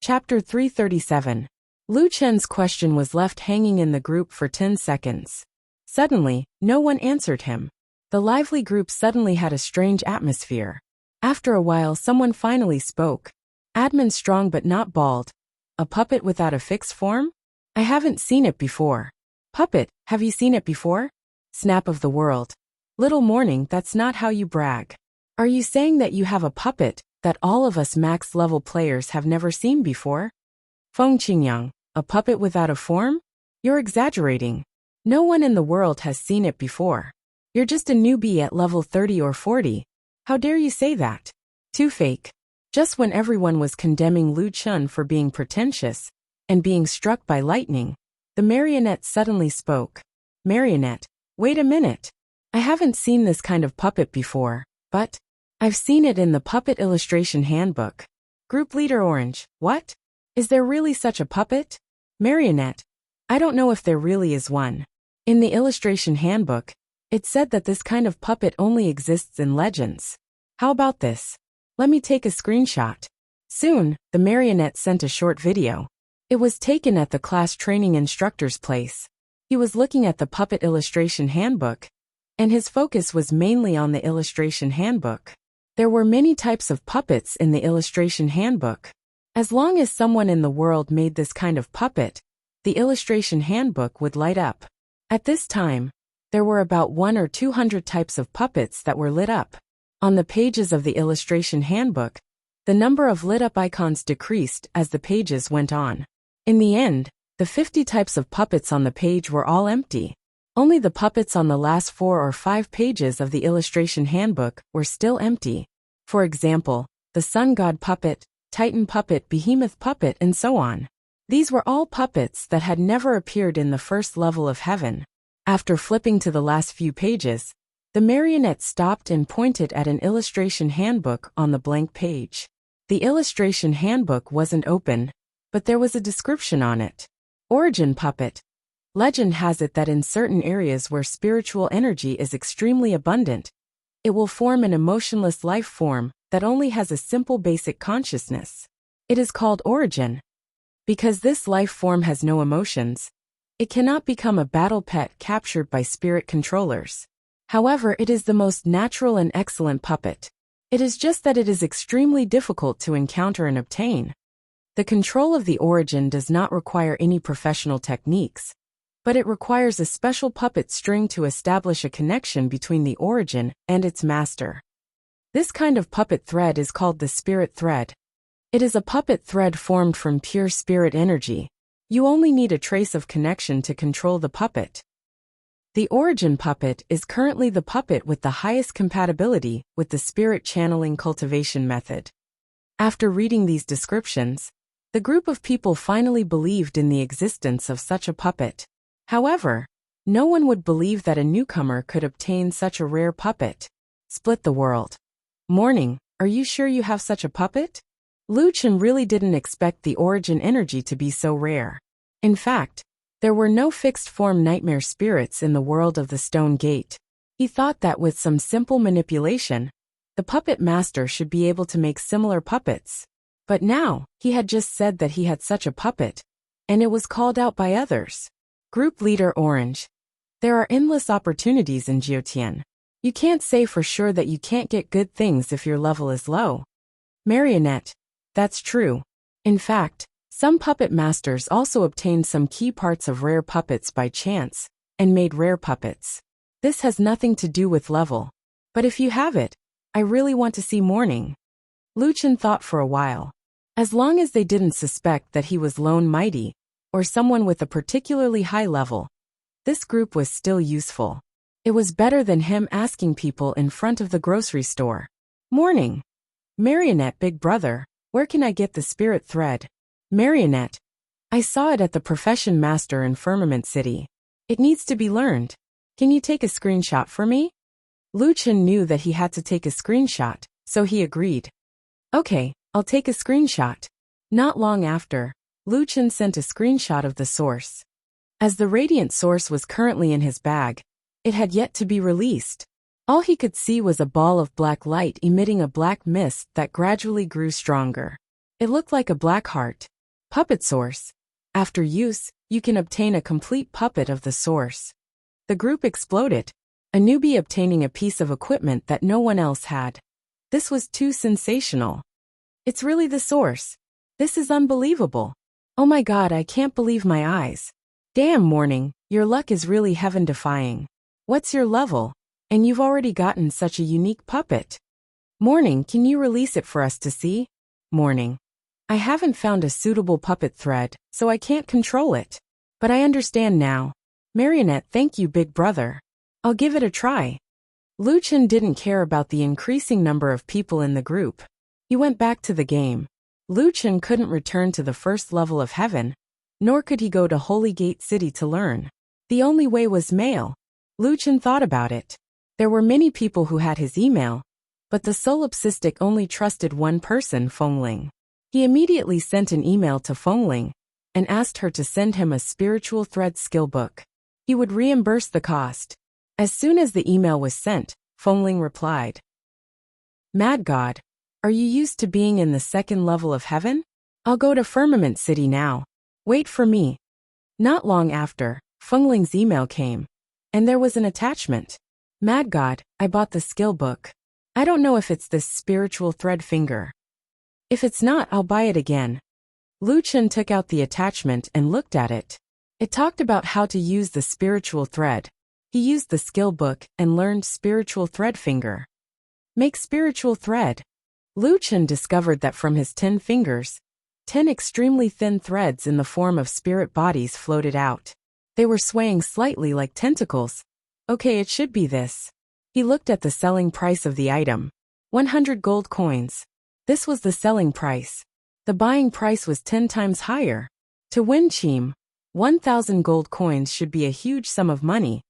Chapter 337. Lu Chen's question was left hanging in the group for 10 seconds. Suddenly, no one answered him. The lively group suddenly had a strange atmosphere. After a while, someone finally spoke. Admin strong but not bald. A puppet without a fixed form? I haven't seen it before. Puppet, have you seen it before? Snap of the world. Little Morning, that's not how you brag. Are you saying that you have a puppet that all of us max level players have never seen before? Feng Qingyang, a puppet without a form? You're exaggerating. No one in the world has seen it before. You're just a newbie at level 30 or 40. How dare you say that? Too fake. Just when everyone was condemning Lu Chen for being pretentious and being struck by lightning, the marionette suddenly spoke. Marionette, wait a minute. I haven't seen this kind of puppet before, but I've seen it in the Puppet Illustration Handbook. Group Leader Orange, what? Is there really such a puppet? Marionette, I don't know if there really is one. In the Illustration Handbook, it said that this kind of puppet only exists in legends. How about this? Let me take a screenshot. Soon, the marionette sent a short video. It was taken at the class training instructor's place. He was looking at the Puppet Illustration Handbook, and his focus was mainly on the Illustration Handbook. There were many types of puppets in the Illustration Handbook. As long as someone in the world made this kind of puppet, the Illustration Handbook would light up. At this time, there were about 100 or 200 types of puppets that were lit up. On the pages of the Illustration Handbook, the number of lit-up icons decreased as the pages went on. In the end, the 50 types of puppets on the page were all empty. Only the puppets on the last 4 or 5 pages of the Illustration Handbook were still empty. For example, the Sun God puppet, Titan puppet, Behemoth puppet, and so on. These were all puppets that had never appeared in the first level of heaven. After flipping to the last few pages, the marionette stopped and pointed at an Illustration Handbook on the blank page. The Illustration Handbook wasn't open, but there was a description on it. Origin puppet. Legend has it that in certain areas where spiritual energy is extremely abundant, it will form an emotionless life form that only has a simple basic consciousness. It is called origin. Because this life form has no emotions, it cannot become a battle pet captured by spirit controllers. However, it is the most natural and excellent puppet. It is just that it is extremely difficult to encounter and obtain. The control of the origin does not require any professional techniques, but it requires a special puppet string to establish a connection between the origin and its master. This kind of puppet thread is called the spirit thread. It is a puppet thread formed from pure spirit energy. You only need a trace of connection to control the puppet. The origin puppet is currently the puppet with the highest compatibility with the spirit channeling cultivation method. After reading these descriptions, the group of people finally believed in the existence of such a puppet. However, no one would believe that a newcomer could obtain such a rare puppet. Split the world. Morning, are you sure you have such a puppet? Lu Chen really didn't expect the origin energy to be so rare. In fact, there were no fixed form nightmare spirits in the world of the Stone Gate. He thought that with some simple manipulation, the puppet master should be able to make similar puppets. But now, he had just said that he had such a puppet, and it was called out by others. Group Leader Orange. There are endless opportunities in Jiutian. You can't say for sure that you can't get good things if your level is low. Marionette. That's true. In fact, some puppet masters also obtained some key parts of rare puppets by chance, and made rare puppets. This has nothing to do with level. But if you have it, I really want to see Morning. Lu Chen thought for a while. As long as they didn't suspect that he was Lone Mighty, or someone with a particularly high level, this group was still useful. It was better than him asking people in front of the grocery store. Morning. Marionette, big brother, where can I get the spirit thread? Marionette. I saw it at the Profession Master in Firmament City. It needs to be learned. Can you take a screenshot for me? Lu Chen knew that he had to take a screenshot, so he agreed. Okay, I'll take a screenshot. Not long after, Lu Chen sent a screenshot of the source. As the radiant source was currently in his bag, it had yet to be released. All he could see was a ball of black light emitting a black mist that gradually grew stronger. It looked like a black heart. Puppet source. After use, you can obtain a complete puppet of the source. The group exploded. A newbie obtaining a piece of equipment that no one else had. This was too sensational. It's really the source. This is unbelievable. Oh my god, I can't believe my eyes. Damn, Morning, your luck is really heaven-defying. What's your level? And you've already gotten such a unique puppet. Morning, can you release it for us to see? Morning. I haven't found a suitable puppet thread, so I can't control it. But I understand now. Marionette, thank you, big brother. I'll give it a try. Luchan didn't care about the increasing number of people in the group. He went back to the game. Luchan couldn't return to the first level of heaven, nor could he go to Holy Gate City to learn. The only way was mail. Luchan thought about it. There were many people who had his email, but the solipsistic only trusted one person, Fengling. He immediately sent an email to Fengling and asked her to send him a spiritual thread skill book. He would reimburse the cost. As soon as the email was sent, Fengling replied, Mad God, are you used to being in the second level of heaven? I'll go to Firmament City now. Wait for me. Not long after, Fengling's email came, and there was an attachment. Mad God, I bought the skill book. I don't know if it's this spiritual thread finger. If it's not, I'll buy it again. Luchan took out the attachment and looked at it. It talked about how to use the spiritual thread. He used the skill book and learned spiritual thread finger. Make spiritual thread. Luchan discovered that from his 10 fingers, 10 extremely thin threads in the form of spirit bodies floated out. They were swaying slightly like tentacles. Okay, it should be this. He looked at the selling price of the item. 100 gold coins. This was the selling price. The buying price was 10 times higher. To Wen Qim, 1,000 gold coins should be a huge sum of money.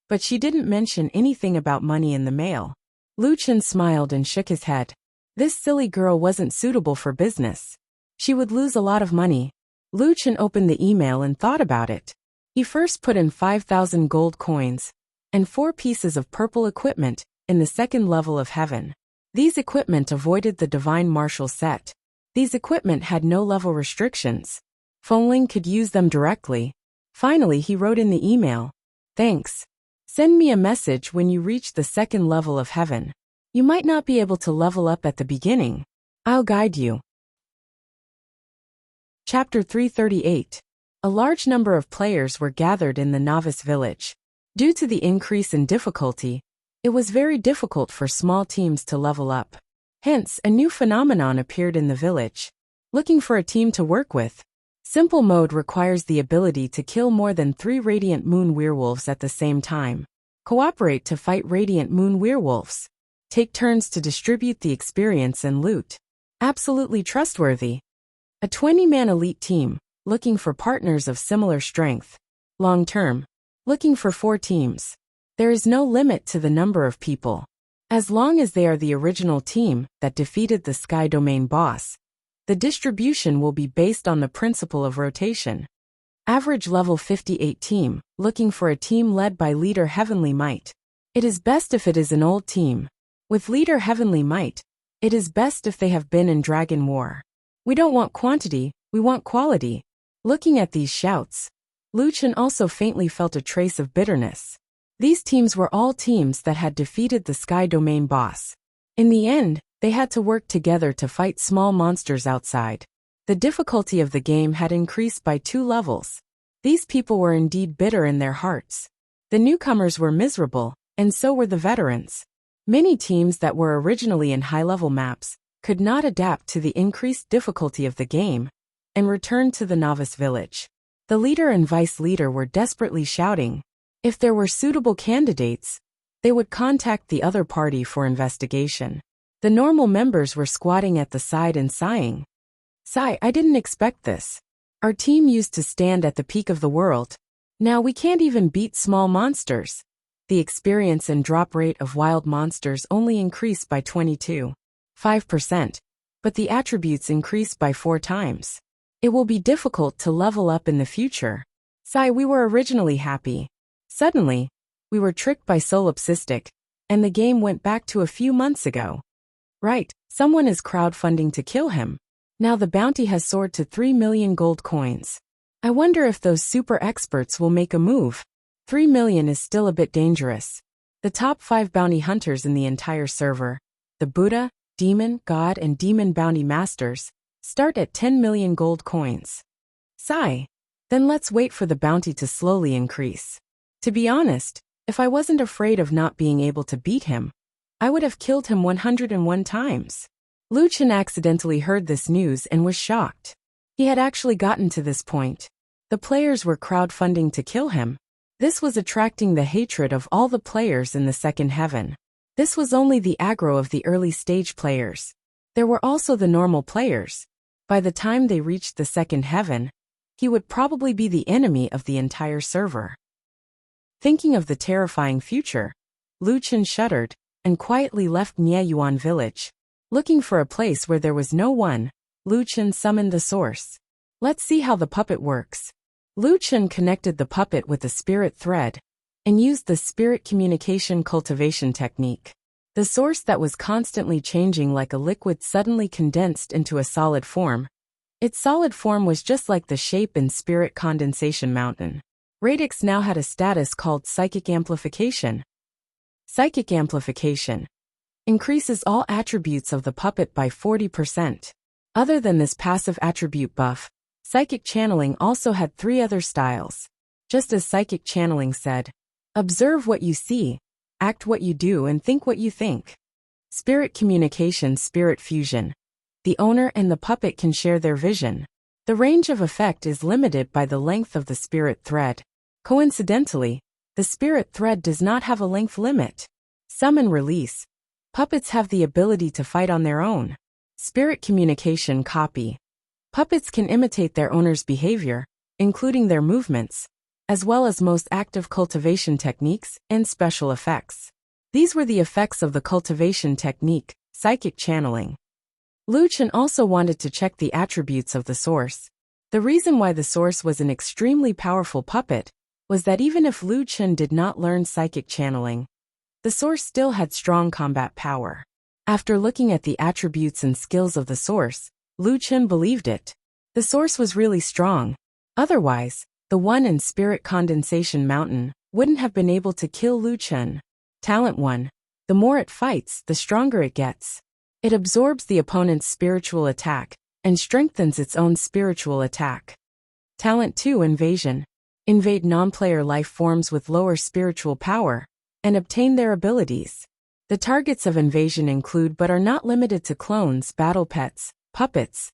But she didn't mention anything about money in the mail. Luchan smiled and shook his head. This silly girl wasn't suitable for business. She would lose a lot of money. Luchan opened the email and thought about it. He first put in 5,000 gold coins and 4 pieces of purple equipment in the second level of heaven. These equipment avoided the divine martial set. These equipment had no level restrictions. Fengling could use them directly. Finally, he wrote in the email, Thanks. Send me a message when you reach the second level of heaven. You might not be able to level up at the beginning. I'll guide you. Chapter 338. A large number of players were gathered in the novice village. Due to the increase in difficulty, it was very difficult for small teams to level up. Hence, a new phenomenon appeared in the village. Looking for a team to work with. Simple mode requires the ability to kill more than 3 Radiant Moon Werewolves at the same time. Cooperate to fight Radiant Moon Werewolves. Take turns to distribute the experience and loot. Absolutely trustworthy. A 20-man elite team, looking for partners of similar strength. Long term. Looking for 4 teams. There is no limit to the number of people. As long as they are the original team that defeated the Sky Domain boss, the distribution will be based on the principle of rotation. Average level 58 team, looking for a team led by Leader Heavenly Might. It is best if it is an old team. With Leader Heavenly Might, it is best if they have been in Dragon War. We don't want quantity, we want quality. Looking at these shouts, Luchan also faintly felt a trace of bitterness. These teams were all teams that had defeated the Sky Domain boss. In the end, they had to work together to fight small monsters outside. The difficulty of the game had increased by 2 levels. These people were indeed bitter in their hearts. The newcomers were miserable, and so were the veterans. Many teams that were originally in high-level maps could not adapt to the increased difficulty of the game and returned to the novice village. The leader and vice leader were desperately shouting. If there were suitable candidates, they would contact the other party for investigation. The normal members were squatting at the side and sighing. Sigh, I didn't expect this. Our team used to stand at the peak of the world. Now we can't even beat small monsters. The experience and drop rate of wild monsters only increased by 22.5%, but the attributes increased by 4 times. It will be difficult to level up in the future. Sigh, we were originally happy. Suddenly, we were tricked by Solipsistic, and the game went back to a few months ago. Right, someone is crowdfunding to kill him. Now the bounty has soared to 3 million gold coins. I wonder if those super experts will make a move. 3 million is still a bit dangerous. The top 5 bounty hunters in the entire server, the Buddha, Demon, God and Demon Bounty Masters, start at 10 million gold coins. Sigh. Then let's wait for the bounty to slowly increase. To be honest, if I wasn't afraid of not being able to beat him, I would have killed him 101 times. Lu Chen accidentally heard this news and was shocked. He had actually gotten to this point. The players were crowdfunding to kill him. This was attracting the hatred of all the players in the second heaven. This was only the aggro of the early stage players. There were also the normal players. By the time they reached the second heaven, he would probably be the enemy of the entire server. Thinking of the terrifying future, Lu Chen shuddered and quietly left Nieyuan village. Looking for a place where there was no one, Lu Chen summoned the source. Let's see how the puppet works. Lu Chen connected the puppet with a spirit thread and used the spirit communication cultivation technique. The source that was constantly changing like a liquid suddenly condensed into a solid form. Its solid form was just like the shape in Spirit Condensation Mountain. Radix now had a status called Psychic Amplification. Psychic Amplification increases all attributes of the puppet by 40%. Other than this passive attribute buff, Psychic Channeling also had 3 other styles. Just as Psychic Channeling said, observe what you see, act what you do and think what you think. Spirit Communication Spirit Fusion. The owner and the puppet can share their vision. The range of effect is limited by the length of the spirit thread. Coincidentally, the spirit thread does not have a length limit. Summon Release. Puppets have the ability to fight on their own. Spirit Communication Copy. Puppets can imitate their owner's behavior, including their movements, as well as most active cultivation techniques and special effects. These were the effects of the cultivation technique, Psychic Channeling. Lu Chen also wanted to check the attributes of the source. The reason why the source was an extremely powerful puppet was that even if Lu Chen did not learn Psychic Channeling, the source still had strong combat power. After looking at the attributes and skills of the source, Lu Chen believed it. The source was really strong. Otherwise, the one in Spirit Condensation Mountain wouldn't have been able to kill Lu Chen. Talent 1. The more it fights, the stronger it gets. It absorbs the opponent's spiritual attack and strengthens its own spiritual attack. Talent 2. Invasion. Invade non-player life forms with lower spiritual power and obtain their abilities. The targets of invasion include but are not limited to clones, battle pets, puppets.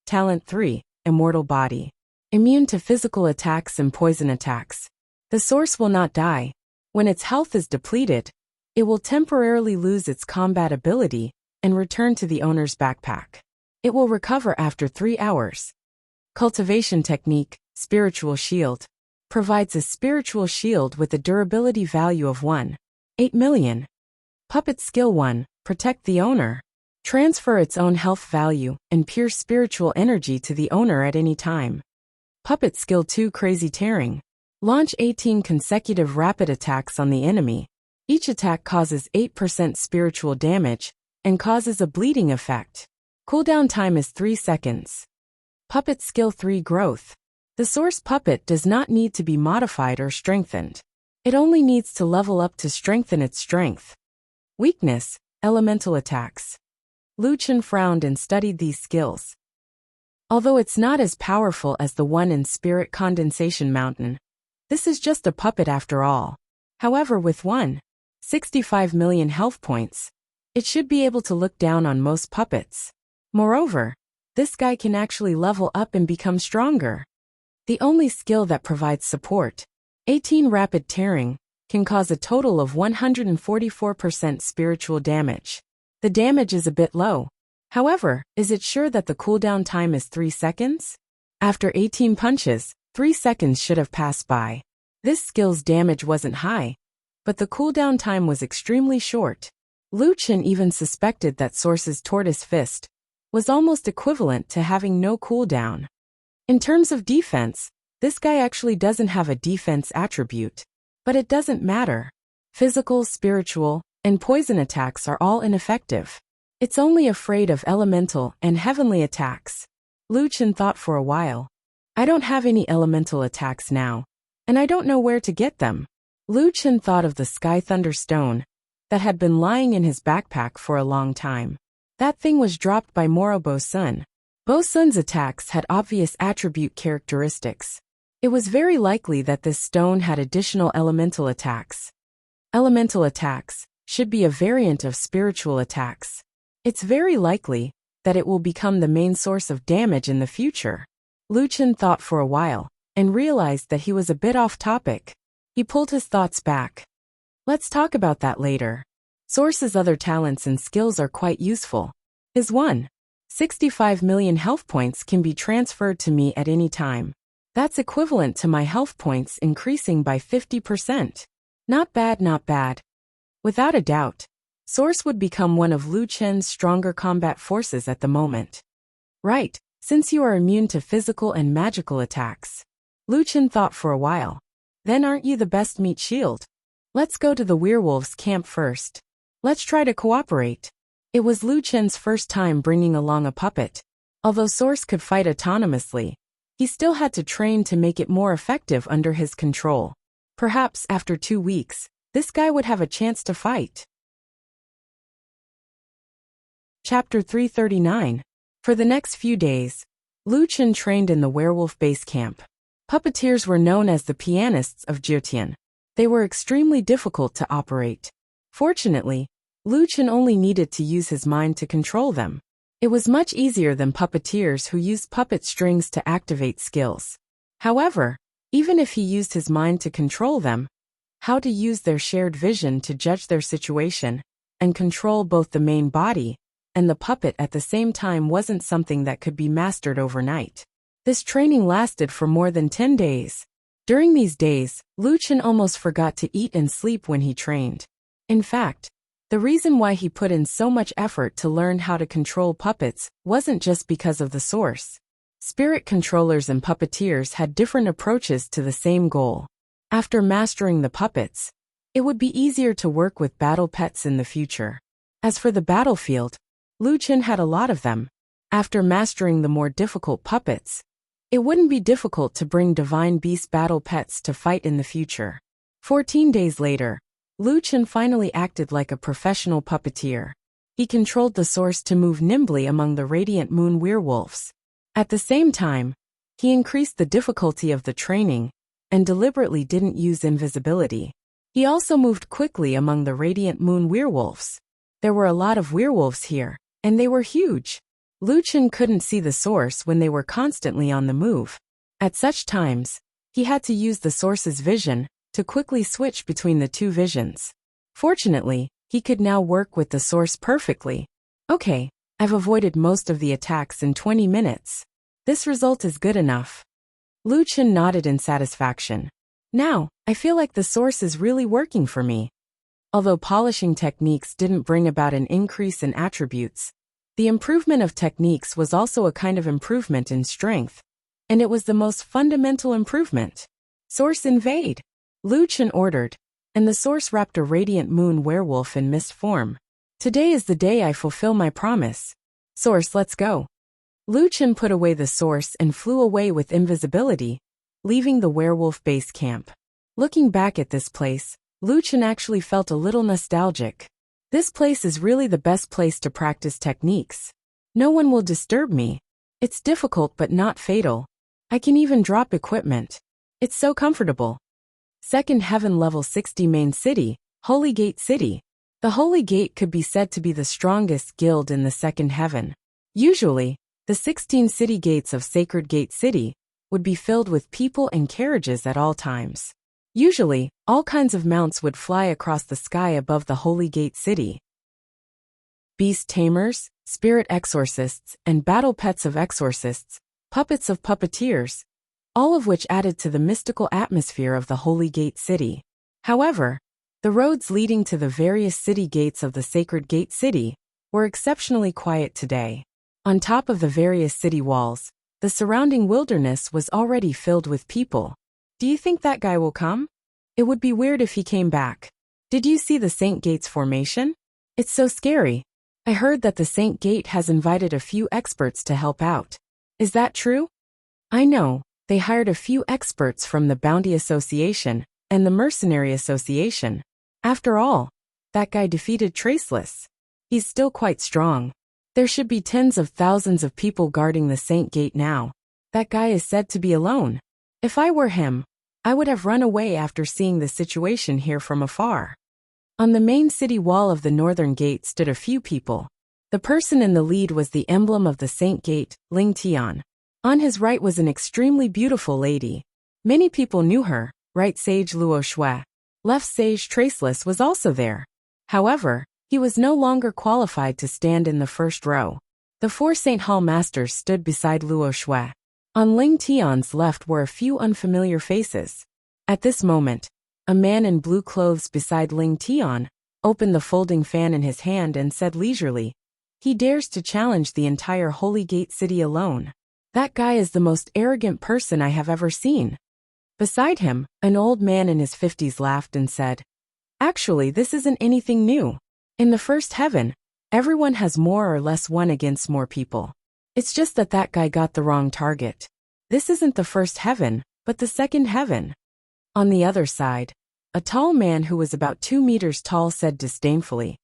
Talent 3. Immortal Body. Immune to physical attacks and poison attacks. The source will not die. When its health is depleted, it will temporarily lose its combat ability and return to the owner's backpack. It will recover after 3 hours. Cultivation Technique, Spiritual Shield. Provides a spiritual shield with a durability value of 1.8 million. Puppet Skill 1, Protect the owner. Transfer its own health value and pure spiritual energy to the owner at any time. Puppet Skill 2, Crazy Tearing. Launch 18 consecutive rapid attacks on the enemy. Each attack causes 8% spiritual damage and causes a bleeding effect. Cooldown time is 3 seconds. Puppet Skill 3, Growth. The source puppet does not need to be modified or strengthened. It only needs to level up to strengthen its strength. Weakness, Elemental Attacks. Lu Chen frowned and studied these skills. Although it's not as powerful as the one in Spirit Condensation Mountain, this is just a puppet after all. However, with 1.65 million health points, it should be able to look down on most puppets. Moreover, this guy can actually level up and become stronger. The only skill that provides support, 18 Rapid Tearing, can cause a total of 144% spiritual damage. The damage is a bit low. However, is it sure that the cooldown time is 3 seconds? After 18 punches, 3 seconds should have passed by. This skill's damage wasn't high, but the cooldown time was extremely short. Lu Chen even suspected that Source's Tortoise Fist was almost equivalent to having no cooldown. In terms of defense, this guy actually doesn't have a defense attribute. But it doesn't matter. Physical, spiritual, and poison attacks are all ineffective. It's only afraid of elemental and heavenly attacks. Lu Chen thought for a while. I don't have any elemental attacks now, and I don't know where to get them. Lu Chen thought of the Sky Thunder Stone that had been lying in his backpack for a long time. That thing was dropped by Moro Bo Sun. Bo Sun's attacks had obvious attribute characteristics. It was very likely that this stone had additional elemental attacks. Elemental attacks should be a variant of spiritual attacks. It's very likely that it will become the main source of damage in the future. Lu Chen thought for a while and realized that he was a bit off topic. He pulled his thoughts back. Let's talk about that later. Source's other talents and skills are quite useful. His 1.65 million health points can be transferred to me at any time. That's equivalent to my health points increasing by 50%. Not bad, not bad. Without a doubt, Source would become one of Lu Chen's stronger combat forces at the moment. Right, since you are immune to physical and magical attacks. Lu Chen thought for a while. Then aren't you the best meat shield? Let's go to the werewolves' camp first. Let's try to cooperate. It was Lu Chen's first time bringing along a puppet. Although Source could fight autonomously, he still had to train to make it more effective under his control. Perhaps after 2 weeks, this guy would have a chance to fight. Chapter 339. For the next few days, Lu Chen trained in the werewolf base camp. Puppeteers were known as the pianists of Jiotian. They were extremely difficult to operate. Fortunately, Lu Chen only needed to use his mind to control them. It was much easier than puppeteers who used puppet strings to activate skills. However, even if he used his mind to control them, how to use their shared vision to judge their situation and control both the main body and the puppet at the same time wasn't something that could be mastered overnight. This training lasted for more than 10 days. During these days, Lu Chen almost forgot to eat and sleep when he trained. In fact, the reason why he put in so much effort to learn how to control puppets wasn't just because of the source. Spirit controllers and puppeteers had different approaches to the same goal. After mastering the puppets, it would be easier to work with battle pets in the future. As for the battlefield, Lu Chen had a lot of them. After mastering the more difficult puppets, it wouldn't be difficult to bring divine beast battle pets to fight in the future. 14 days later, Lu Chen finally acted like a professional puppeteer. He controlled the source to move nimbly among the radiant moon werewolves. At the same time, he increased the difficulty of the training and deliberately didn't use invisibility. He also moved quickly among the radiant moon werewolves. There were a lot of werewolves here, and they were huge. Lu Chen couldn't see the source when they were constantly on the move. At such times, he had to use the source's vision to quickly switch between the two visions. Fortunately, he could now work with the source perfectly. Okay, I've avoided most of the attacks in 20 minutes. This result is good enough. Lu Chen nodded in satisfaction. Now, I feel like the source is really working for me. Although polishing techniques didn't bring about an increase in attributes, the improvement of techniques was also a kind of improvement in strength, and it was the most fundamental improvement. Source invade! Lu Chen ordered, and the source wrapped a radiant moon werewolf in mist form. Today is the day I fulfill my promise. Source, let's go. Lu Chen put away the source and flew away with invisibility, leaving the werewolf base camp. Looking back at this place, Lu Chen actually felt a little nostalgic. This place is really the best place to practice techniques. No one will disturb me. It's difficult but not fatal. I can even drop equipment. It's so comfortable. Second Heaven Level 60 Main City, Holy Gate City. The Holy Gate could be said to be the strongest guild in the Second Heaven. Usually, the 16 city gates of Sacred Gate City would be filled with people and carriages at all times. Usually, all kinds of mounts would fly across the sky above the Holy Gate City. Beast tamers, spirit exorcists, and battle pets of exorcists, puppets of puppeteers, all of which added to the mystical atmosphere of the Holy Gate City. However, the roads leading to the various city gates of the Sacred Gate City were exceptionally quiet today. On top of the various city walls, the surrounding wilderness was already filled with people. Do you think that guy will come? It would be weird if he came back. Did you see the Saint Gates formation? It's so scary. I heard that the Saint Gate has invited a few experts to help out. Is that true? I know, they hired a few experts from the Bounty Association and the Mercenary Association. After all, that guy defeated Traceless. He's still quite strong. There should be tens of thousands of people guarding the Saint Gate now. That guy is said to be alone. If I were him, I would have run away after seeing the situation here from afar. On the main city wall of the northern gate stood a few people. The person in the lead was the emblem of the Saint Gate, Ling Tian. On his right was an extremely beautiful lady. Many people knew her. Right sage Luo Shui. Left sage Traceless was also there. However, he was no longer qualified to stand in the first row. The four Saint Hall masters stood beside Luo Shui. On Ling Tian's left were a few unfamiliar faces. At this moment, a man in blue clothes beside Ling Tian opened the folding fan in his hand and said leisurely, "He dares to challenge the entire Holy Gate city alone. That guy is the most arrogant person I have ever seen." Beside him, an old man in his 50s laughed and said, "Actually, this isn't anything new. In the first heaven, everyone has more or less won against more people. It's just that that guy got the wrong target. This isn't the first heaven, but the second heaven." On the other side, a tall man who was about 2 meters tall said disdainfully,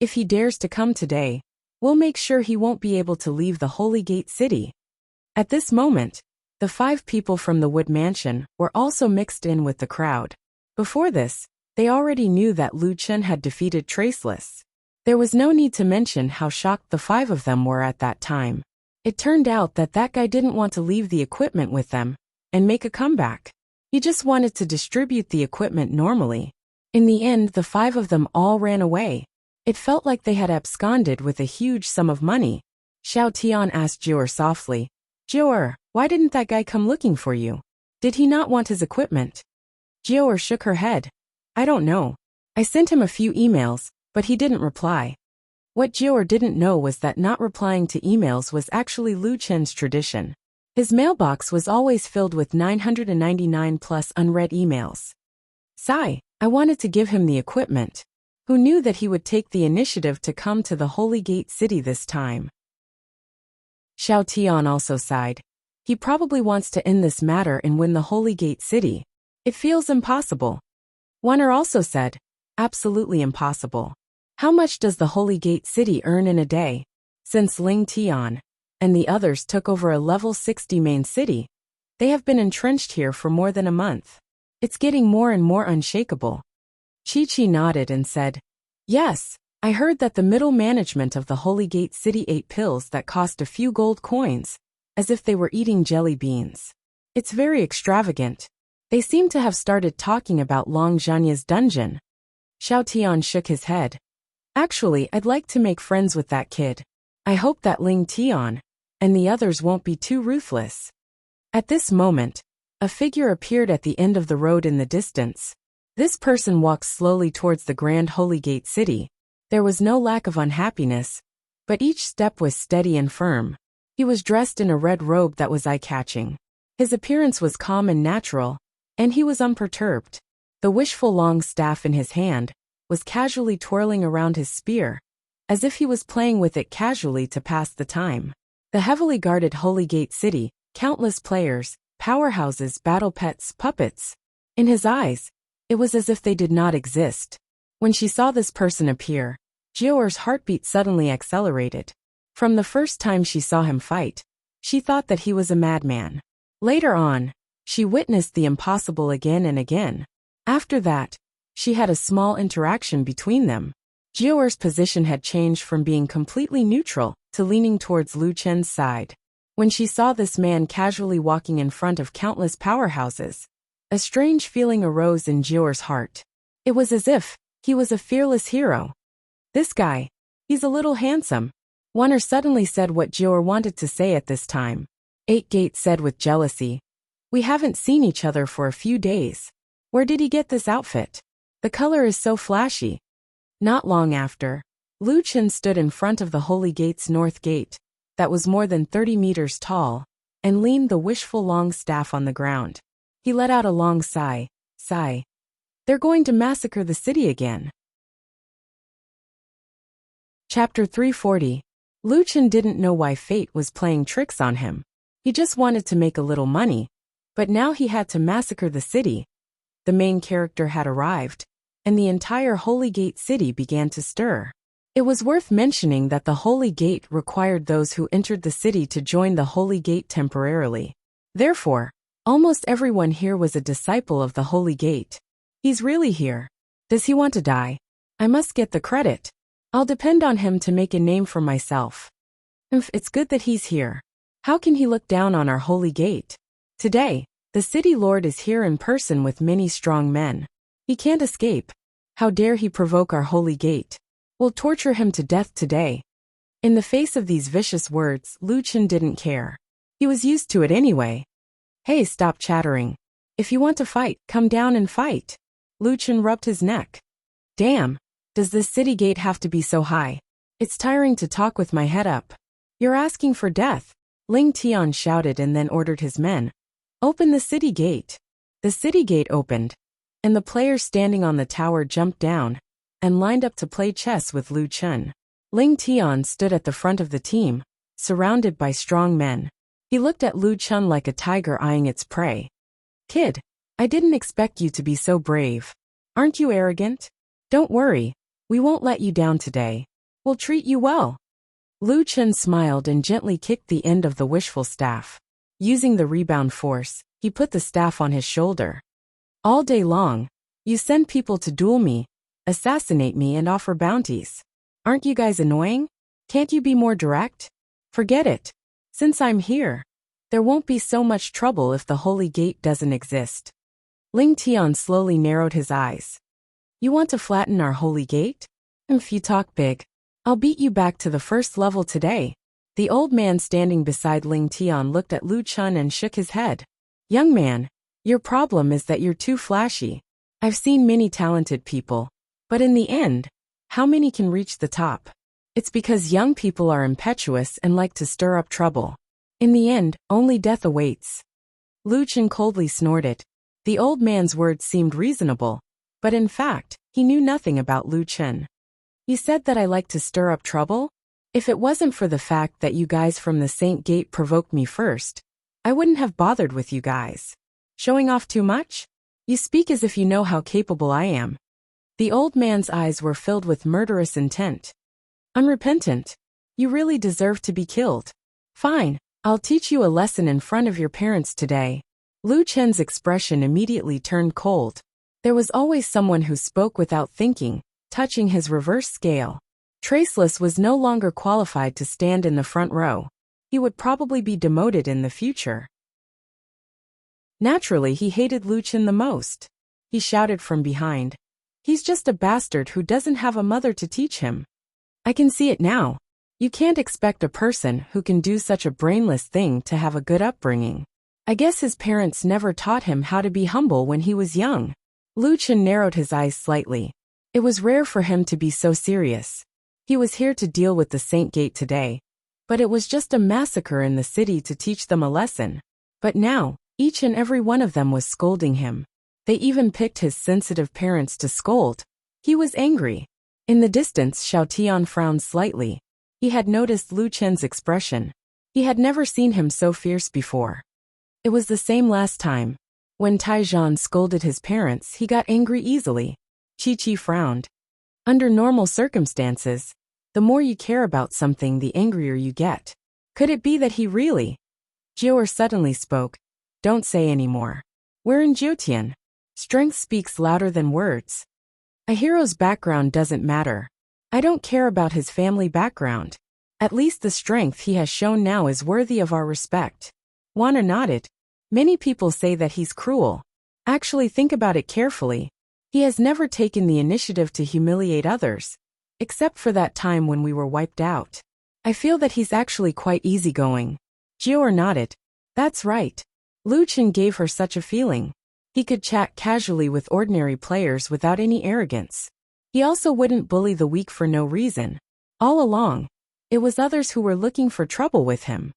"If he dares to come today, we'll make sure he won't be able to leave the Holy Gate City." At this moment, the 5 people from the Wood Mansion were also mixed in with the crowd. Before this, they already knew that Lu Chen had defeated Traceless. There was no need to mention how shocked the 5 of them were at that time. It turned out that that guy didn't want to leave the equipment with them and make a comeback. He just wanted to distribute the equipment normally. In the end, the 5 of them all ran away. It felt like they had absconded with a huge sum of money. Xiao Tian asked Jior softly, "Jior, why didn't that guy come looking for you? Did he not want his equipment?" Jior shook her head. "I don't know. I sent him a few emails, but he didn't reply." What Jior didn't know was that not replying to emails was actually Lu Chen's tradition. His mailbox was always filled with 999 plus unread emails. Sigh, I wanted to give him the equipment. Who knew that he would take the initiative to come to the Holy Gate City this time? Xiao Tian also sighed. He probably wants to end this matter and win the Holy Gate City. It feels impossible. Wanner also said, absolutely impossible. How much does the Holy Gate City earn in a day? Since Ling Tian and the others took over a level 60 main city, they have been entrenched here for more than a month. It's getting more and more unshakable. Chi-Chi nodded and said, "Yes, I heard that the middle management of the Holy Gate City ate pills that cost a few gold coins, as if they were eating jelly beans. It's very extravagant. They seem to have started talking about Long Zhanya's dungeon." Xiao Tian shook his head. "Actually, I'd like to make friends with that kid. I hope that Ling Tian and the others won't be too ruthless." At this moment, a figure appeared at the end of the road in the distance. This person walked slowly towards the Grand Holy Gate City. There was no lack of unhappiness, but each step was steady and firm. He was dressed in a red robe that was eye-catching. His appearance was calm and natural, and he was unperturbed. The wishful long staff in his hand was casually twirling around his spear, as if he was playing with it casually to pass the time. The heavily guarded Holy Gate City, countless players, powerhouses, battle pets, puppets. In his eyes, it was as if they did not exist. When she saw this person appear, Jior's heartbeat suddenly accelerated. From the first time she saw him fight, she thought that he was a madman. Later on, she witnessed the impossible again and again. After that, she had a small interaction between them. Jior's position had changed from being completely neutral to leaning towards Lu Chen's side. When she saw this man casually walking in front of countless powerhouses, a strange feeling arose in Jior's heart. It was as if he was a fearless hero. "This guy, he's a little handsome." Wanner suddenly said what Jior wanted to say at this time. Eight Gate said with jealousy, "We haven't seen each other for a few days. Where did he get this outfit? The color is so flashy." Not long after, Lu Chen stood in front of the Holy Gate's north gate, that was more than 30 meters tall, and leaned the wishful long staff on the ground. He let out a long sigh. They're going to massacre the city again. Chapter 340. Lu Chen didn't know why fate was playing tricks on him. He just wanted to make a little money, but now he had to massacre the city. The main character had arrived, and the entire Holy Gate city began to stir. It was worth mentioning that the Holy Gate required those who entered the city to join the Holy Gate temporarily. Therefore, almost everyone here was a disciple of the Holy Gate. He's really here. Does he want to die? I must get the credit. I'll depend on him to make a name for myself. It's good that he's here. How can he look down on our Holy Gate? Today, the city lord is here in person with many strong men. He can't escape. How dare he provoke our Holy Gate? We'll torture him to death today. In the face of these vicious words, Lu Chen didn't care. He was used to it anyway. Hey, stop chattering. If you want to fight, come down and fight. Lu Chen rubbed his neck. Damn, does this city gate have to be so high? It's tiring to talk with my head up. You're asking for death. Ling Tian shouted and then ordered his men. Open the city gate. The city gate opened, and the players standing on the tower jumped down and lined up to play chess with Lu Chen. Ling Tian stood at the front of the team, surrounded by strong men. He looked at Lu Chen like a tiger eyeing its prey. Kid, I didn't expect you to be so brave. Aren't you arrogant? Don't worry, we won't let you down today. We'll treat you well. Lu Chen smiled and gently kicked the end of the wishful staff. Using the rebound force, he put the staff on his shoulder. All day long, you send people to duel me, assassinate me and offer bounties. Aren't you guys annoying? Can't you be more direct? Forget it. Since I'm here, there won't be so much trouble if the Holy Gate doesn't exist. Ling Tian slowly narrowed his eyes. You want to flatten our Holy Gate? If you talk big, I'll beat you back to the first level today. The old man standing beside Ling Tian looked at Lu Chen and shook his head. Young man, your problem is that you're too flashy. I've seen many talented people, but in the end, how many can reach the top? It's because young people are impetuous and like to stir up trouble. In the end, only death awaits. Lu Chen coldly snorted. The old man's words seemed reasonable, but in fact, he knew nothing about Lu Chen. You said that I like to stir up trouble? If it wasn't for the fact that you guys from the Saint Gate provoked me first, I wouldn't have bothered with you guys. Showing off too much? You speak as if you know how capable I am. The old man's eyes were filled with murderous intent. Unrepentant. You really deserve to be killed. Fine, I'll teach you a lesson in front of your parents today. Lu Chen's expression immediately turned cold. There was always someone who spoke without thinking, touching his reverse scale. Traceless was no longer qualified to stand in the front row. He would probably be demoted in the future. Naturally, he hated Lu Chen the most. He shouted from behind. He's just a bastard who doesn't have a mother to teach him. I can see it now. You can't expect a person who can do such a brainless thing to have a good upbringing. I guess his parents never taught him how to be humble when he was young. Lu Chen narrowed his eyes slightly. It was rare for him to be so serious. He was here to deal with the Saint Gate today, but it was just a massacre in the city to teach them a lesson. But now, each and every one of them was scolding him. They even picked his sensitive parents to scold. He was angry. In the distance, Xiao Tian frowned slightly. He had noticed Lu Chen's expression. He had never seen him so fierce before. It was the same last time. When Taizhan scolded his parents, he got angry easily. Chi frowned. Under normal circumstances, the more you care about something, the angrier you get. Could it be that he really? Jiu'er suddenly spoke. Don't say any more. We're in Jiutian. Strength speaks louder than words. A hero's background doesn't matter. I don't care about his family background. At least the strength he has shown now is worthy of our respect. Wana nodded. Many people say that he's cruel. Actually, think about it carefully. He has never taken the initiative to humiliate others, except for that time when we were wiped out. I feel that he's actually quite easygoing. Jiu'er nodded. That's right. Lu Chen gave her such a feeling. He could chat casually with ordinary players without any arrogance. He also wouldn't bully the weak for no reason. All along, it was others who were looking for trouble with him.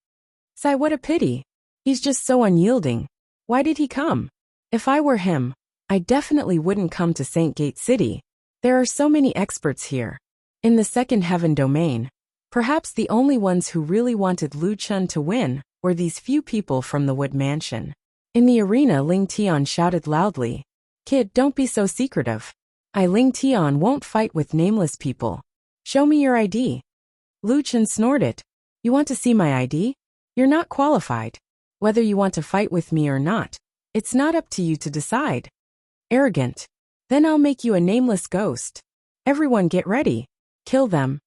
Sigh, what a pity. He's just so unyielding. Why did he come? If I were him, I definitely wouldn't come to Saint Gate City. There are so many experts here. In the second heaven domain, perhaps the only ones who really wanted Lu Chen to win were these few people from the Wood Mansion. In the arena, Ling Tian shouted loudly, "Kid, don't be so secretive. I, Ling Tian, won't fight with nameless people. Show me your ID." Lu Chen snorted, "You want to see my ID? You're not qualified. Whether you want to fight with me or not, it's not up to you to decide. Arrogant. Then I'll make you a nameless ghost. Everyone get ready. Kill them."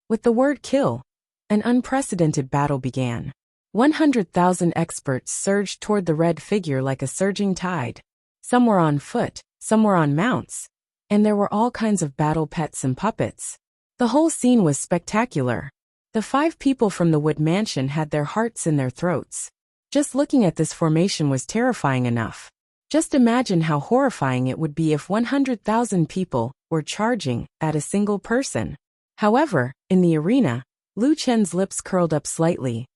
With the word kill, an unprecedented battle began. 100,000 experts surged toward the red figure like a surging tide. Some were on foot, some were on mounts, and there were all kinds of battle pets and puppets. The whole scene was spectacular. The 5 people from the Wood Mansion had their hearts in their throats. Just looking at this formation was terrifying enough. Just imagine how horrifying it would be if 100,000 people were charging at a single person. However, in the arena, Lu Chen's lips curled up slightly.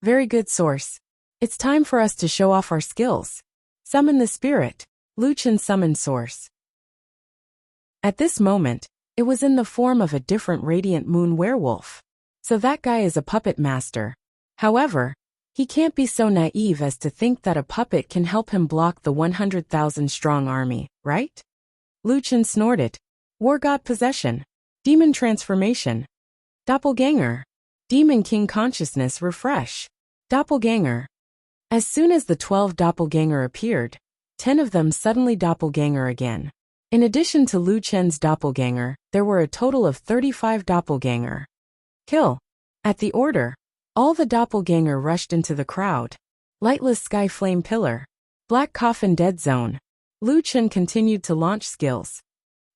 "Very good, source. It's time for us to show off our skills. Summon the spirit." Lu Chen summoned source. At this moment, it was in the form of a different radiant moon werewolf. So that guy is a puppet master. However, he can't be so naive as to think that a puppet can help him block the 100,000 strong army, right? Lu Chen snorted. War God possession. Demon transformation. Doppelganger. Demon King consciousness refresh. Doppelganger. As soon as the 12 doppelganger appeared, 10 of them suddenly doppelganger again. In addition to Lu Chen's doppelganger, there were a total of 35 doppelganger. Kill. At the order, all the doppelganger rushed into the crowd. Lightless sky flame pillar. Black coffin dead zone. Lu Chen continued to launch skills.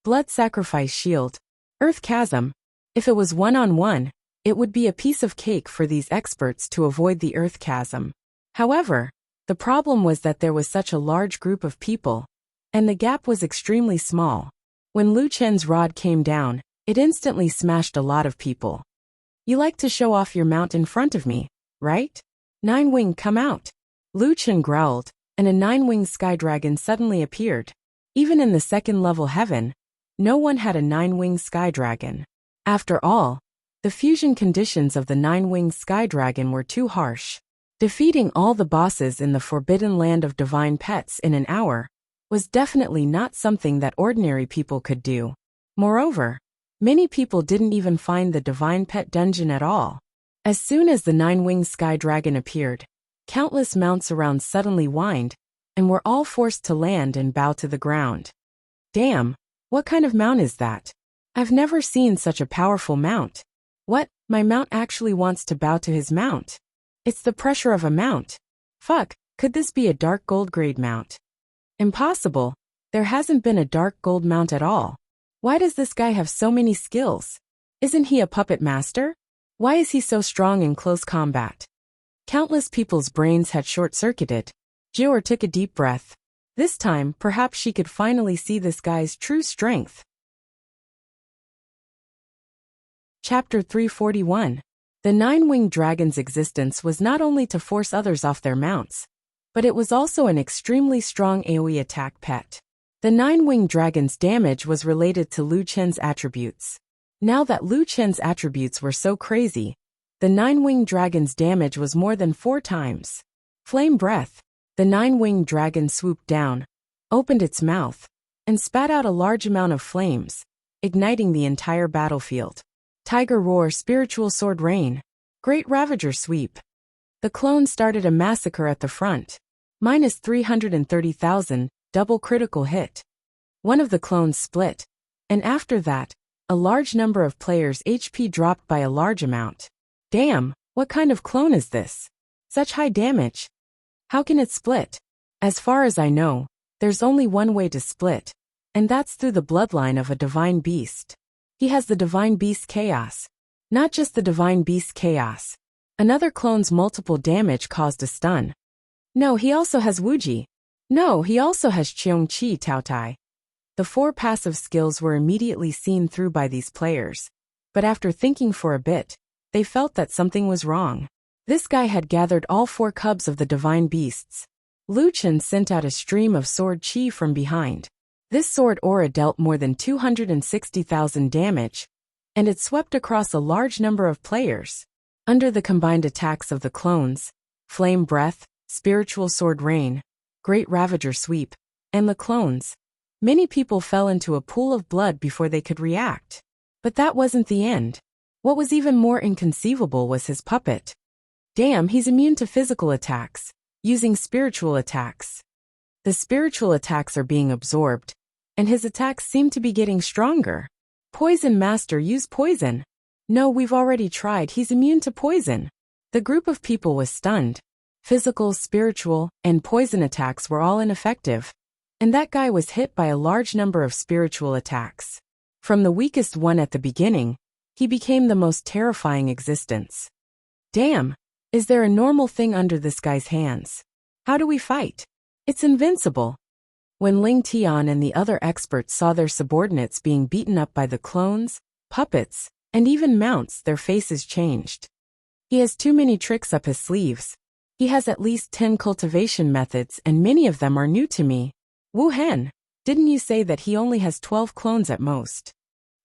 Blood sacrifice shield. Earth chasm. If it was one-on-one, it would be a piece of cake for these experts to avoid the earth chasm. However, the problem was that there was such a large group of people, and the gap was extremely small. When Lu Chen's rod came down, it instantly smashed a lot of people. "You like to show off your mount in front of me, right? 9-wing, come out." Lu Chen growled, and a 9-wing sky dragon suddenly appeared. Even in the second-level heaven, no one had a 9-wing sky dragon. After all, the fusion conditions of the 9-wing sky dragon were too harsh. Defeating all the bosses in the forbidden land of divine pets in an hour was definitely not something that ordinary people could do. Moreover, many people didn't even find the divine pet dungeon at all. As soon as the 9-winged sky dragon appeared, countless mounts around suddenly whined, and were all forced to land and bow to the ground. Damn, what kind of mount is that? I've never seen such a powerful mount. What, my mount actually wants to bow to his mount? It's the pressure of a mount. Fuck, could this be a dark gold grade mount? Impossible, there hasn't been a dark gold mount at all. Why does this guy have so many skills? Isn't he a puppet master? Why is he so strong in close combat? Countless people's brains had short-circuited. Jior took a deep breath. This time, perhaps she could finally see this guy's true strength. Chapter 341. The 9-winged dragon's existence was not only to force others off their mounts, but it was also an extremely strong AoE attack pet. The 9-winged dragon's damage was related to Lu Chen's attributes. Now that Lu Chen's attributes were so crazy, the 9-winged dragon's damage was more than 4 times. Flame breath. The 9-winged dragon swooped down, opened its mouth, and spat out a large amount of flames, igniting the entire battlefield. Tiger roar, spiritual sword rain. Great ravager sweep. The clone started a massacre at the front. Minus 330,000, double critical hit. One of the clones split, and after that, a large number of players' HP dropped by a large amount. Damn, what kind of clone is this? Such high damage. How can it split? As far as I know, there's only one way to split, and that's through the bloodline of a divine beast. He has the divine beast chaos. Not just the divine beast chaos. Another clone's multiple damage caused a stun. No, he also has Wuji. No, he also has Cheongqi Taotai. The 4 passive skills were immediately seen through by these players, but after thinking for a bit, they felt that something was wrong. This guy had gathered all 4 cubs of the divine beasts. Lu Chen sent out a stream of sword chi from behind. This sword aura dealt more than 260,000 damage, and it swept across a large number of players. Under the combined attacks of the clones, Flame Breath, Spiritual Sword Rain, Great Ravager Sweep, and the clones, many people fell into a pool of blood before they could react. But that wasn't the end. What was even more inconceivable was his puppet. Damn, he's immune to physical attacks, using spiritual attacks. The spiritual attacks are being absorbed, and his attacks seem to be getting stronger. Poison Master, use poison. No, we've already tried, he's immune to poison. The group of people was stunned. Physical, spiritual, and poison attacks were all ineffective, and that guy was hit by a large number of spiritual attacks. From the weakest one at the beginning, he became the most terrifying existence. Damn, is there a normal thing under this guy's hands? How do we fight? It's invincible. When Ling Tian and the other experts saw their subordinates being beaten up by the clones, puppets, and even mounts, their faces changed. He has too many tricks up his sleeves. He has at least 10 cultivation methods and many of them are new to me. Wu Hen, didn't you say that he only has 12 clones at most?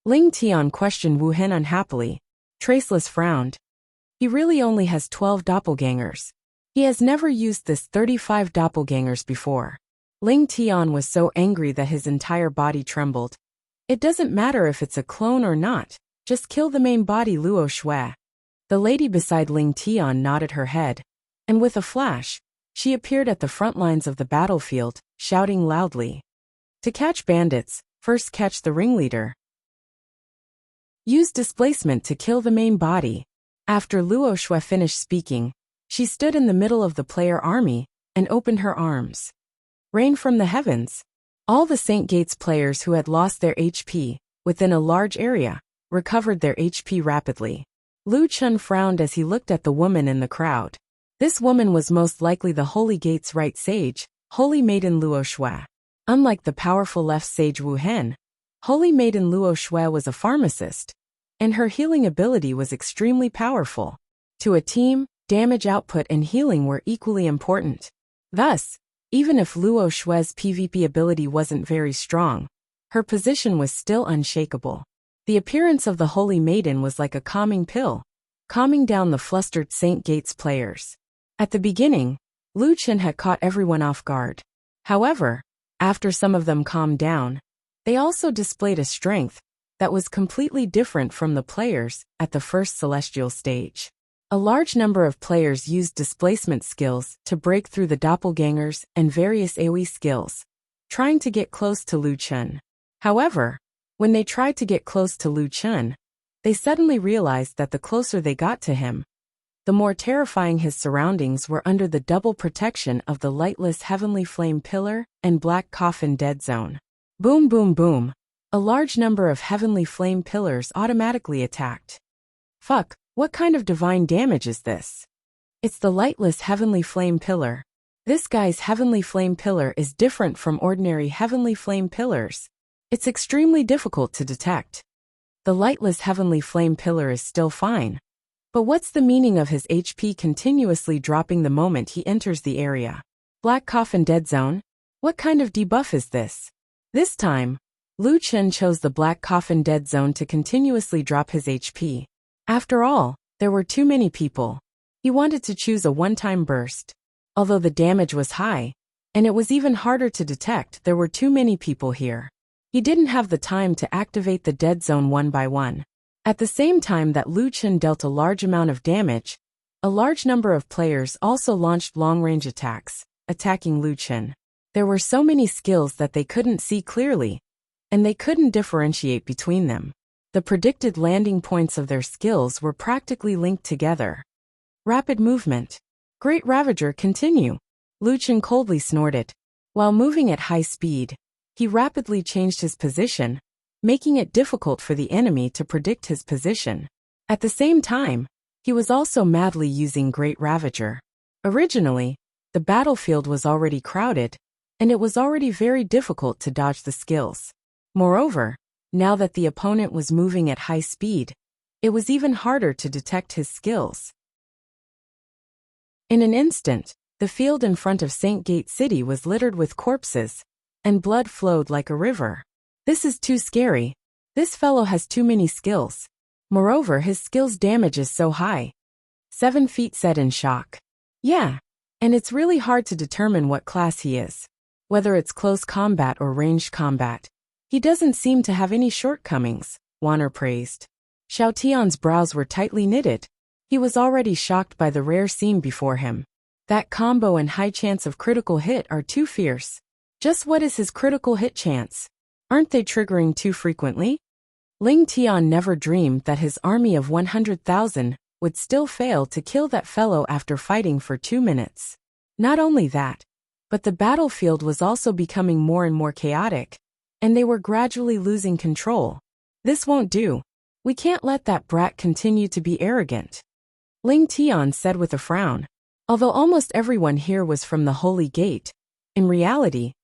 Ling Tian questioned Wu Hen unhappily. Traceless frowned. He really only has 12 doppelgangers. He has never used this 35 doppelgangers before. Ling Tian was so angry that his entire body trembled. It doesn't matter if it's a clone or not, just kill the main body, Luo Shui. The lady beside Ling Tian nodded her head, and with a flash, she appeared at the front lines of the battlefield, shouting loudly. To catch bandits, first catch the ringleader. Use displacement to kill the main body. After Luo Shui finished speaking, she stood in the middle of the player army and opened her arms. Rain from the heavens. All the St. Gates players who had lost their HP within a large area recovered their HP rapidly. Lu Chun frowned as he looked at the woman in the crowd. This woman was most likely the Holy Gate's right sage, Holy Maiden Luo Shui. Unlike the powerful left sage Wu Hen, Holy Maiden Luo Shui was a pharmacist, and her healing ability was extremely powerful. To a team, damage output and healing were equally important. Thus, even if Luo Shui's PvP ability wasn't very strong, her position was still unshakable. The appearance of the Holy Maiden was like a calming pill, calming down the flustered St. Gates players. At the beginning, Lu Chen had caught everyone off guard. However, after some of them calmed down, they also displayed a strength that was completely different from the players at the first celestial stage. A large number of players used displacement skills to break through the doppelgangers and various AoE skills, trying to get close to Lu Chen. However, when they tried to get close to Lu Chen, they suddenly realized that the closer they got to him, the more terrifying his surroundings were under the double protection of the lightless Heavenly Flame Pillar and Black Coffin Dead Zone. Boom boom boom. A large number of Heavenly Flame Pillars automatically attacked. Fuck, what kind of divine damage is this? It's the lightless Heavenly Flame Pillar. This guy's Heavenly Flame Pillar is different from ordinary Heavenly Flame Pillars. It's extremely difficult to detect. The lightless Heavenly Flame Pillar is still fine. But what's the meaning of his HP continuously dropping the moment he enters the area? Black Coffin Dead Zone? What kind of debuff is this? This time, Lu Chen chose the Black Coffin Dead Zone to continuously drop his HP. After all, there were too many people. He wanted to choose a one-time burst. Although the damage was high, and it was even harder to detect, there were too many people here. He didn't have the time to activate the dead zone one by one. At the same time that Lu Chen dealt a large amount of damage, a large number of players also launched long-range attacks, attacking Lu Chen. There were so many skills that they couldn't see clearly, and they couldn't differentiate between them. The predicted landing points of their skills were practically linked together. Rapid movement. Great Ravager, continue. Lu Chen coldly snorted. While moving at high speed, he rapidly changed his position, making it difficult for the enemy to predict his position. At the same time, he was also madly using Great Ravager. Originally, the battlefield was already crowded, and it was already very difficult to dodge the skills. Moreover, now that the opponent was moving at high speed, it was even harder to detect his skills. In an instant, the field in front of St. Gate City was littered with corpses, and blood flowed like a river. This is too scary. This fellow has too many skills. Moreover, his skill's damage is so high. 7 feet said in shock. Yeah. And it's really hard to determine what class he is. Whether it's close combat or ranged combat. He doesn't seem to have any shortcomings, Warner praised. Xiao Tian's brows were tightly knitted. He was already shocked by the rare scene before him. That combo and high chance of critical hit are too fierce. Just what is his critical hit chance? Aren't they triggering too frequently? Ling Tian never dreamed that his army of 100,000 would still fail to kill that fellow after fighting for 2 minutes. Not only that, but the battlefield was also becoming more and more chaotic, and they were gradually losing control. This won't do. We can't let that brat continue to be arrogant. Ling Tian said with a frown. Although almost everyone here was from the Holy Gate, in reality,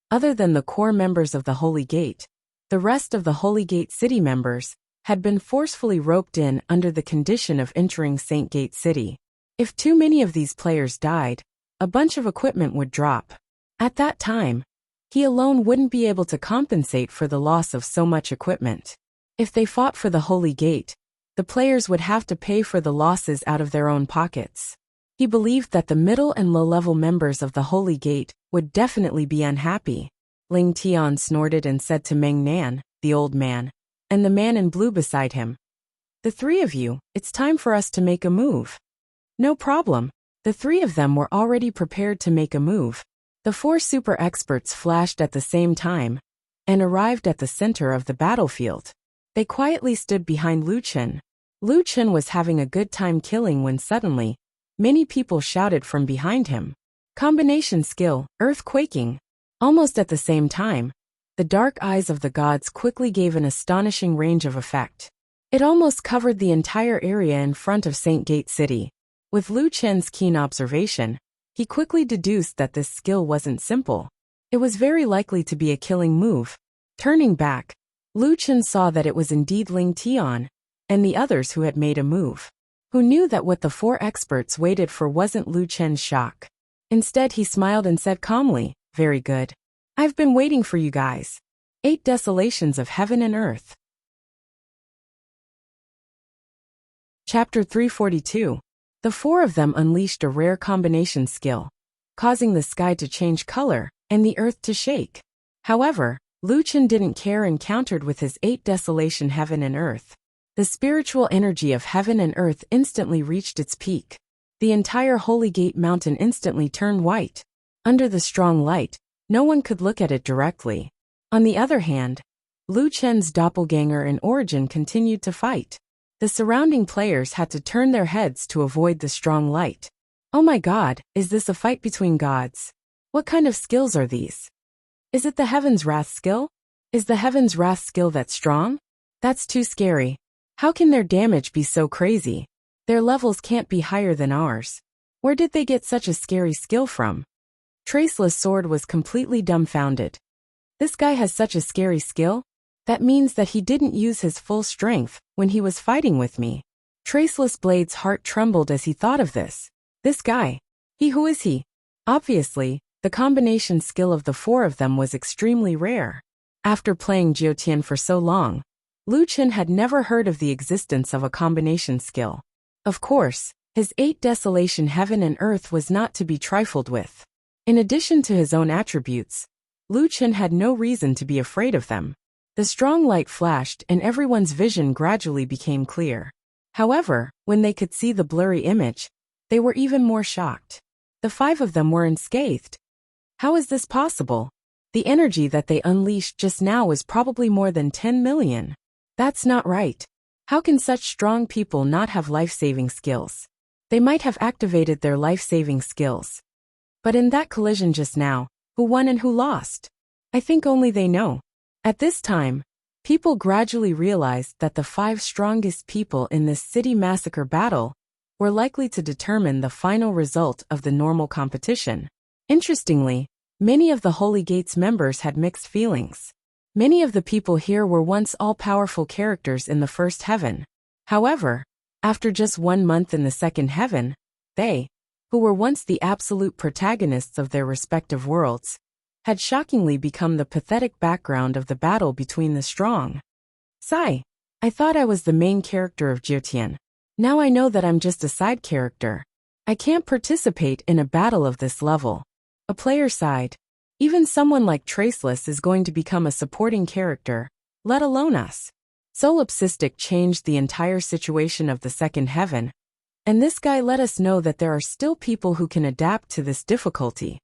other than the core members of the Holy Gate, the rest of the Holy Gate city members had been forcefully roped in under the condition of entering Saint Gate City. If too many of these players died, a bunch of equipment would drop. At that time, he alone wouldn't be able to compensate for the loss of so much equipment. If they fought for the Holy Gate, the players would have to pay for the losses out of their own pockets. He believed that the middle and low-level members of the Holy Gate would definitely be unhappy. Ling Tian snorted and said to Meng Nan, the old man, and the man in blue beside him. The 3 of you, it's time for us to make a move. No problem. The 3 of them were already prepared to make a move. The 4 super experts flashed at the same time and arrived at the center of the battlefield. They quietly stood behind Lu Chen. Lu Chen was having a good time killing when suddenly, many people shouted from behind him. Combination skill, earthquaking. Almost at the same time, the dark eyes of the gods quickly gave an astonishing range of effect. It almost covered the entire area in front of Saint Gate City. With Lu Chen's keen observation, he quickly deduced that this skill wasn't simple. It was very likely to be a killing move. Turning back, Lu Chen saw that it was indeed Ling Tian and the others who had made a move. Who knew that what the 4 experts waited for wasn't Lu Chen's shock. Instead, he smiled and said calmly, very good. I've been waiting for you guys. 8 desolations of heaven and earth. Chapter 342. The 4 of them unleashed a rare combination skill, causing the sky to change color and the earth to shake. However, Lu Chen didn't care and countered with his 8 desolation heaven and earth. The spiritual energy of heaven and earth instantly reached its peak. The entire Holy Gate Mountain instantly turned white. Under the strong light, no one could look at it directly. On the other hand, Lu Chen's doppelganger in origin continued to fight. The surrounding players had to turn their heads to avoid the strong light. Oh my god, is this a fight between gods? What kind of skills are these? Is it the Heaven's Wrath skill? Is the Heaven's Wrath skill that strong? That's too scary. How can their damage be so crazy? Their levels can't be higher than ours. Where did they get such a scary skill from? Traceless Sword was completely dumbfounded. This guy has such a scary skill? That means that he didn't use his full strength when he was fighting with me. Traceless Blade's heart trembled as he thought of this. This guy. Who is he? Obviously, the combination skill of the 4 of them was extremely rare. After playing Jiutian for so long, Lu Chen had never heard of the existence of a combination skill. Of course, his 8 desolation heaven and earth was not to be trifled with. In addition to his own attributes, Lu Chen had no reason to be afraid of them. The strong light flashed and everyone's vision gradually became clear. However, when they could see the blurry image, they were even more shocked. The 5 of them were unscathed. How is this possible? The energy that they unleashed just now was probably more than 10 million. That's not right. How can such strong people not have life-saving skills? They might have activated their life-saving skills. But in that collision just now, who won and who lost? I think only they know. At this time, people gradually realized that the 5 strongest people in this city massacre battle were likely to determine the final result of the normal competition. Interestingly, many of the Holy Gate's members had mixed feelings. Many of the people here were once all-powerful characters in the first heaven. However, after just 1 month in the second heaven, they, who were once the absolute protagonists of their respective worlds, had shockingly become the pathetic background of the battle between the strong. Sigh. I thought I was the main character of Jiutian. Now I know that I'm just a side character. I can't participate in a battle of this level. A player sighed. Even someone like Traceless is going to become a supporting character, let alone us. Solipsistic changed the entire situation of the second heaven, and this guy let us know that there are still people who can adapt to this difficulty.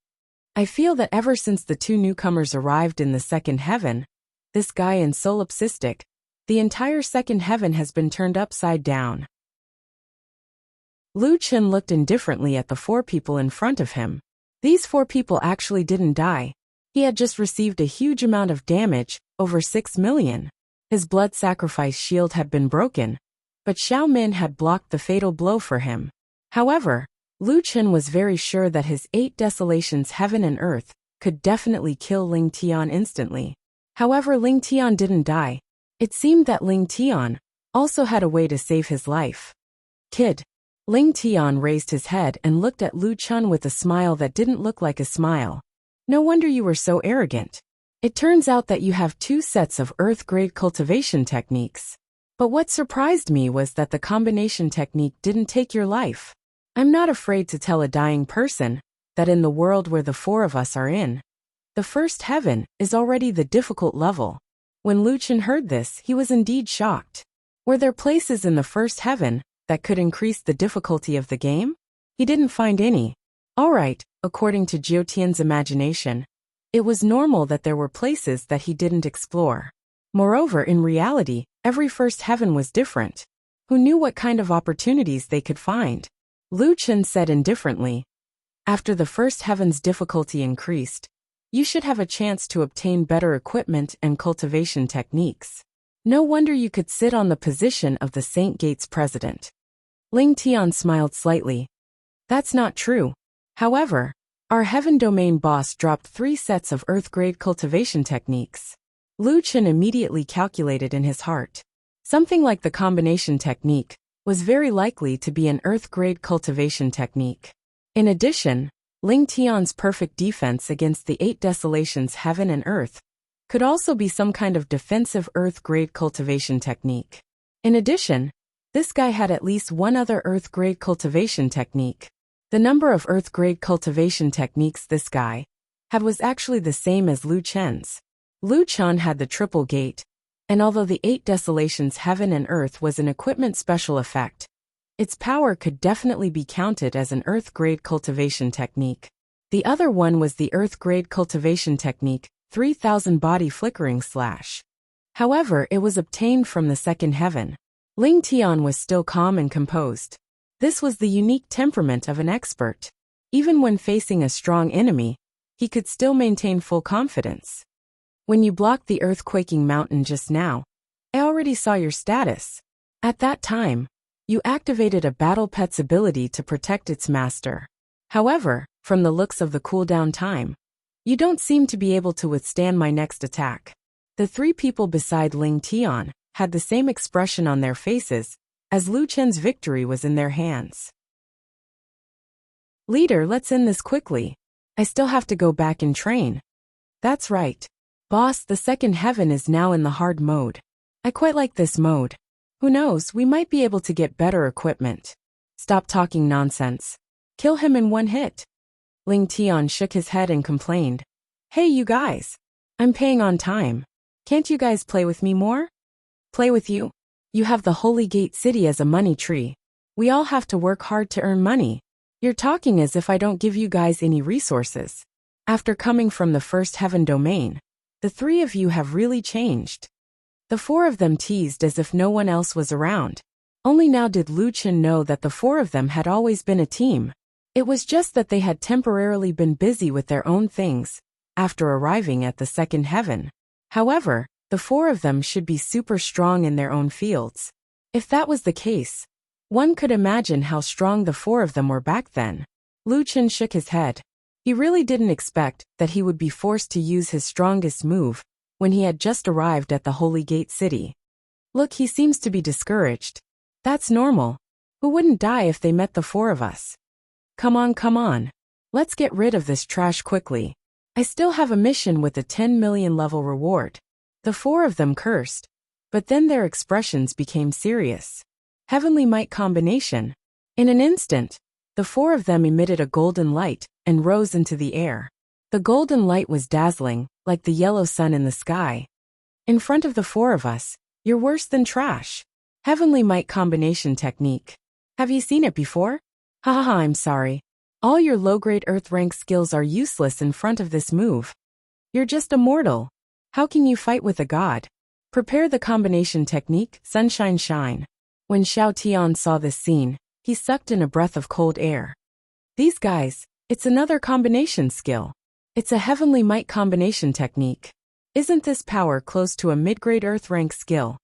I feel that ever since the two newcomers arrived in the second heaven, this guy and Solipsistic, the entire second heaven has been turned upside down. Lu Chen looked indifferently at the four people in front of him. These four people actually didn't die. He had just received a huge amount of damage, over 6 million. His blood sacrifice shield had been broken, but Xiao Min had blocked the fatal blow for him. However, Lu Chen was very sure that his 8 desolations heaven and earth could definitely kill Ling Tian instantly. However, Ling Tian didn't die. It seemed that Ling Tian also had a way to save his life. Kid. Ling Tian raised his head and looked at Lu Chen with a smile that didn't look like a smile. No wonder you were so arrogant. It turns out that you have 2 sets of earth-grade cultivation techniques. But what surprised me was that the combination technique didn't take your life. I'm not afraid to tell a dying person that in the world where the 4 of us are in, the first heaven is already the difficult level. When Lu Chen heard this, he was indeed shocked. Were there places in the first heaven that could increase the difficulty of the game? He didn't find any. Alright, according to Jiutian's imagination, it was normal that there were places that he didn't explore. Moreover, in reality, every first heaven was different. Who knew what kind of opportunities they could find? Lu Chen said indifferently. After the first heaven's difficulty increased, you should have a chance to obtain better equipment and cultivation techniques. No wonder you could sit on the position of the St. Gates president. Ling Tian smiled slightly. That's not true. However, our heaven domain boss dropped 3 sets of earth-grade cultivation techniques. Lu Chen immediately calculated in his heart. Something like the combination technique was very likely to be an earth-grade cultivation technique. In addition, Ling Tian's perfect defense against the 8 desolations heaven and earth could also be some kind of defensive earth-grade cultivation technique. In addition, this guy had at least one other earth-grade cultivation technique. The number of earth-grade cultivation techniques this guy had was actually the same as Lu Chen's. Lu Chen had the triple gate, and although the 8 desolations heaven and earth was an equipment special effect, its power could definitely be counted as an earth-grade cultivation technique. The other one was the earth-grade cultivation technique, 3000 body flickering slash. However, it was obtained from the second heaven. Ling Tian was still calm and composed. This was the unique temperament of an expert. Even when facing a strong enemy, he could still maintain full confidence. When you blocked the earthquaking mountain just now, I already saw your status. At that time, you activated a battle pet's ability to protect its master. However, from the looks of the cooldown time, you don't seem to be able to withstand my next attack. The 3 people beside Ling Tian had the same expression on their faces, as Lu Chen's victory was in their hands. Leader, let's end this quickly. I still have to go back and train. That's right. Boss, the second heaven is now in the hard mode. I quite like this mode. Who knows, we might be able to get better equipment. Stop talking nonsense. Kill him in one hit. Ling Tian shook his head and complained. Hey you guys. I'm paying on time. Can't you guys play with me more? Play with you? You have the Holy Gate City as a money tree. We all have to work hard to earn money. You're talking as if I don't give you guys any resources. After coming from the first heaven domain, the 3 of you have really changed. The 4 of them teased as if no one else was around. Only now did Lu Chen know that the 4 of them had always been a team. It was just that they had temporarily been busy with their own things after arriving at the second heaven. However, the 4 of them should be super strong in their own fields. If that was the case, one could imagine how strong the 4 of them were back then. Lu Chen shook his head. He really didn't expect that he would be forced to use his strongest move when he had just arrived at the Holy Gate City. Look, he seems to be discouraged. That's normal. Who wouldn't die if they met the 4 of us? Come on. Let's get rid of this trash quickly. I still have a mission with a 10 million level reward. The 4 of them cursed. But then their expressions became serious. Heavenly might combination. In an instant, the four of them emitted a golden light and rose into the air. The golden light was dazzling, like the yellow sun in the sky. In front of the four of us, you're worse than trash. Heavenly might combination technique. Have you seen it before? Haha, I'm sorry. All your low-grade Earth rank skills are useless in front of this move. You're just a mortal. How can you fight with a god? Prepare the combination technique, sunshine shine. When Xiao Tian saw this scene, he sucked in a breath of cold air. These guys, it's another combination skill. It's a heavenly might combination technique. Isn't this power close to a mid-grade Earth rank skill?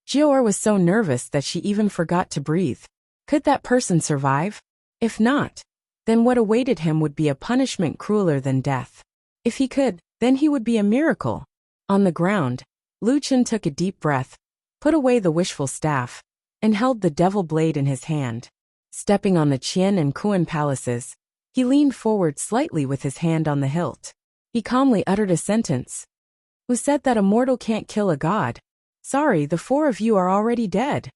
Jior was so nervous that she even forgot to breathe. Could that person survive? If not, then what awaited him would be a punishment crueler than death. If he could, then he would be a miracle. On the ground, Lu Chen took a deep breath, put away the wishful staff, and held the devil blade in his hand. Stepping on the Qian and Kuan palaces, he leaned forward slightly with his hand on the hilt. He calmly uttered a sentence. Who said that a mortal can't kill a god? Sorry, the four of you are already dead.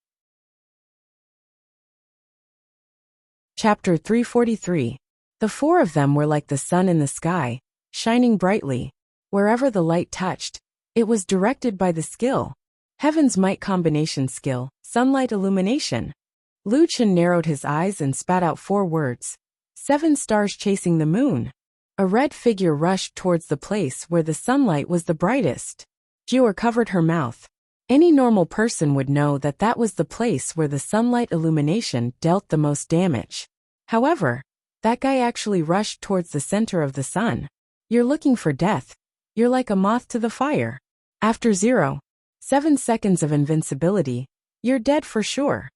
Chapter 343. The four of them were like the sun in the sky, shining brightly. Wherever the light touched, it was directed by the skill. Heaven's might combination skill, sunlight illumination. Lu Chen narrowed his eyes and spat out 4 words. 7 stars chasing the moon. A red figure rushed towards the place where the sunlight was the brightest. Jior covered her mouth. Any normal person would know that that was the place where the sunlight illumination dealt the most damage. However, that guy actually rushed towards the center of the sun. You're looking for death. You're like a moth to the fire. After 0.7 seconds of invincibility, you're dead for sure.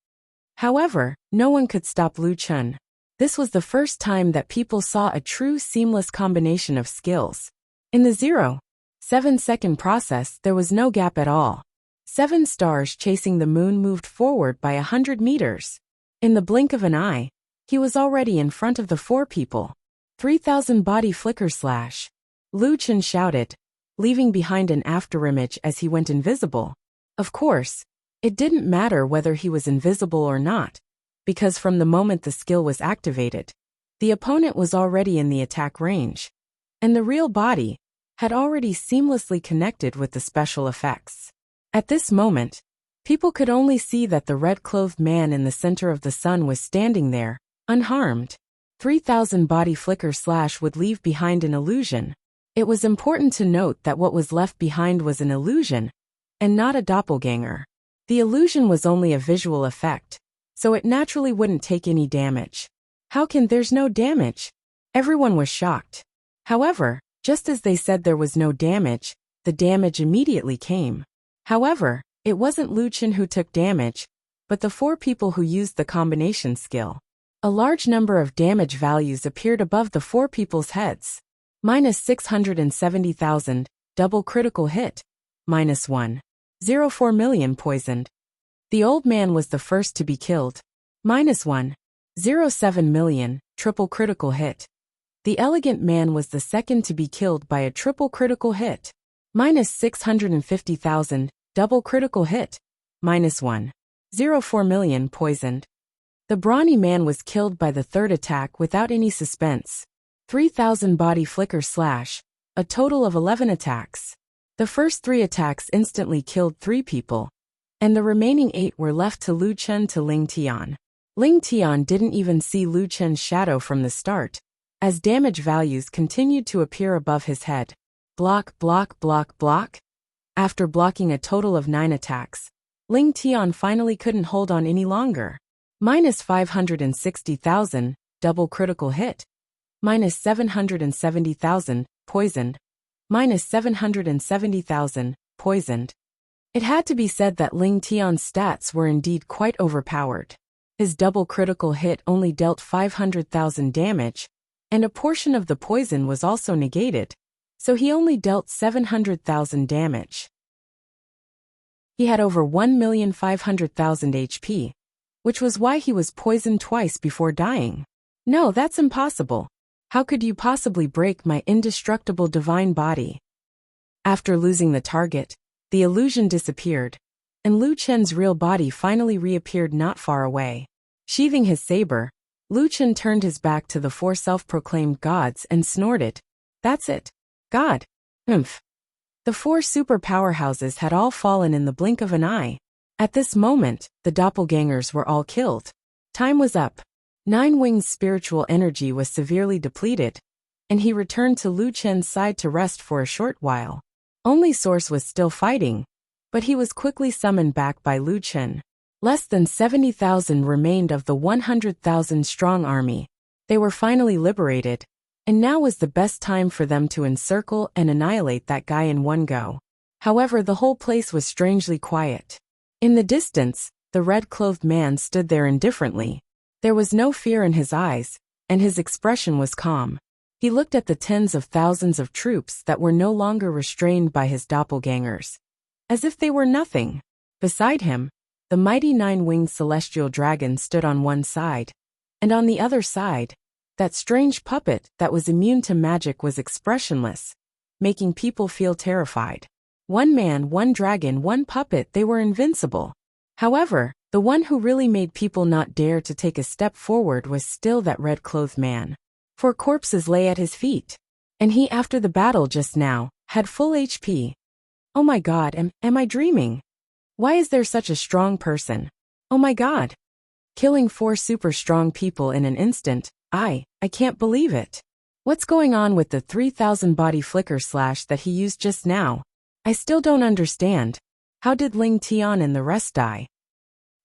However, no one could stop Lu Chen. This was the first time that people saw a true seamless combination of skills. In the 0.7 second process, there was no gap at all. 7 stars chasing the moon moved forward by 100 meters. In the blink of an eye, he was already in front of the 4 people. 3,000 body flicker slash. Lu Chen shouted, leaving behind an afterimage as he went invisible. Of course, it didn't matter whether he was invisible or not, because from the moment the skill was activated, the opponent was already in the attack range, and the real body had already seamlessly connected with the special effects. At this moment, people could only see that the red-clothed man in the center of the sun was standing there, unharmed. 3,000 body flicker slash would leave behind an illusion. It was important to note that what was left behind was an illusion, and not a doppelganger. The illusion was only a visual effect, so it naturally wouldn't take any damage. How can there's no damage? Everyone was shocked. However, just as they said there was no damage, the damage immediately came. However, it wasn't Lu Chen who took damage, but the 4 people who used the combination skill. A large number of damage values appeared above the 4 people's heads. -670,000, double critical hit. -1.04 million poisoned. The old man was the first to be killed. -1.07 million, triple critical hit. The elegant man was the second to be killed by a triple critical hit. -650,000, double critical hit. -1.04 million poisoned. The brawny man was killed by the third attack without any suspense. 3,000 body flicker slash, a total of 11 attacks. The first 3 attacks instantly killed 3 people, and the remaining 8 were left to Lu Chen to Ling Tian. Ling Tian didn't even see Lu Chen's shadow from the start, as damage values continued to appear above his head. Block, block, block, block. After blocking a total of 9 attacks, Ling Tian finally couldn't hold on any longer. -560,000, double critical hit. -770,000, poisoned. -770,000, poisoned. It had to be said that Ling Tian's stats were indeed quite overpowered. His double critical hit only dealt 500,000 damage, and a portion of the poison was also negated, so he only dealt 700,000 damage. He had over 1,500,000 HP, which was why he was poisoned twice before dying. No, that's impossible. How could you possibly break my indestructible divine body? After losing the target, the illusion disappeared, and Lu Chen's real body finally reappeared not far away. Sheathing his saber, Lu Chen turned his back to the four self-proclaimed gods and snorted. That's it. God. Humph. The four super powerhouses had all fallen in the blink of an eye. At this moment, the doppelgangers were all killed. Time was up. Nine Wings' spiritual energy was severely depleted, and he returned to Lu Chen's side to rest for a short while. Only Source was still fighting, but he was quickly summoned back by Lu Chen. Less than 70,000 remained of the 100,000-strong army. They were finally liberated, and now was the best time for them to encircle and annihilate that guy in one go. However, the whole place was strangely quiet. In the distance, the red-clothed man stood there indifferently. There was no fear in his eyes, and his expression was calm. He looked at the tens of thousands of troops that were no longer restrained by his doppelgangers, as if they were nothing. Beside him, the mighty nine-winged celestial dragon stood on one side, and on the other side, that strange puppet that was immune to magic was expressionless, making people feel terrified. One man, one dragon, one puppet, they were invincible. However, the one who really made people not dare to take a step forward was still that red-clothed man. 4 corpses lay at his feet, and he, after the battle just now, had full HP. Oh my God, am I dreaming? Why is there such a strong person? Oh my God. Killing 4 super strong people in an instant, I can't believe it. What's going on with the 3,000 body flicker slash that he used just now? I still don't understand. How did Ling Tian and the rest die?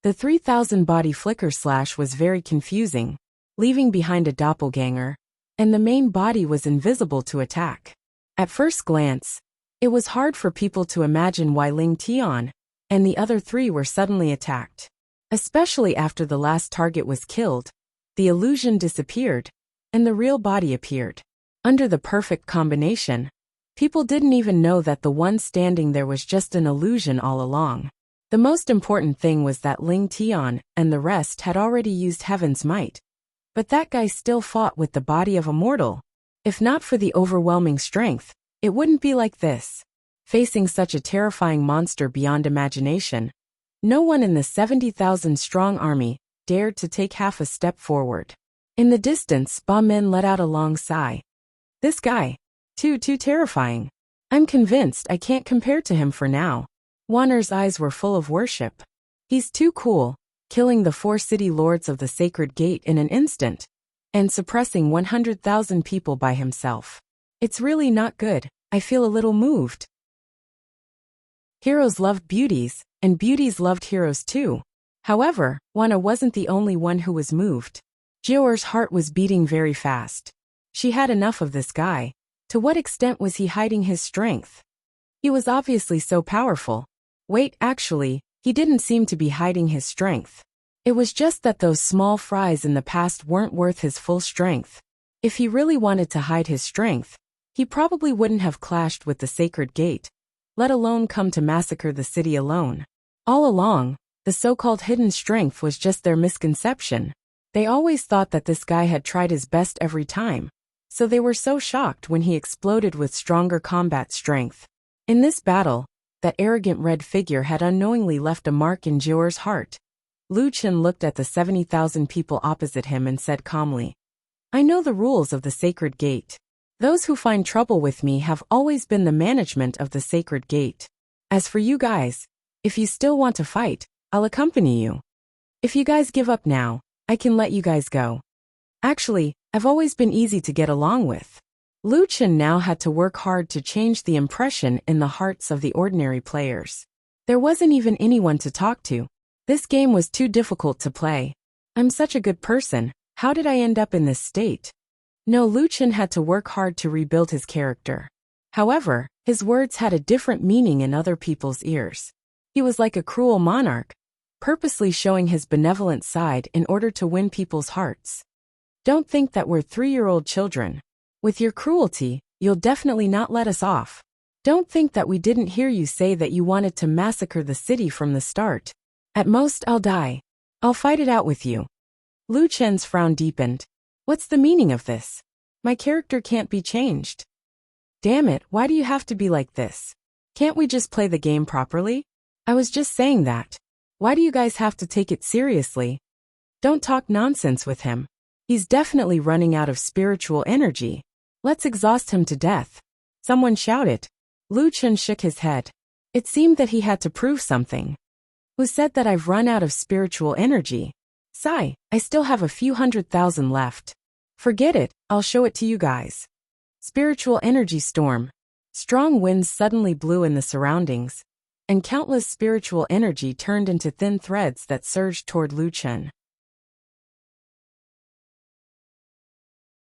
The 3,000 body flicker slash was very confusing, leaving behind a doppelganger, and the main body was invisible to attack. At first glance, it was hard for people to imagine why Ling Tian and the other 3 were suddenly attacked. Especially after the last target was killed, the illusion disappeared, and the real body appeared. Under the perfect combination, people didn't even know that the one standing there was just an illusion all along. The most important thing was that Ling Tian and the rest had already used Heaven's might. But that guy still fought with the body of a mortal. If not for the overwhelming strength, it wouldn't be like this. Facing such a terrifying monster beyond imagination, no one in the 70,000-strong army dared to take half a step forward. In the distance, Ba Min let out a long sigh. This guy, too terrifying. I'm convinced I can't compare to him for now. Wanner's eyes were full of worship. He's too cool, killing the 4 city lords of the Sacred Gate in an instant, and suppressing 100,000 people by himself. It's really not good. I feel a little moved. Heroes loved beauties, and beauties loved heroes too. However, Wanna wasn't the only one who was moved. Jior's heart was beating very fast. She had enough of this guy. To what extent was he hiding his strength? He was obviously so powerful. Wait, actually, he didn't seem to be hiding his strength. It was just that those small fries in the past weren't worth his full strength. If he really wanted to hide his strength, he probably wouldn't have clashed with the Sacred Gate, let alone come to massacre the city alone. All along, the so-called hidden strength was just their misconception. They always thought that this guy had tried his best every time, so they were so shocked when he exploded with stronger combat strength. In this battle, that arrogant red figure had unknowingly left a mark in Jior's heart. Lu Chen looked at the 70,000 people opposite him and said calmly, I know the rules of the Sacred Gate. Those who find trouble with me have always been the management of the Sacred Gate. As for you guys, if you still want to fight, I'll accompany you. If you guys give up now, I can let you guys go. Actually, I've always been easy to get along with. Lu Chen now had to work hard to change the impression in the hearts of the ordinary players. There wasn't even anyone to talk to. This game was too difficult to play. I'm such a good person, how did I end up in this state? No, Lu Chen had to work hard to rebuild his character. However, his words had a different meaning in other people's ears. He was like a cruel monarch, purposely showing his benevolent side in order to win people's hearts. Don't think that we're 3-year-old children. With your cruelty, you'll definitely not let us off. Don't think that we didn't hear you say that you wanted to massacre the city from the start. At most, I'll die. I'll fight it out with you. Lu Chen's frown deepened. What's the meaning of this? My character can't be changed. Damn it, why do you have to be like this? Can't we just play the game properly? I was just saying that. Why do you guys have to take it seriously? Don't talk nonsense with him. He's definitely running out of spiritual energy. Let's exhaust him to death. Someone shouted. Lu Chen shook his head. It seemed that he had to prove something. Who said that I've run out of spiritual energy? Sigh, I still have a few 100,000 left. Forget it, I'll show it to you guys. Spiritual energy storm. Strong winds suddenly blew in the surroundings, and countless spiritual energy turned into thin threads that surged toward Lu Chen.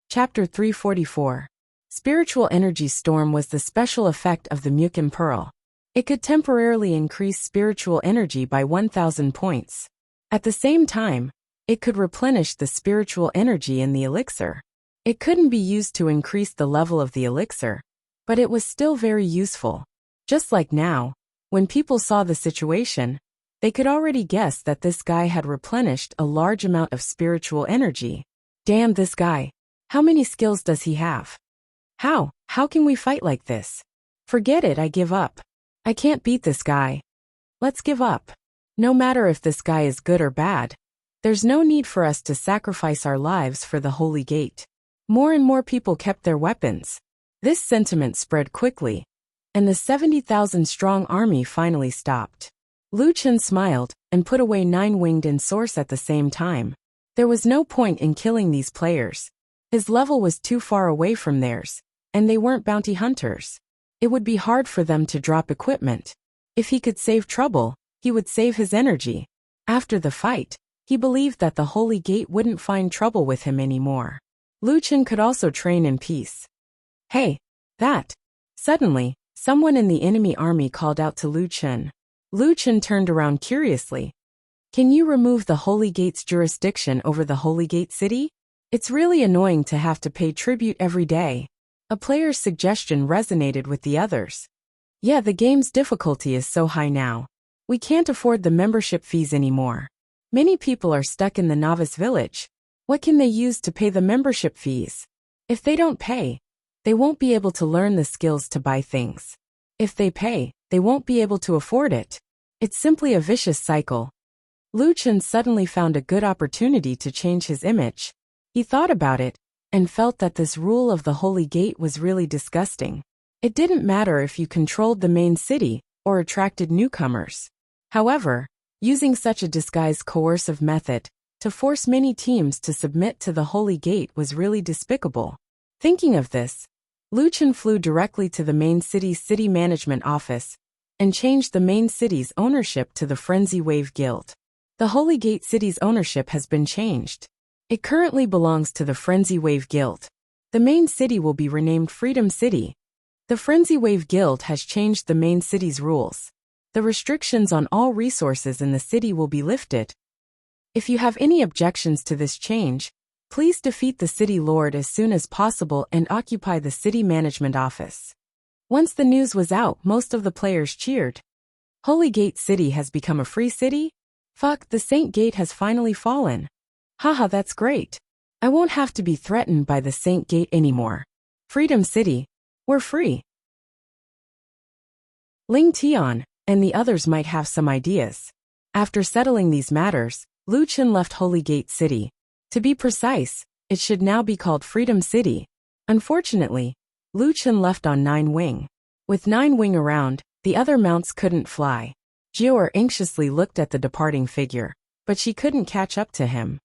Chapter 344. Spiritual energy storm was the special effect of the Mukin Pearl. It could temporarily increase spiritual energy by 1,000 points. At the same time, it could replenish the spiritual energy in the elixir. It couldn't be used to increase the level of the elixir, but it was still very useful. Just like now, when people saw the situation, they could already guess that this guy had replenished a large amount of spiritual energy. Damn this guy. How many skills does he have? How can we fight like this? Forget it, I give up. I can't beat this guy. Let's give up. No matter if this guy is good or bad, there's no need for us to sacrifice our lives for the Holy Gate. More and more people kept their weapons. This sentiment spread quickly, and the 70,000-strong army finally stopped. Lu Chen smiled and put away 9 winged and source at the same time. There was no point in killing these players. His level was too far away from theirs, and they weren't bounty hunters. It would be hard for them to drop equipment. If he could save trouble, he would save his energy. After the fight, he believed that the Holy Gate wouldn't find trouble with him anymore. Lu Chen could also train in peace. Hey, that! Suddenly, someone in the enemy army called out to Lu Chen. Lu Chen turned around curiously. Can you remove the Holy Gate's jurisdiction over the Holy Gate city? It's really annoying to have to pay tribute every day. A player's suggestion resonated with the others. Yeah, the game's difficulty is so high now. We can't afford the membership fees anymore. Many people are stuck in the novice village. What can they use to pay the membership fees? If they don't pay, they won't be able to learn the skills to buy things. If they pay, they won't be able to afford it. It's simply a vicious cycle. Lu Chen suddenly found a good opportunity to change his image. He thought about it, and felt that this rule of the Holy Gate was really disgusting. It didn't matter if you controlled the main city or attracted newcomers. However, using such a disguised coercive method to force many teams to submit to the Holy Gate was really despicable. Thinking of this, Lu Chen flew directly to the main city's city management office and changed the main city's ownership to the Frenzy Wave Guild. The Holy Gate city's ownership has been changed. It currently belongs to the Frenzy Wave Guild. The main city will be renamed Freedom City. The Frenzy Wave Guild has changed the main city's rules. The restrictions on all resources in the city will be lifted. If you have any objections to this change, please defeat the city lord as soon as possible and occupy the city management office. Once the news was out, most of the players cheered. Holy Gate City has become a free city? Fuck, the Saint Gate has finally fallen. Haha, that's great. I won't have to be threatened by the Saint Gate anymore. Freedom City, we're free. Ling Tian and the others might have some ideas. After settling these matters, Lu Chen left Holy Gate City. To be precise, it should now be called Freedom City. Unfortunately, Lu Chen left on 9 wing. With 9 wing around, the other mounts couldn't fly. Jior anxiously looked at the departing figure, but she couldn't catch up to him.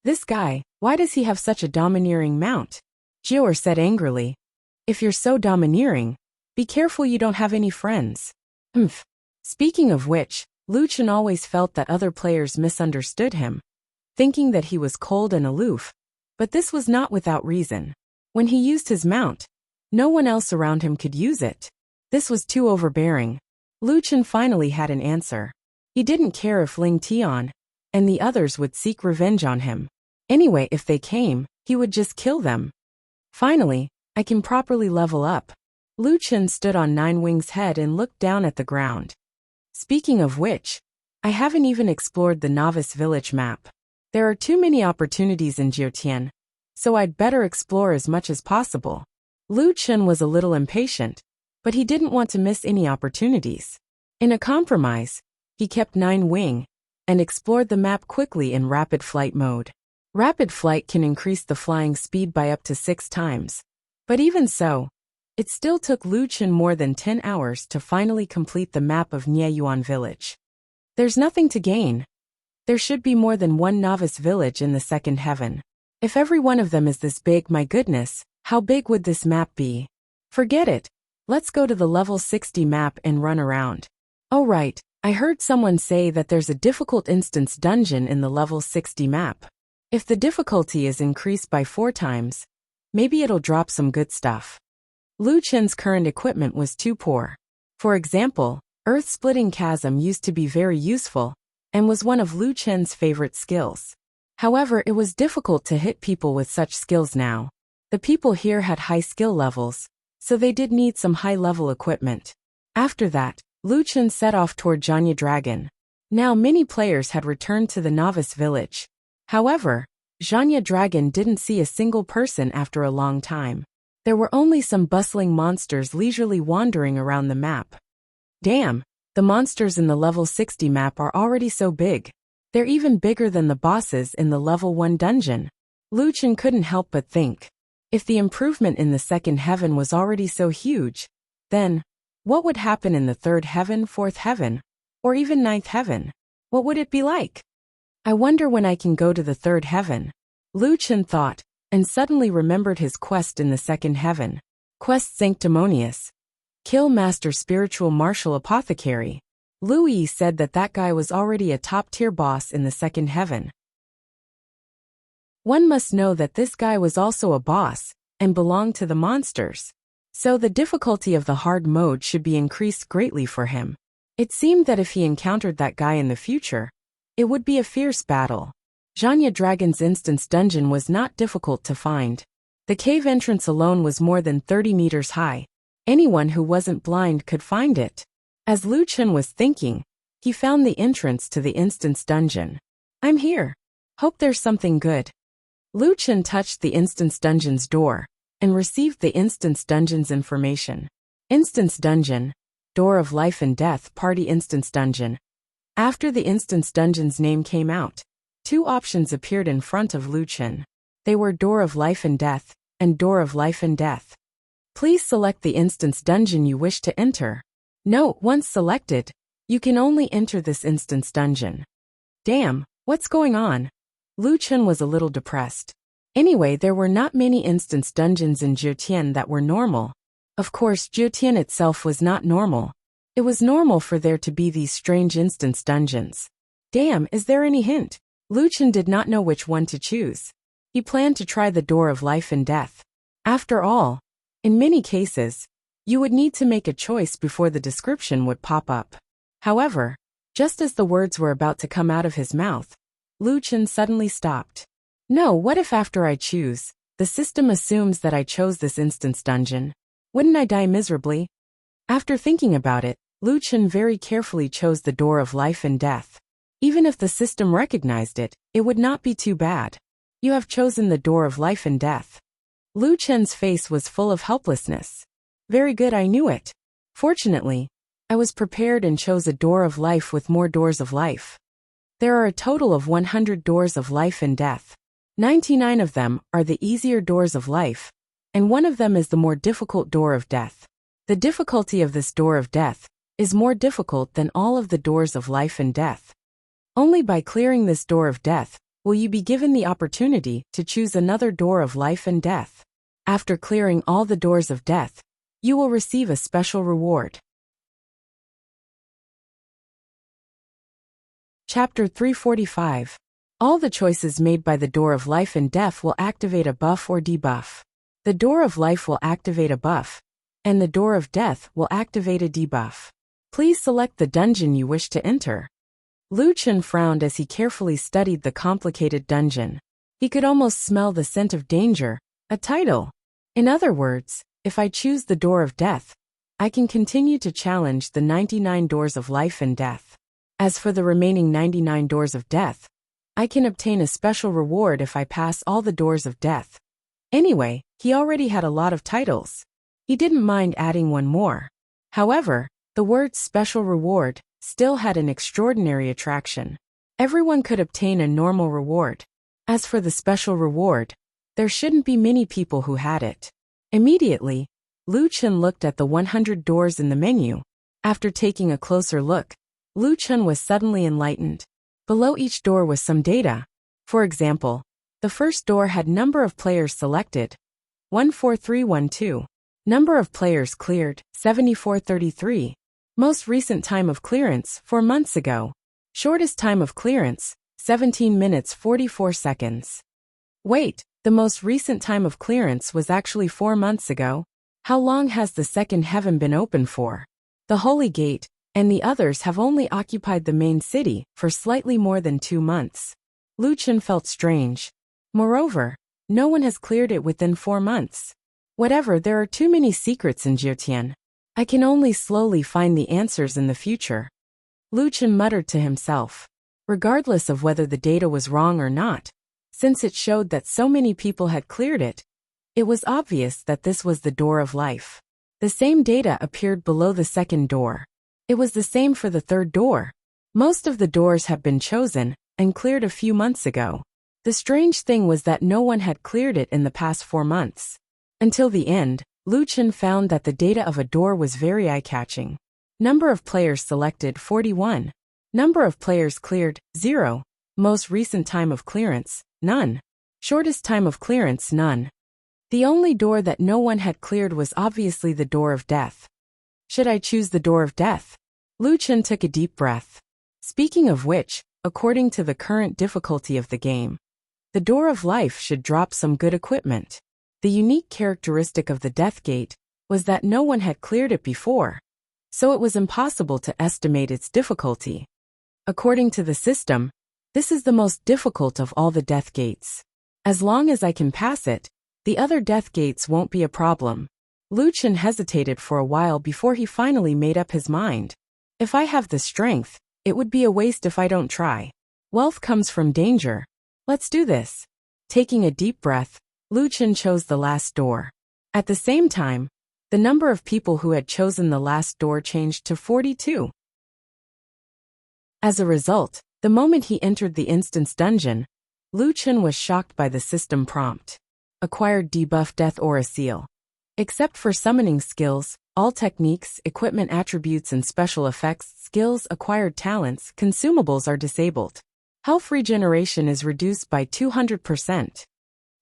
This guy, why does he have such a domineering mount? Jior said angrily. If you're so domineering, be careful you don't have any friends. Speaking of which, Lu Chen always felt that other players misunderstood him, thinking that he was cold and aloof, but this was not without reason. When he used his mount, no one else around him could use it. This was too overbearing. Lu Chen finally had an answer. He didn't care if Ling Tian and the others would seek revenge on him. Anyway, if they came, he would just kill them. Finally, I can properly level up. Lu Chen stood on 9 Wing's head and looked down at the ground. Speaking of which, I haven't even explored the novice village map. There are too many opportunities in Jiutian, so I'd better explore as much as possible. Lu Chen was a little impatient, but he didn't want to miss any opportunities. In a compromise, He kept 9 wing and explored the map quickly in rapid flight mode. Rapid flight can increase the flying speed by up to 6 times. But even so, it still took Lu Chen more than 10 hours to finally complete the map of Nieyuan village. There's nothing to gain. There should be more than one novice village in the second heaven. If every one of them is this big, my goodness, how big would this map be? Forget it. Let's go to the level 60 map and run around. Oh right, I heard someone say that there's a difficult instance dungeon in the level 60 map. If the difficulty is increased by 4 times, maybe it'll drop some good stuff. Lu Chen's current equipment was too poor. For example, Earth-splitting chasm used to be very useful and was one of Lu Chen's favorite skills. However, it was difficult to hit people with such skills now. The people here had high skill levels, so they did need some high-level equipment. After that, Lu Chen set off toward Janya Dragon. Now many players had returned to the novice village. However, Janya Dragon didn't see a single person after a long time. There were only some bustling monsters leisurely wandering around the map. Damn, the monsters in the level 60 map are already so big. They're even bigger than the bosses in the level 1 dungeon. Lu Chen couldn't help but think, if the improvement in the second heaven was already so huge, then what would happen in the third heaven, fourth heaven, or even ninth heaven? What would it be like? I wonder when I can go to the third heaven. Lu Chen thought, and suddenly remembered his quest in the second heaven. Quest Sanctimonious. Kill Master Spiritual Martial Apothecary. Lu Yi said that that guy was already a top-tier boss in the second heaven. One must know that this guy was also a boss, and belonged to the monsters. So the difficulty of the hard mode should be increased greatly for him. It seemed that if he encountered that guy in the future, it would be a fierce battle. Janya Dragon's instance dungeon was not difficult to find. The cave entrance alone was more than 30 meters high. Anyone who wasn't blind could find it. As Lu Chen was thinking, he found the entrance to the instance dungeon. I'm here. Hope there's something good. Lu Chen touched the instance dungeon's door and received the instance dungeon's information. Instance dungeon, door of life and death, party instance dungeon. After the instance dungeon's name came out, 2 options appeared in front of Lu Chen. They were door of life and death and door of life and death. Please select the instance dungeon you wish to enter. Note, once selected, you can only enter this instance dungeon. Damn, what's going on? Lu Chen was a little depressed. Anyway, there were not many instance dungeons in Jiutian that were normal. Of course, Jiutian itself was not normal. It was normal for there to be these strange instance dungeons. Damn, is there any hint? Lu Chen did not know which one to choose. He planned to try the door of life and death. After all, in many cases, you would need to make a choice before the description would pop up. However, just as the words were about to come out of his mouth, Lu Chen suddenly stopped. No, what if after I choose, the system assumes that I chose this instance dungeon? Wouldn't I die miserably? After thinking about it, Lu Chen very carefully chose the door of life and death. Even if the system recognized it, it would not be too bad. You have chosen the door of life and death. Lu Chen's face was full of helplessness. Very good, I knew it. Fortunately, I was prepared and chose a door of life with more doors of life. There are a total of 100 doors of life and death. 99 of them are the easier doors of life, and one of them is the more difficult door of death. The difficulty of this door of death is more difficult than all of the doors of life and death. Only by clearing this door of death will you be given the opportunity to choose another door of life and death. After clearing all the doors of death, you will receive a special reward. Chapter 345. All the choices made by the door of life and death will activate a buff or debuff. The door of life will activate a buff, and the door of death will activate a debuff. Please select the dungeon you wish to enter. Lu Chen frowned as he carefully studied the complicated dungeon. He could almost smell the scent of danger, a title. In other words, if I choose the door of death, I can continue to challenge the 99 doors of life and death. As for the remaining 99 doors of death, I can obtain a special reward if I pass all the doors of death. Anyway, he already had a lot of titles. He didn't mind adding one more. However, the words special reward still had an extraordinary attraction. Everyone could obtain a normal reward. As for the special reward, there shouldn't be many people who had it. Immediately, Lu Chen looked at the 100 doors in the menu. After taking a closer look, Lu Chen was suddenly enlightened. Below each door was some data. For example, the first door had number of players selected, 14312. Number of players cleared, 7433. Most recent time of clearance, 4 months ago. Shortest time of clearance, 17 minutes 44 seconds. Wait, the most recent time of clearance was actually 4 months ago? How long has the second heaven been open for? The Holy Gate and the others have only occupied the main city for slightly more than 2 months. Lu Chen felt strange. Moreover, no one has cleared it within 4 months. Whatever, there are too many secrets in Jiotian. I can only slowly find the answers in the future. Lu Chen muttered to himself. Regardless of whether the data was wrong or not, since it showed that so many people had cleared it, it was obvious that this was the door of life. The same data appeared below the second door. It was the same for the third door. Most of the doors have been chosen and cleared a few months ago. The strange thing was that no one had cleared it in the past 4 months. Until the end, Lu Chen found that the data of a door was very eye-catching. Number of players selected, 41. Number of players cleared, 0. Most recent time of clearance, none. Shortest time of clearance, none. The only door that no one had cleared was obviously the door of death. Should I choose the door of death? Lu Chen took a deep breath. Speaking of which, according to the current difficulty of the game, the door of life should drop some good equipment. The unique characteristic of the Death Gate was that no one had cleared it before, so it was impossible to estimate its difficulty. According to the system, this is the most difficult of all the Death Gates. As long as I can pass it, the other Death Gates won't be a problem. Lu Chen hesitated for a while before he finally made up his mind. If I have the strength, it would be a waste if I don't try. Wealth comes from danger. Let's do this. Taking a deep breath, Lu Chen chose the last door. At the same time, the number of people who had chosen the last door changed to 42. As a result, the moment he entered the instance dungeon, Lu Chen was shocked by the system prompt. Acquired debuff Death Aura Seal. Except for summoning skills, all techniques, equipment attributes and special effects, skills, acquired talents, consumables are disabled. Health regeneration is reduced by 200%.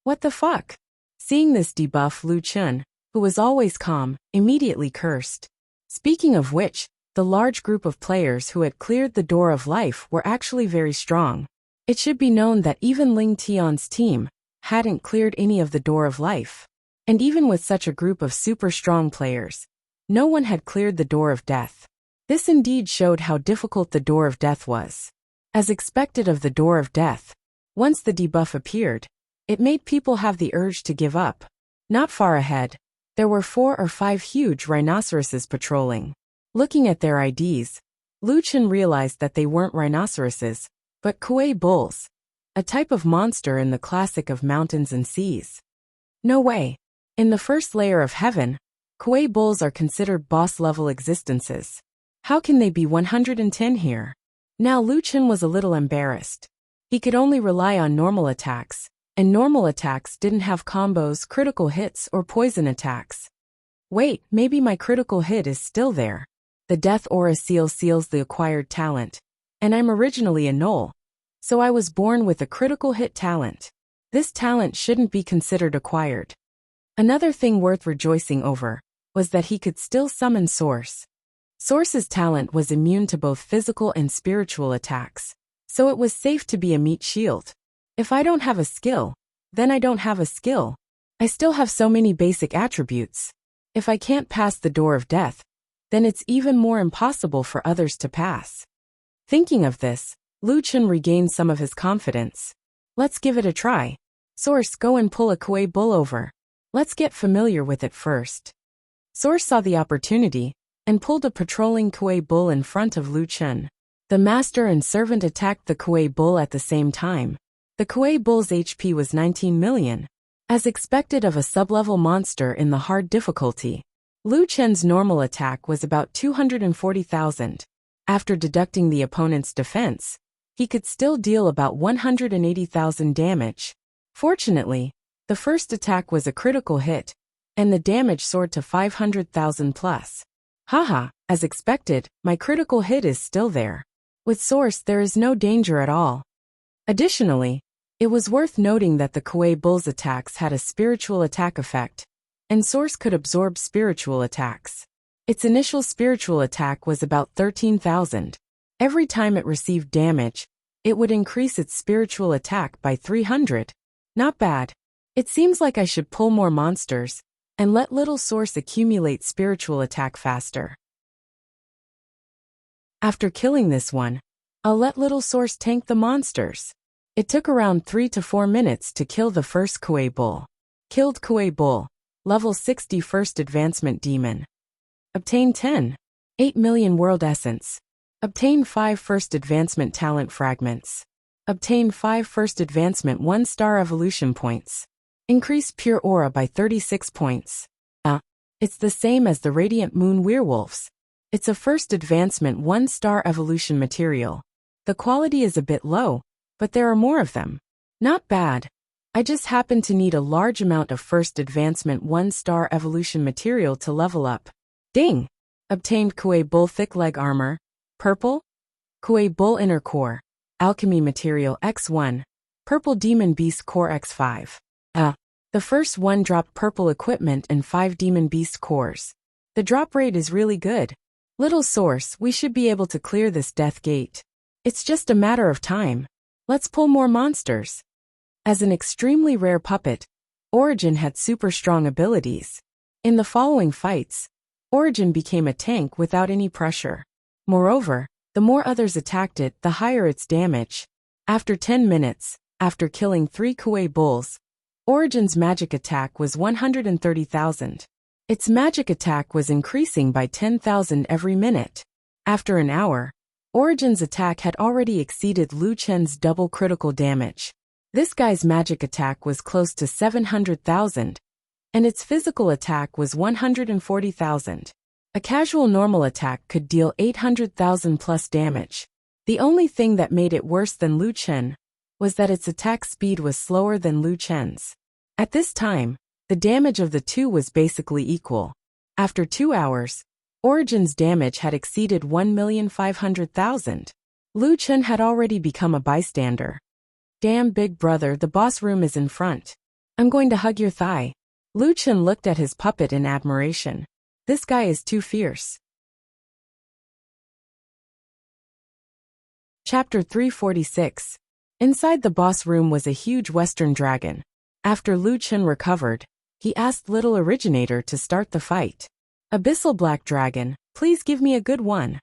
What the fuck? Seeing this debuff, Lu Chen, who was always calm, immediately cursed. Speaking of which, the large group of players who had cleared the door of life were actually very strong. It should be known that even Ling Tian's team hadn't cleared any of the door of life. And even with such a group of super strong players, no one had cleared the door of death. This indeed showed how difficult the door of death was. As expected of the door of death, once the debuff appeared, it made people have the urge to give up. Not far ahead, there were 4 or 5 huge rhinoceroses patrolling. Looking at their IDs, Lu Chen realized that they weren't rhinoceroses, but kuei bulls, a type of monster in the classic of mountains and seas. No way. In the first layer of heaven, kuei bulls are considered boss-level existences. How can they be 110 here? Now Lu Chen was a little embarrassed. He could only rely on normal attacks, and normal attacks didn't have combos, critical hits, or poison attacks. Wait, maybe my critical hit is still there. The Death Aura Seal seals the acquired talent, and I'm originally a Null, so I was born with a critical hit talent. This talent shouldn't be considered acquired. Another thing worth rejoicing over was that he could still summon Source. Source's talent was immune to both physical and spiritual attacks, so it was safe to be a meat shield. If I don't have a skill, then I don't have a skill. I still have so many basic attributes. If I can't pass the door of death, then it's even more impossible for others to pass. Thinking of this, Lu Chen regained some of his confidence. Let's give it a try. Source, go and pull a kuei bull over. Let's get familiar with it first. Source saw the opportunity and pulled a patrolling kuei bull in front of Lu Chen. The master and servant attacked the kuei bull at the same time. The kuei bull's HP was 19 million. As expected of a sub-level monster in the hard difficulty, Lu Chen's normal attack was about 240,000. After deducting the opponent's defense, he could still deal about 180,000 damage. Fortunately, the first attack was a critical hit, and the damage soared to 500,000 plus. Haha, as expected, my critical hit is still there. With Source there is no danger at all. Additionally, it was worth noting that the Kuei Bull's attacks had a spiritual attack effect, and Source could absorb spiritual attacks. Its initial spiritual attack was about 13,000. Every time it received damage, it would increase its spiritual attack by 300. Not bad. It seems like I should pull more monsters, and let Little Source accumulate spiritual attack faster. After killing this one, I'll let Little Source tank the monsters. It took around 3 to 4 minutes to kill the first Kuei Bull. Killed Kuei Bull, level 60 first advancement demon. Obtain 8 million world essence. Obtain 5 first advancement talent fragments. Obtain 5 first advancement 1-star evolution points. Increase pure aura by 36 points. It's the same as the Radiant Moon Werewolves. It's a first advancement 1-star evolution material. The quality is a bit low, but there are more of them. Not bad. I just happen to need a large amount of first advancement 1-star evolution material to level up. Ding! Obtained Kuei Bull Thick Leg Armor. Purple. Kuei Bull Inner Core. Alchemy Material X1. Purple Demon Beast Core X5. The first one dropped purple equipment and 5 Demon Beast cores. The drop rate is really good. Little Source, we should be able to clear this death gate. It's just a matter of time. Let's pull more monsters. As an extremely rare puppet, Origin had super strong abilities. In the following fights, Origin became a tank without any pressure. Moreover, the more others attacked it, the higher its damage. After 10 minutes, after killing 3 Kuei Bulls, Origin's magic attack was 130,000. Its magic attack was increasing by 10,000 every minute. After an hour, Origin's attack had already exceeded Lu Chen's double critical damage. This guy's magic attack was close to 700,000, and its physical attack was 140,000. A casual normal attack could deal 800,000 plus damage. The only thing that made it worse than Lu Chen was that its attack speed was slower than Lu Chen's. At this time, the damage of the two was basically equal. After 2 hours, Origin's damage had exceeded 1,500,000. Lu Chen had already become a bystander. Damn, big brother, the boss room is in front. I'm going to hug your thigh. Lu Chen looked at his puppet in admiration. This guy is too fierce. Chapter 346. Inside the boss room was a huge Western dragon. After Lu Chen recovered, he asked Little Originator to start the fight. Abyssal Black Dragon, please give me a good one.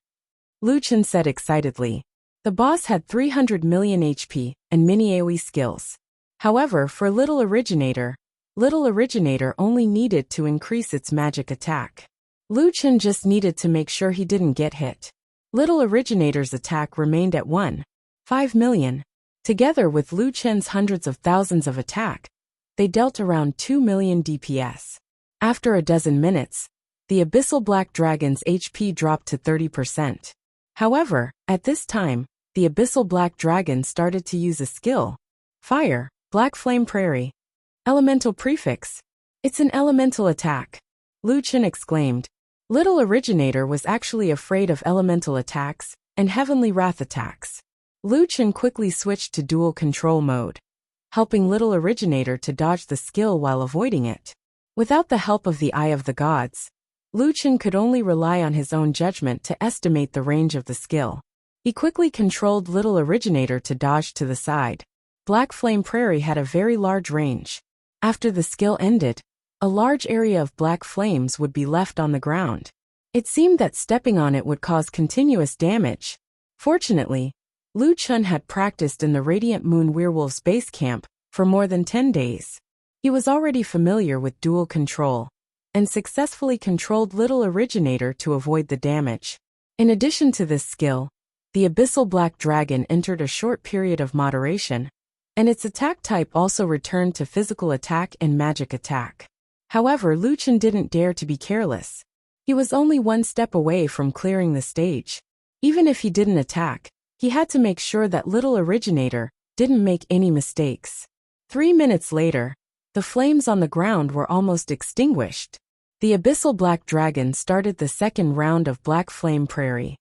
Lu Chen said excitedly. The boss had 300 million HP and mini AoE skills. However, for Little Originator only needed to increase its magic attack. Lu Chen just needed to make sure he didn't get hit. Little Originator's attack remained at 1.5 million. Together with Lu Chen's hundreds of thousands of attack, they dealt around 2 million DPS. After a dozen minutes, the Abyssal Black Dragon's HP dropped to 30%. However, at this time, the Abyssal Black Dragon started to use a skill. Fire, Black Flame Prairie. Elemental Prefix. It's an elemental attack. Lu Chen exclaimed. Little Originator was actually afraid of elemental attacks and Heavenly Wrath attacks. Lu Chen quickly switched to dual control mode, helping Little Originator to dodge the skill while avoiding it. Without the help of the Eye of the Gods, Lu Chen could only rely on his own judgment to estimate the range of the skill. He quickly controlled Little Originator to dodge to the side. Black Flame Prairie had a very large range. After the skill ended, a large area of black flames would be left on the ground. It seemed that stepping on it would cause continuous damage. Fortunately, Lu Chen had practiced in the Radiant Moon Werewolves base camp for more than 10 days. He was already familiar with dual control, and successfully controlled Little Originator to avoid the damage. In addition to this skill, the Abyssal Black Dragon entered a short period of moderation, and its attack type also returned to physical attack and magic attack. However, Lu Chen didn't dare to be careless. He was only one step away from clearing the stage. Even if he didn't attack, he had to make sure that little originator didn't make any mistakes. 3 minutes later, the flames on the ground were almost extinguished. The abyssal black dragon started the second round of Black Flame Prairie.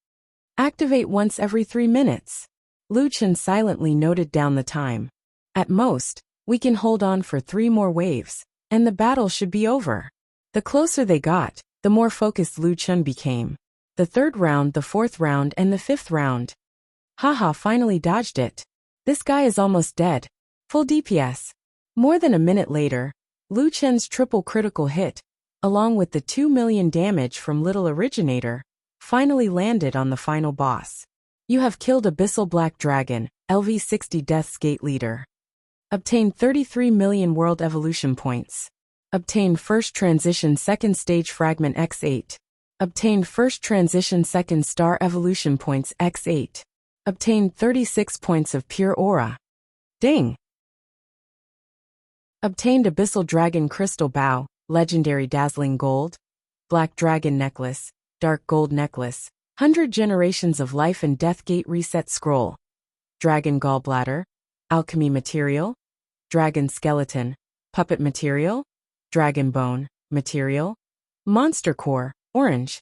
Activate once every 3 minutes. Lu Chen silently noted down the time. At most, we can hold on for 3 more waves, and the battle should be over. The closer they got, the more focused Lu Chen became. The 3rd round, the 4th round, and the 5th round. Haha, finally dodged it. This guy is almost dead. Full DPS. More than a minute later, Lu Chen's triple critical hit, along with the 2 million damage from Little Originator, finally landed on the final boss. You have killed Abyssal Black Dragon, LV60 Death's Gate Leader. Obtain 33 million World Evolution Points. Obtain First Transition Second Stage Fragment X8. Obtain First Transition Second Star Evolution Points X8. Obtain 36 points of Pure Aura. Ding! Obtained Abyssal Dragon Crystal Bow, Legendary Dazzling Gold, Black Dragon Necklace, Dark Gold Necklace, 100 Generations of Life and Death Gate Reset Scroll, Dragon Gallbladder, Alchemy Material, Dragon Skeleton, Puppet Material, Dragon Bone, Material, Monster Core, Orange.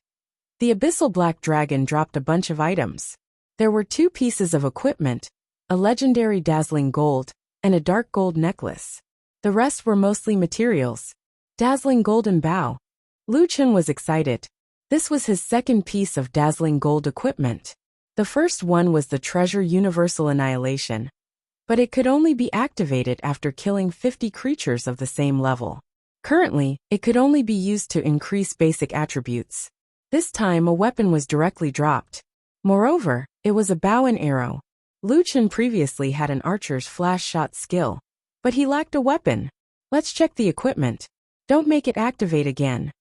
The Abyssal Black Dragon dropped a bunch of items. There were 2 pieces of equipment, a Legendary Dazzling Gold, and a Dark Gold Necklace. The rest were mostly materials. Dazzling Golden Bow. Lu Chen was excited. This was his 2nd piece of Dazzling Gold equipment. The first one was the Treasure Universal Annihilation, but it could only be activated after killing 50 creatures of the same level. Currently, it could only be used to increase basic attributes. This time a weapon was directly dropped. Moreover, it was a bow and arrow. Lu Chen previously had an archer's flash shot skill, but he lacked a weapon. Let's check the equipment. Don't make it activate again.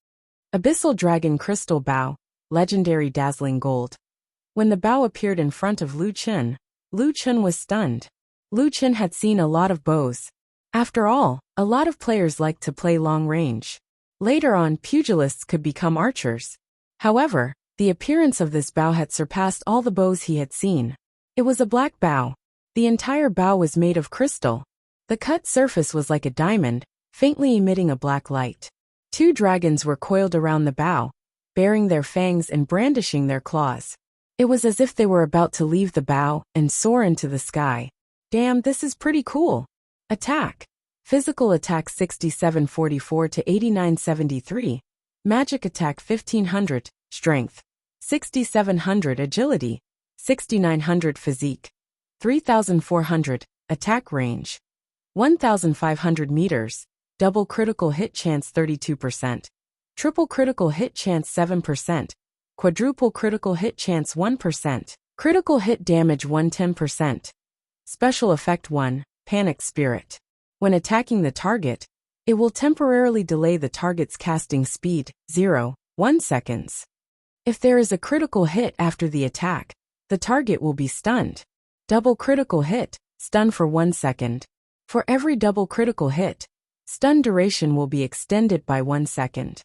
Abyssal Dragon Crystal Bow, Legendary Dazzling Gold. When the bow appeared in front of Lu Chen was stunned. Lu Chen had seen a lot of bows. After all, a lot of players like to play long range. Later on, pugilists could become archers. However, the appearance of this bow had surpassed all the bows he had seen. It was a black bow. The entire bow was made of crystal. The cut surface was like a diamond, faintly emitting a black light. 2 dragons were coiled around the bow, baring their fangs and brandishing their claws. It was as if they were about to leave the bow and soar into the sky. Damn, this is pretty cool. Attack. Physical attack 6744 to 8973. Magic attack 1500. Strength. 6700 agility. 6900 physique. 3400. Attack range. 1500 meters. Double critical hit chance 32%. Triple critical hit chance 7%. Quadruple critical hit chance 1%. Critical hit damage 110%. Special effect 1, Panic Spirit. When attacking the target, it will temporarily delay the target's casting speed, 1 seconds. If there is a critical hit after the attack, the target will be stunned. Double critical hit, stun for 1 second. For every double critical hit, stun duration will be extended by 1 second.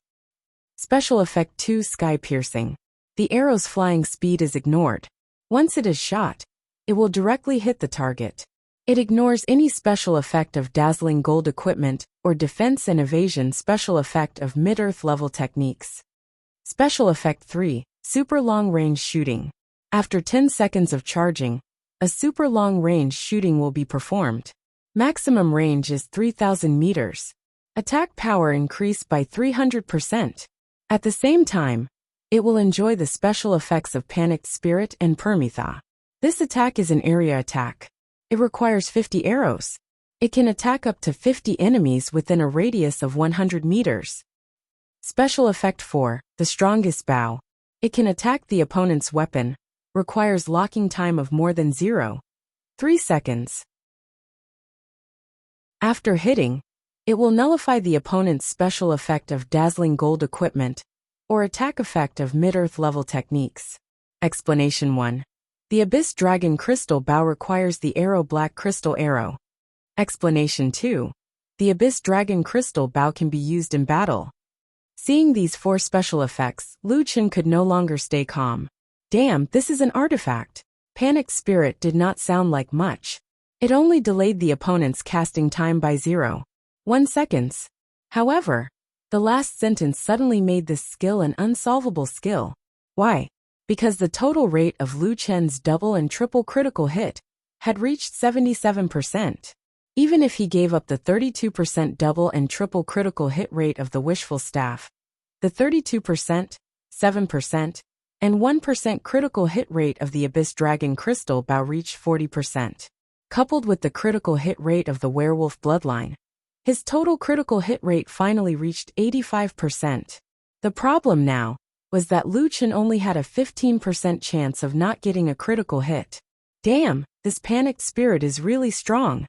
Special effect 2, Sky Piercing. The arrow's flying speed is ignored. Once it is shot, it will directly hit the target. It ignores any special effect of Dazzling Gold equipment or defense and evasion special effect of mid-earth level techniques. Special effect 3, Super Long Range Shooting. After 10 seconds of charging, a super long range shooting will be performed. Maximum range is 3000 meters. Attack power increased by 300%. At the same time, it will enjoy the special effects of Panicked Spirit and Permetha. This attack is an area attack. It requires 50 arrows. It can attack up to 50 enemies within a radius of 100 meters. Special effect 4, the Strongest Bow. It can attack the opponent's weapon. Requires locking time of more than 0.3 seconds. After hitting, it will nullify the opponent's special effect of Dazzling Gold equipment or attack effect of mid-earth level techniques. Explanation 1. The Abyss Dragon Crystal Bow requires the arrow Black Crystal Arrow. Explanation 2. The Abyss Dragon Crystal Bow can be used in battle. Seeing these 4 special effects, Lu Chen could no longer stay calm. Damn, this is an artifact. Panic Spirit did not sound like much. It only delayed the opponent's casting time by 0.1 seconds. However, the last sentence suddenly made this skill an unsolvable skill. Why? Because the total rate of Lu Chen's double and triple critical hit had reached 77%. Even if he gave up the 32% double and triple critical hit rate of the Wishful Staff, the 32%, 7%, and 1% critical hit rate of the Abyss Dragon Crystal Bow reached 40%. Coupled with the critical hit rate of the Werewolf Bloodline, his total critical hit rate finally reached 85%. The problem now was that Lu Chen only had a 15% chance of not getting a critical hit. Damn, this Panicked Spirit is really strong.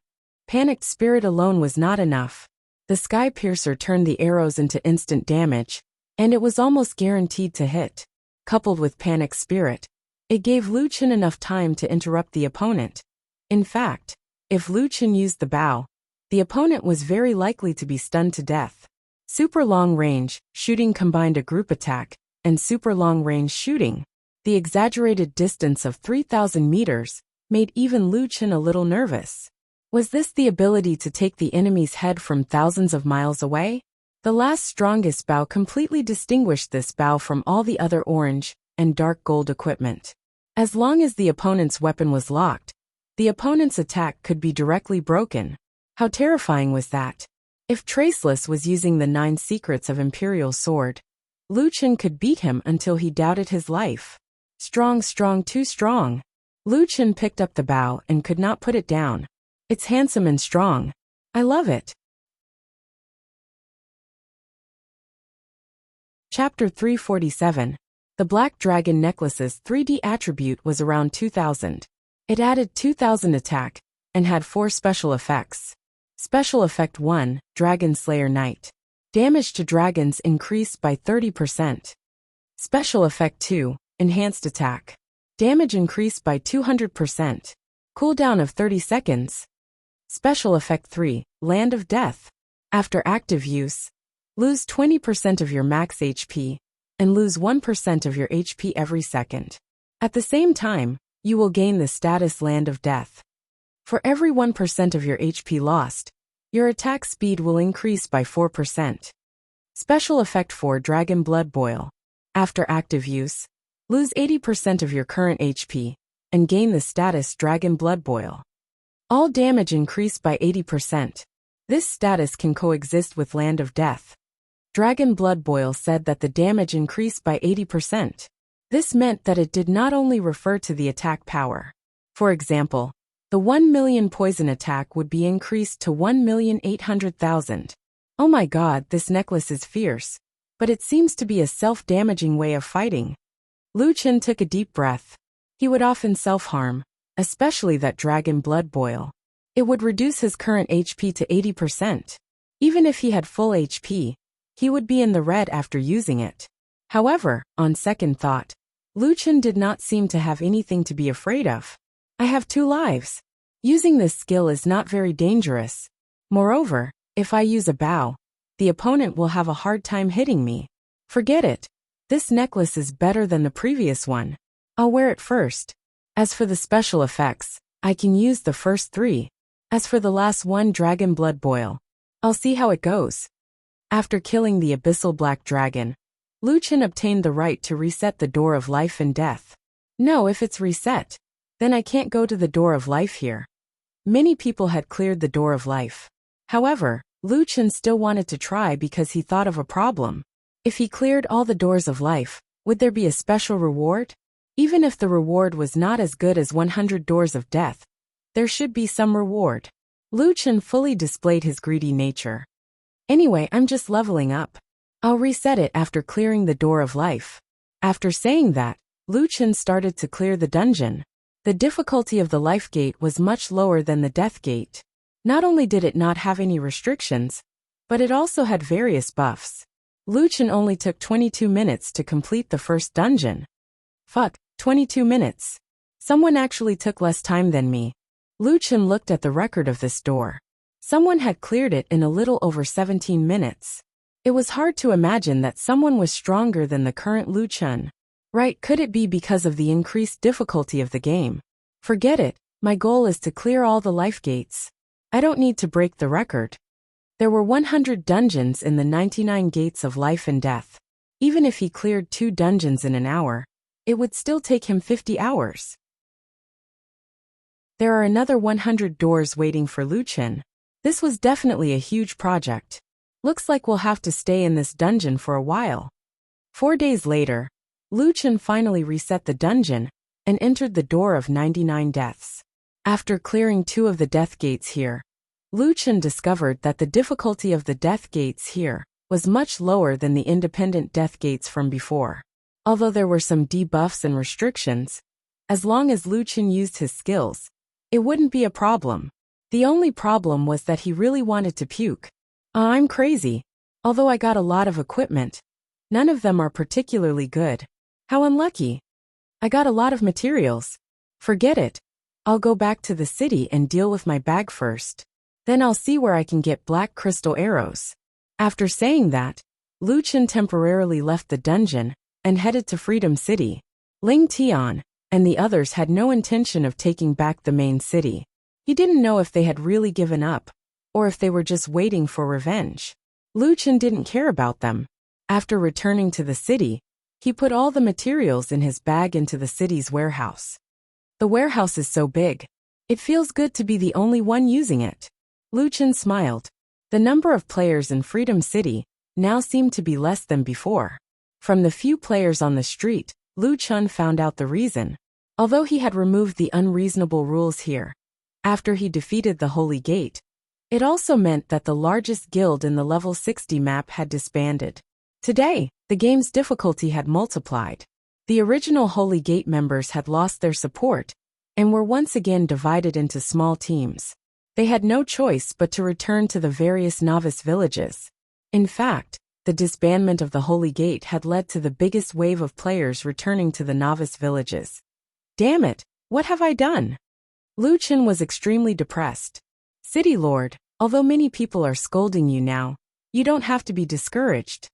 Panicked Spirit alone was not enough. The Sky Piercer turned the arrows into instant damage, and it was almost guaranteed to hit. Coupled with Panicked Spirit, it gave Lu Chen enough time to interrupt the opponent. In fact, if Lu Chen used the bow, the opponent was very likely to be stunned to death. Super long range shooting combined a group attack and super long range shooting. The exaggerated distance of 3,000 meters made even Lu Chen a little nervous. Was this the ability to take the enemy's head from thousands of miles away? The last strongest bow completely distinguished this bow from all the other orange and dark gold equipment. As long as the opponent's weapon was locked, the opponent's attack could be directly broken. How terrifying was that? If Traceless was using the 9 secrets of Imperial Sword, Lu Chen could beat him until he doubted his life. Strong, too strong. Lu Chen picked up the bow and could not put it down. It's handsome and strong. I love it. Chapter 347. The Black Dragon Necklace's 3D attribute was around 2000. It added 2000 attack and had 4 special effects. Special Effect 1, Dragon Slayer Knight. Damage to dragons increased by 30%. Special Effect 2, Enhanced Attack. Damage increased by 200%. Cooldown of 30 seconds. Special Effect 3, Land of Death. After active use, lose 20% of your max HP, and lose 1% of your HP every second. At the same time, you will gain the status Land of Death. For every 1% of your HP lost, your attack speed will increase by 4%. Special Effect 4, Dragon Blood Boil. After active use, lose 80% of your current HP, and gain the status Dragon Blood Boil. All damage increased by 80%. This status can coexist with Land of Death. Dragon Blood Boil said that the damage increased by 80%. This meant that it did not only refer to the attack power. For example, the 1 million poison attack would be increased to 1,800,000. Oh my god, this necklace is fierce. But it seems to be a self-damaging way of fighting. Lu Chen took a deep breath. He would often self-harm, especially that Dragon Blood Boil. It would reduce his current HP to 80%. Even if he had full HP, he would be in the red after using it. However, on second thought, Lu Chen did not seem to have anything to be afraid of. I have 2 lives. Using this skill is not very dangerous. Moreover, if I use a bow, the opponent will have a hard time hitting me. Forget it. This necklace is better than the previous one. I'll wear it first. As for the special effects, I can use the first 3. As for the last one, Dragon Blood Boil, I'll see how it goes. After killing the Abyssal Black Dragon, Lu Chen obtained the right to reset the Door of Life and Death. No, if it's reset, then I can't go to the Door of Life here. Many people had cleared the Door of Life. However, Lu Chen still wanted to try because he thought of a problem. If he cleared all the Doors of Life, would there be a special reward? Even if the reward was not as good as 100 Doors of Death, there should be some reward. Lu Chen fully displayed his greedy nature. Anyway, I'm just leveling up. I'll reset it after clearing the Door of Life. After saying that, Lu Chen started to clear the dungeon. The difficulty of the Life Gate was much lower than the Death Gate. Not only did it not have any restrictions, but it also had various buffs. Lu Chen only took 22 minutes to complete the first dungeon. Fuck, 22 minutes. Someone actually took less time than me. Lu Chen looked at the record of this door. Someone had cleared it in a little over 17 minutes. It was hard to imagine that someone was stronger than the current Lu Chen. Right, could it be because of the increased difficulty of the game? Forget it, my goal is to clear all the life gates. I don't need to break the record. There were 100 dungeons in the 99 gates of life and death. Even if he cleared 2 dungeons in an hour, it would still take him 50 hours. There are another 100 doors waiting for Wuxia. This was definitely a huge project. Looks like we'll have to stay in this dungeon for a while. 4 days later, Wuxia finally reset the dungeon and entered the door of 99 deaths. After clearing 2 of the death gates here, Wuxia discovered that the difficulty of the death gates here was much lower than the independent death gates from before. Although there were some debuffs and restrictions, as long as Wuxia used his skills, it wouldn't be a problem. The only problem was that he really wanted to puke. I'm crazy. Although I got a lot of equipment, none of them are particularly good. How unlucky. I got a lot of materials. Forget it. I'll go back to the city and deal with my bag first. Then I'll see where I can get black crystal arrows. After saying that, Wuxia temporarily left the dungeon and headed to Freedom City. Ling Tian and the others had no intention of taking back the main city. He didn't know if they had really given up, or if they were just waiting for revenge. Wuxia didn't care about them. After returning to the city, he put all the materials in his bag into the city's warehouse. The warehouse is so big. It feels good to be the only one using it. Wuxia smiled. The number of players in Freedom City now seemed to be less than before. From the few players on the street, Wuxia found out the reason. Although he had removed the unreasonable rules here, after he defeated the Holy Gate, it also meant that the largest guild in the level 60 map had disbanded. Today, the game's difficulty had multiplied. The original Holy Gate members had lost their support and were once again divided into small teams. They had no choice but to return to the various novice villages. In fact, the disbandment of the Holy Gate had led to the biggest wave of players returning to the novice villages. Damn it, what have I done? Wuxia was extremely depressed. City Lord, although many people are scolding you now, you don't have to be discouraged.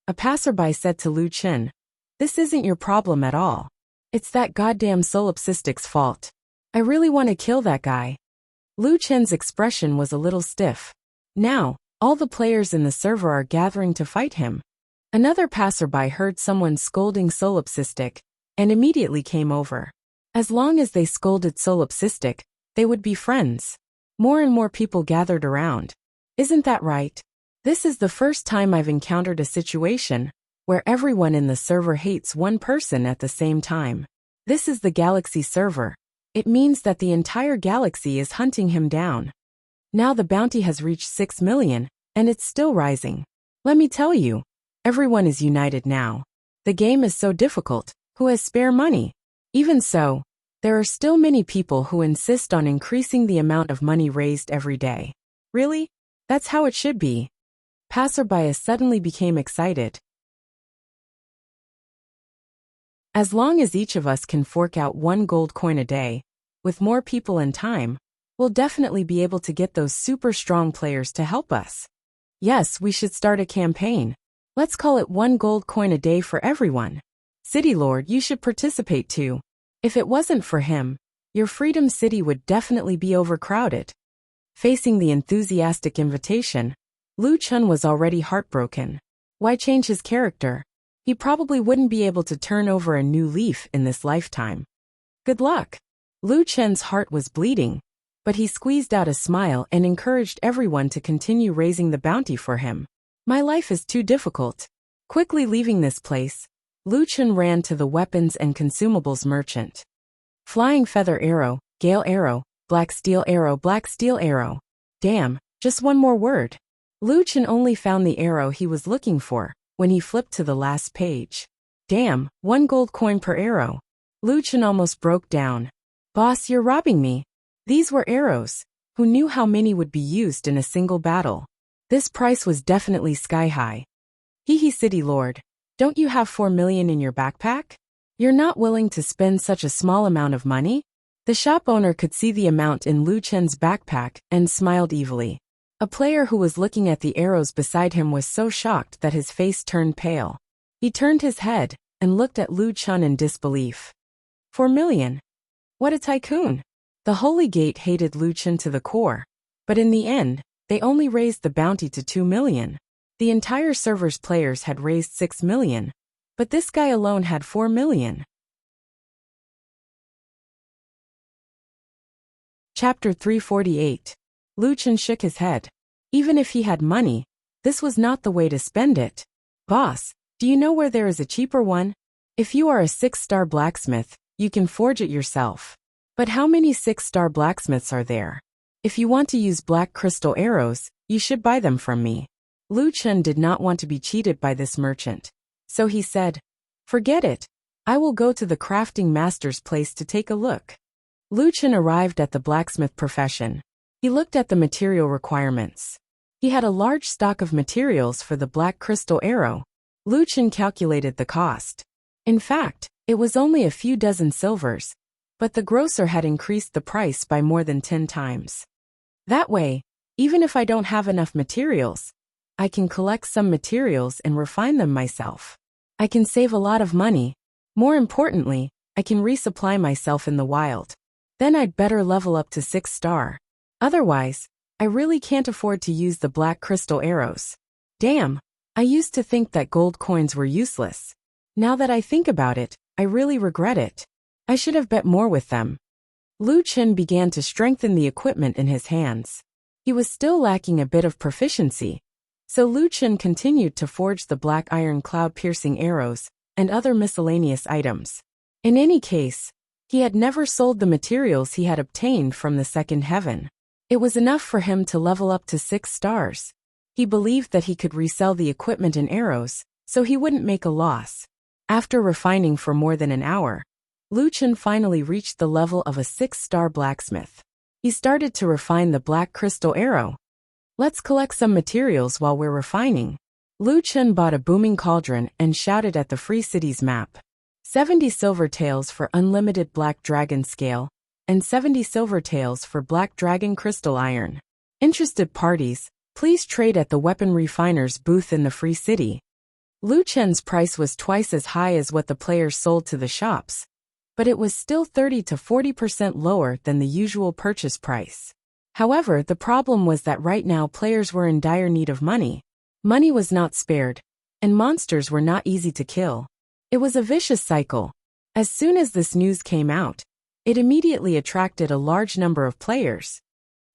A passerby said to Wuxia, this isn't your problem at all. It's that goddamn solipsistic's fault. I really want to kill that guy. Wuxia's expression was a little stiff. Now, all the players in the server are gathering to fight him. Another passerby heard someone scolding solipsistic and immediately came over. As long as they scolded solipsistic, they would be friends. More and more people gathered around. Isn't that right? This is the first time I've encountered a situation where everyone in the server hates one person at the same time. This is the Galaxy server. It means that the entire galaxy is hunting him down. Now the bounty has reached 6 million, and it's still rising. Let me tell you, everyone is united now. The game is so difficult. Who has spare money? Even so, there are still many people who insist on increasing the amount of money raised every day. Really? That's how it should be. Passerby suddenly became excited. As long as each of us can fork out 1 gold coin a day, with more people and time, we'll definitely be able to get those super strong players to help us. Yes, we should start a campaign. Let's call it 1 gold coin a day for everyone. City Lord, you should participate too. If it wasn't for him, your Freedom City would definitely be overcrowded. Facing the enthusiastic invitation, Wuxia was already heartbroken. Why change his character? He probably wouldn't be able to turn over a new leaf in this lifetime. Good luck. Wuxia's heart was bleeding, but he squeezed out a smile and encouraged everyone to continue raising the bounty for him. My life is too difficult. Quickly leaving this place, Wuxia ran to the weapons and consumables merchant. Flying feather arrow, gale arrow, black steel arrow, black steel arrow. Damn, just one more word. Wuxia only found the arrow he was looking for when he flipped to the last page. Damn, 1 gold coin per arrow. Wuxia almost broke down. Boss, you're robbing me. These were arrows. Who knew how many would be used in a single battle? This price was definitely sky high. Hee City Lord. Don't you have 4 million in your backpack? You're not willing to spend such a small amount of money? The shop owner could see the amount in Wuxia's backpack and smiled evilly. A player who was looking at the arrows beside him was so shocked that his face turned pale. He turned his head and looked at Lu Chun in disbelief. 4 million? What a tycoon! The Holy Gate hated Lu Chun to the core, but in the end, they only raised the bounty to 2 million. The entire server's players had raised 6 million, but this guy alone had 4 million. Chapter 348. Lu Chun shook his head. Even if he had money, this was not the way to spend it. Boss, do you know where there is a cheaper one? If you are a 6-star blacksmith, you can forge it yourself. But how many 6-star blacksmiths are there? If you want to use black crystal arrows, you should buy them from me. Lu Chun did not want to be cheated by this merchant. So he said, forget it. I will go to the crafting master's place to take a look. Lu Chun arrived at the blacksmith profession. He looked at the material requirements. He had a large stock of materials for the black crystal arrow. Lu Chun calculated the cost. In fact, it was only a few dozen silvers, but the grocer had increased the price by more than 10 times. That way, even if I don't have enough materials, I can collect some materials and refine them myself. I can save a lot of money. More importantly, I can resupply myself in the wild. Then I'd better level up to 6-star. Otherwise, I really can't afford to use the black crystal arrows. Damn, I used to think that gold coins were useless. Now that I think about it, I really regret it. I should have bet more with them. Lu Chun began to strengthen the equipment in his hands. He was still lacking a bit of proficiency, so Lu Chun continued to forge the black iron cloud-piercing arrows and other miscellaneous items. In any case, he had never sold the materials he had obtained from the second heaven. It was enough for him to level up to 6 stars. He believed that he could resell the equipment and arrows, so he wouldn't make a loss. After refining for more than an hour, Lu Chun finally reached the level of a 6-star blacksmith. He started to refine the black crystal arrow. Let's collect some materials while we're refining. Lu Chun bought a booming cauldron and shouted at the Free Cities map. 70 silver taels for unlimited black dragon scale, and 70 silver taels for black dragon crystal iron. Interested parties, please trade at the weapon refiner's booth in the Free City. Lu Chun's price was twice as high as what the players sold to the shops, but it was still 30 to 40% lower than the usual purchase price. However, the problem was that right now players were in dire need of money. Money was not spared, and monsters were not easy to kill. It was a vicious cycle. As soon as this news came out, it immediately attracted a large number of players.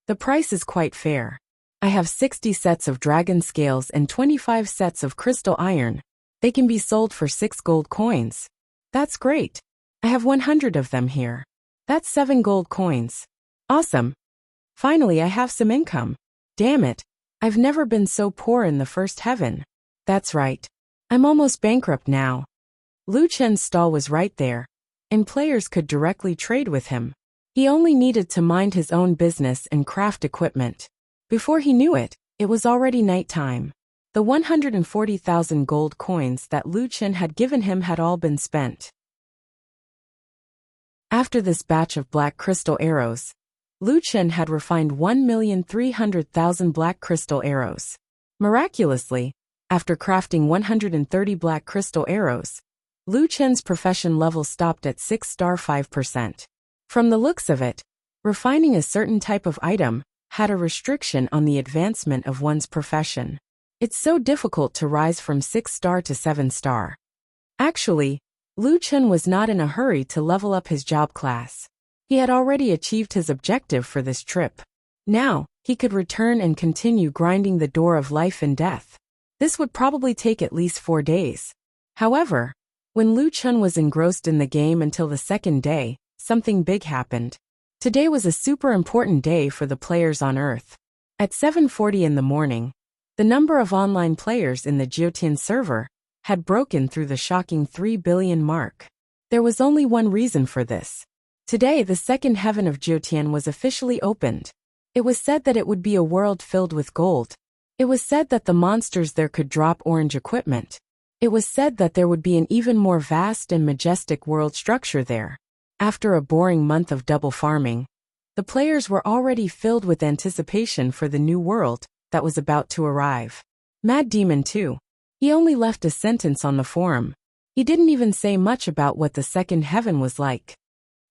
The price is quite fair. I have 60 sets of dragon scales and 25 sets of crystal iron. They can be sold for 6 gold coins. That's great. I have 100 of them here. That's 7 gold coins. Awesome. Finally, I have some income. Damn it. I've never been so poor in the first heaven. That's right. I'm almost bankrupt now. Lu Chun's stall was right there, and players could directly trade with him. He only needed to mind his own business and craft equipment. Before he knew it, it was already nighttime. The 140,000 gold coins that Lu Chun had given him had all been spent. After this batch of black crystal arrows, Lu Chun had refined 1,300,000 black crystal arrows. Miraculously, after crafting 130 black crystal arrows, Lu Chun's profession level stopped at 6-star 5%. From the looks of it, refining a certain type of item had a restriction on the advancement of one's profession. It's so difficult to rise from 6-star to 7-star. Actually, Lu Chun was not in a hurry to level up his job class. He had already achieved his objective for this trip. Now, he could return and continue grinding the door of life and death. This would probably take at least 4 days. However, when Lu Chun was engrossed in the game until the second day, something big happened. Today was a super important day for the players on Earth. At 7:40 in the morning, the number of online players in the Jiotian server had broken through the shocking 3 billion mark. There was only one reason for this. Today, the second heaven of Jiotian was officially opened. It was said that it would be a world filled with gold. It was said that the monsters there could drop orange equipment. It was said that there would be an even more vast and majestic world structure there. After a boring month of double farming, the players were already filled with anticipation for the new world that was about to arrive. Mad Demon too. He only left a sentence on the forum. He didn't even say much about what the second heaven was like.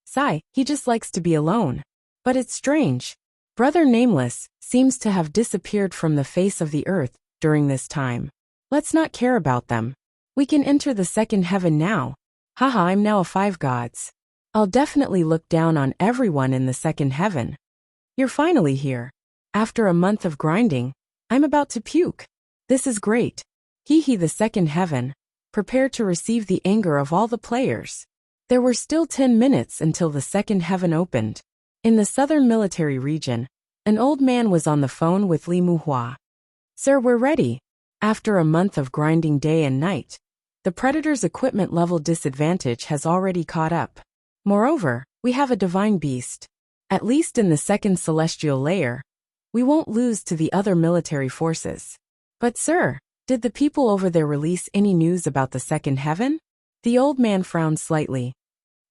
Sigh, he just likes to be alone. But it's strange. Brother Nameless seems to have disappeared from the face of the earth during this time. Let's not care about them. We can enter the second heaven now. Haha, I'm now a 5 gods. I'll definitely look down on everyone in the second heaven. You're finally here. After a month of grinding, I'm about to puke. This is great. Hee hee, the second heaven. Prepare to receive the anger of all the players. There were still 10 minutes until the second heaven opened. In the southern military region, an old man was on the phone with Li Muhua. Sir, we're ready. After a month of grinding day and night, the Predator's equipment level disadvantage has already caught up. Moreover, we have a divine beast. At least in the second celestial layer, we won't lose to the other military forces. But sir, did the people over there release any news about the second heaven? The old man frowned slightly.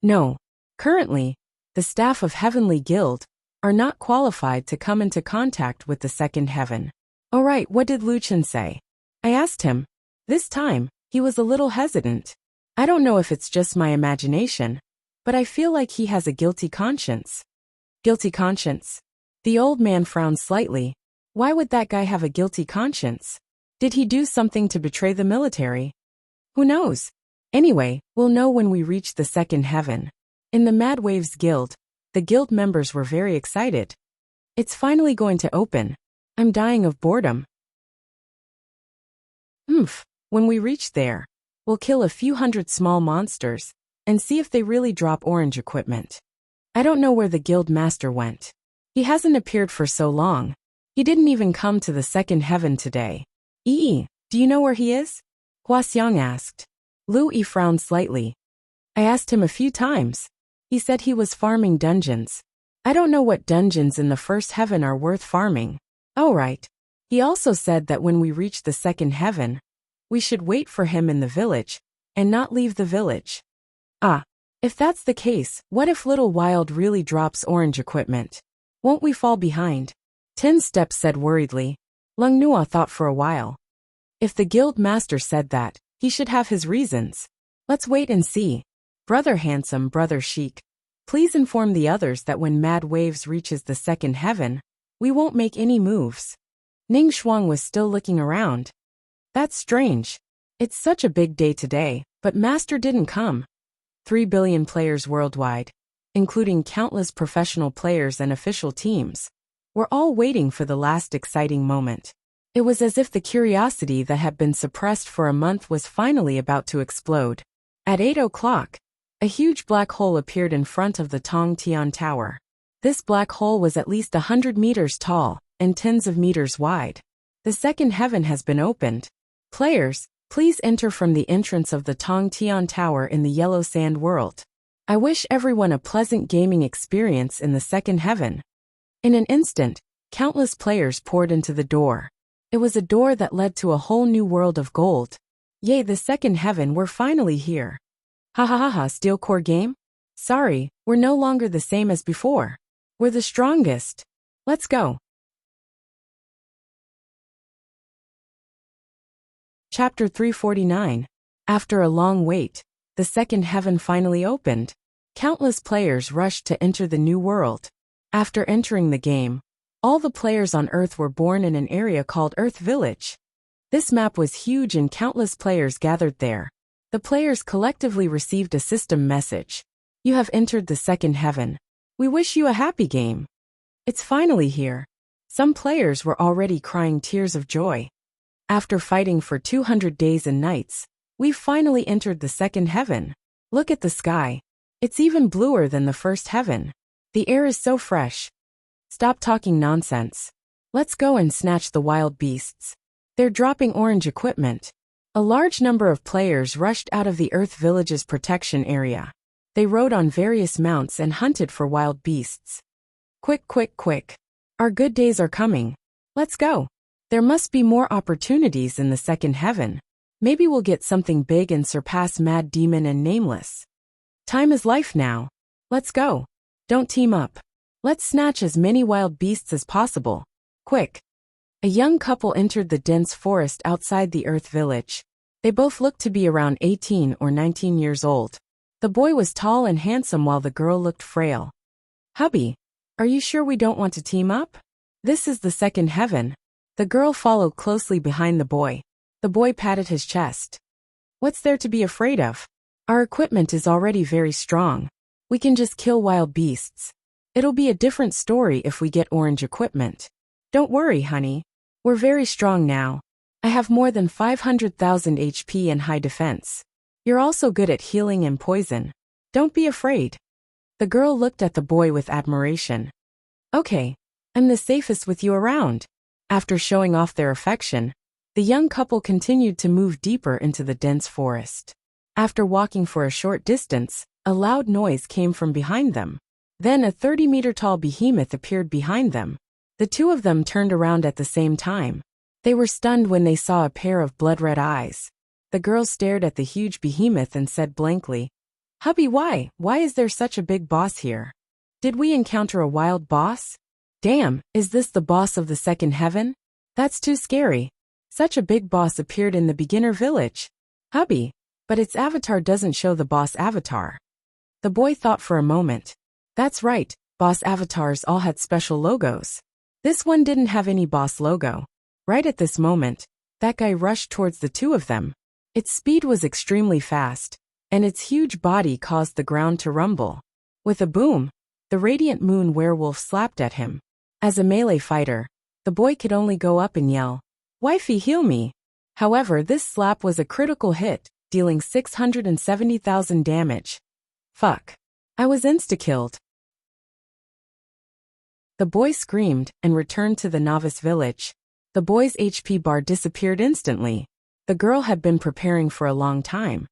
No. Currently, the staff of Heavenly Guild are not qualified to come into contact with the second heaven. All right, what did Lucian say? I asked him. This time, he was a little hesitant. I don't know if it's just my imagination, but I feel like he has a guilty conscience. Guilty conscience? The old man frowned slightly. Why would that guy have a guilty conscience? Did he do something to betray the military? Who knows? Anyway, we'll know when we reach the second heaven. In the Mad Waves Guild, the guild members were very excited. It's finally going to open. I'm dying of boredom. When we reach there, we'll kill a few hundred small monsters and see if they really drop orange equipment. I don't know where the guild master went. He hasn't appeared for so long. He didn't even come to the second heaven today. Do you know where he is? Hua Xiang asked. Lu Yi frowned slightly. I asked him a few times. He said he was farming dungeons. I don't know what dungeons in the first heaven are worth farming. Oh right. He also said that when we reach the second heaven, we should wait for him in the village, and not leave the village. If that's the case, what if Little Wild really drops orange equipment? Won't we fall behind? 10 Steps said worriedly. Lung Nua thought for a while. If the guild master said that, he should have his reasons. Let's wait and see. Brother Handsome, Brother Chic, please inform the others that when Mad Waves reaches the second heaven, we won't make any moves. Ning Shuang was still looking around. That's strange. It's such a big day today, but Master didn't come. 3 billion players worldwide, including countless professional players and official teams, were all waiting for the last exciting moment. It was as if the curiosity that had been suppressed for a month was finally about to explode. At 8 o'clock, a huge black hole appeared in front of the Tong Tian Tower. This black hole was at least 100 meters tall and tens of meters wide. The second heaven has been opened. Players, please enter from the entrance of the Tong Tian Tower in the Yellow Sand world. I wish everyone a pleasant gaming experience in the second heaven. In an instant, countless players poured into the door. It was a door that led to a whole new world of gold. Yay, the second heaven, we're finally here. Ha ha ha ha, Steel Core game? Sorry, we're no longer the same as before. We're the strongest. Let's go. Chapter 349. After a long wait, the second heaven finally opened. Countless players rushed to enter the new world. After entering the game, all the players on Earth were born in an area called Earth Village. This map was huge and countless players gathered there. The players collectively received a system message. You have entered the second heaven. We wish you a happy game. It's finally here. Some players were already crying tears of joy. After fighting for 200 days and nights, we've finally entered the second heaven. Look at the sky. It's even bluer than the first heaven. The air is so fresh. Stop talking nonsense. Let's go and snatch the wild beasts. They're dropping orange equipment. A large number of players rushed out of the Earth Village's protection area. They rode on various mounts and hunted for wild beasts. Quick, quick, quick. Our good days are coming. Let's go. There must be more opportunities in the second heaven. Maybe we'll get something big and surpass Mad Demon and Nameless. Time is life now. Let's go. Don't team up. Let's snatch as many wild beasts as possible. Quick. A young couple entered the dense forest outside the Earth Village. They both looked to be around 18 or 19 years old. The boy was tall and handsome while the girl looked frail. Hubby, are you sure we don't want to team up? This is the second heaven. The girl followed closely behind the boy. The boy patted his chest. What's there to be afraid of? Our equipment is already very strong. We can just kill wild beasts. It'll be a different story if we get orange equipment. Don't worry, honey. We're very strong now. I have more than 500,000 HP and high defense. You're also good at healing and poison. Don't be afraid. The girl looked at the boy with admiration. Okay, I'm the safest with you around. After showing off their affection, the young couple continued to move deeper into the dense forest. After walking for a short distance, a loud noise came from behind them. Then a 30-meter-tall behemoth appeared behind them. The two of them turned around at the same time. They were stunned when they saw a pair of blood-red eyes. The girl stared at the huge behemoth and said blankly, Hubby, why? Why is there such a big boss here? Did we encounter a wild boss? Damn, is this the boss of the second heaven? That's too scary. Such a big boss appeared in the beginner village. Hubby, but its avatar doesn't show the boss avatar. The boy thought for a moment. That's right, boss avatars all had special logos. This one didn't have any boss logo. Right at this moment, that guy rushed towards the two of them. Its speed was extremely fast, and its huge body caused the ground to rumble. With a boom, the radiant moon werewolf slapped at him. As a melee fighter, the boy could only go up and yell, Wifey, heal me. However, this slap was a critical hit, dealing 670,000 damage. Fuck. I was insta-killed. The boy screamed and returned to the novice village. The boy's HP bar disappeared instantly. The girl had been preparing for a long time,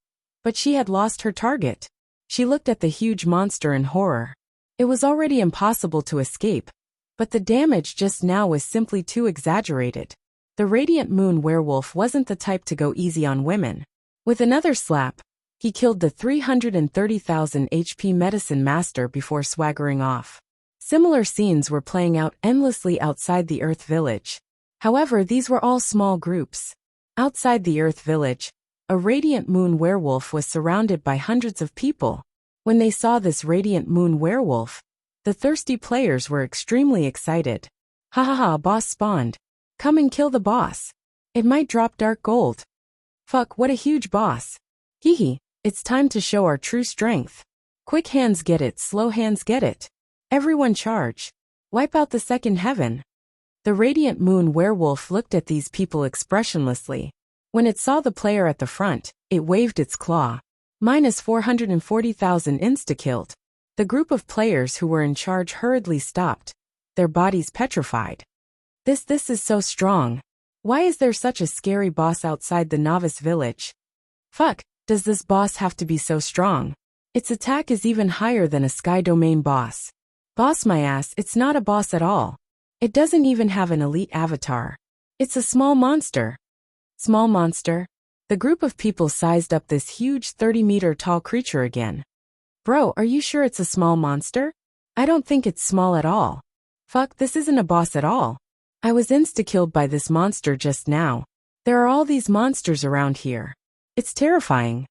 but she had lost her target. She looked at the huge monster in horror. It was already impossible to escape, but the damage just now was simply too exaggerated. The radiant moon werewolf wasn't the type to go easy on women. With another slap, he killed the 330,000 HP medicine master before swaggering off. Similar scenes were playing out endlessly outside the Earth Village. However, these were all small groups. Outside the Earth Village, a radiant moon werewolf was surrounded by hundreds of people. When they saw this radiant moon werewolf, the thirsty players were extremely excited. Ha ha ha, boss spawned. Come and kill the boss. It might drop dark gold. Fuck, what a huge boss. Hee hee, it's time to show our true strength. Quick hands get it, slow hands get it. Everyone charge. Wipe out the second heaven. The radiant moon werewolf looked at these people expressionlessly. When it saw the player at the front, it waved its claw. Minus 440,000 insta-killed. The group of players who were in charge hurriedly stopped, their bodies petrified. This is so strong. Why is there such a scary boss outside the novice village? Fuck, does this boss have to be so strong? Its attack is even higher than a sky domain boss. Boss my ass, it's not a boss at all. It doesn't even have an elite avatar. It's a small monster. Small monster? The group of people sized up this huge 30-meter-tall creature again. Bro, are you sure it's a small monster? I don't think it's small at all. Fuck, this isn't a boss at all. I was insta-killed by this monster just now. There are all these monsters around here. It's terrifying.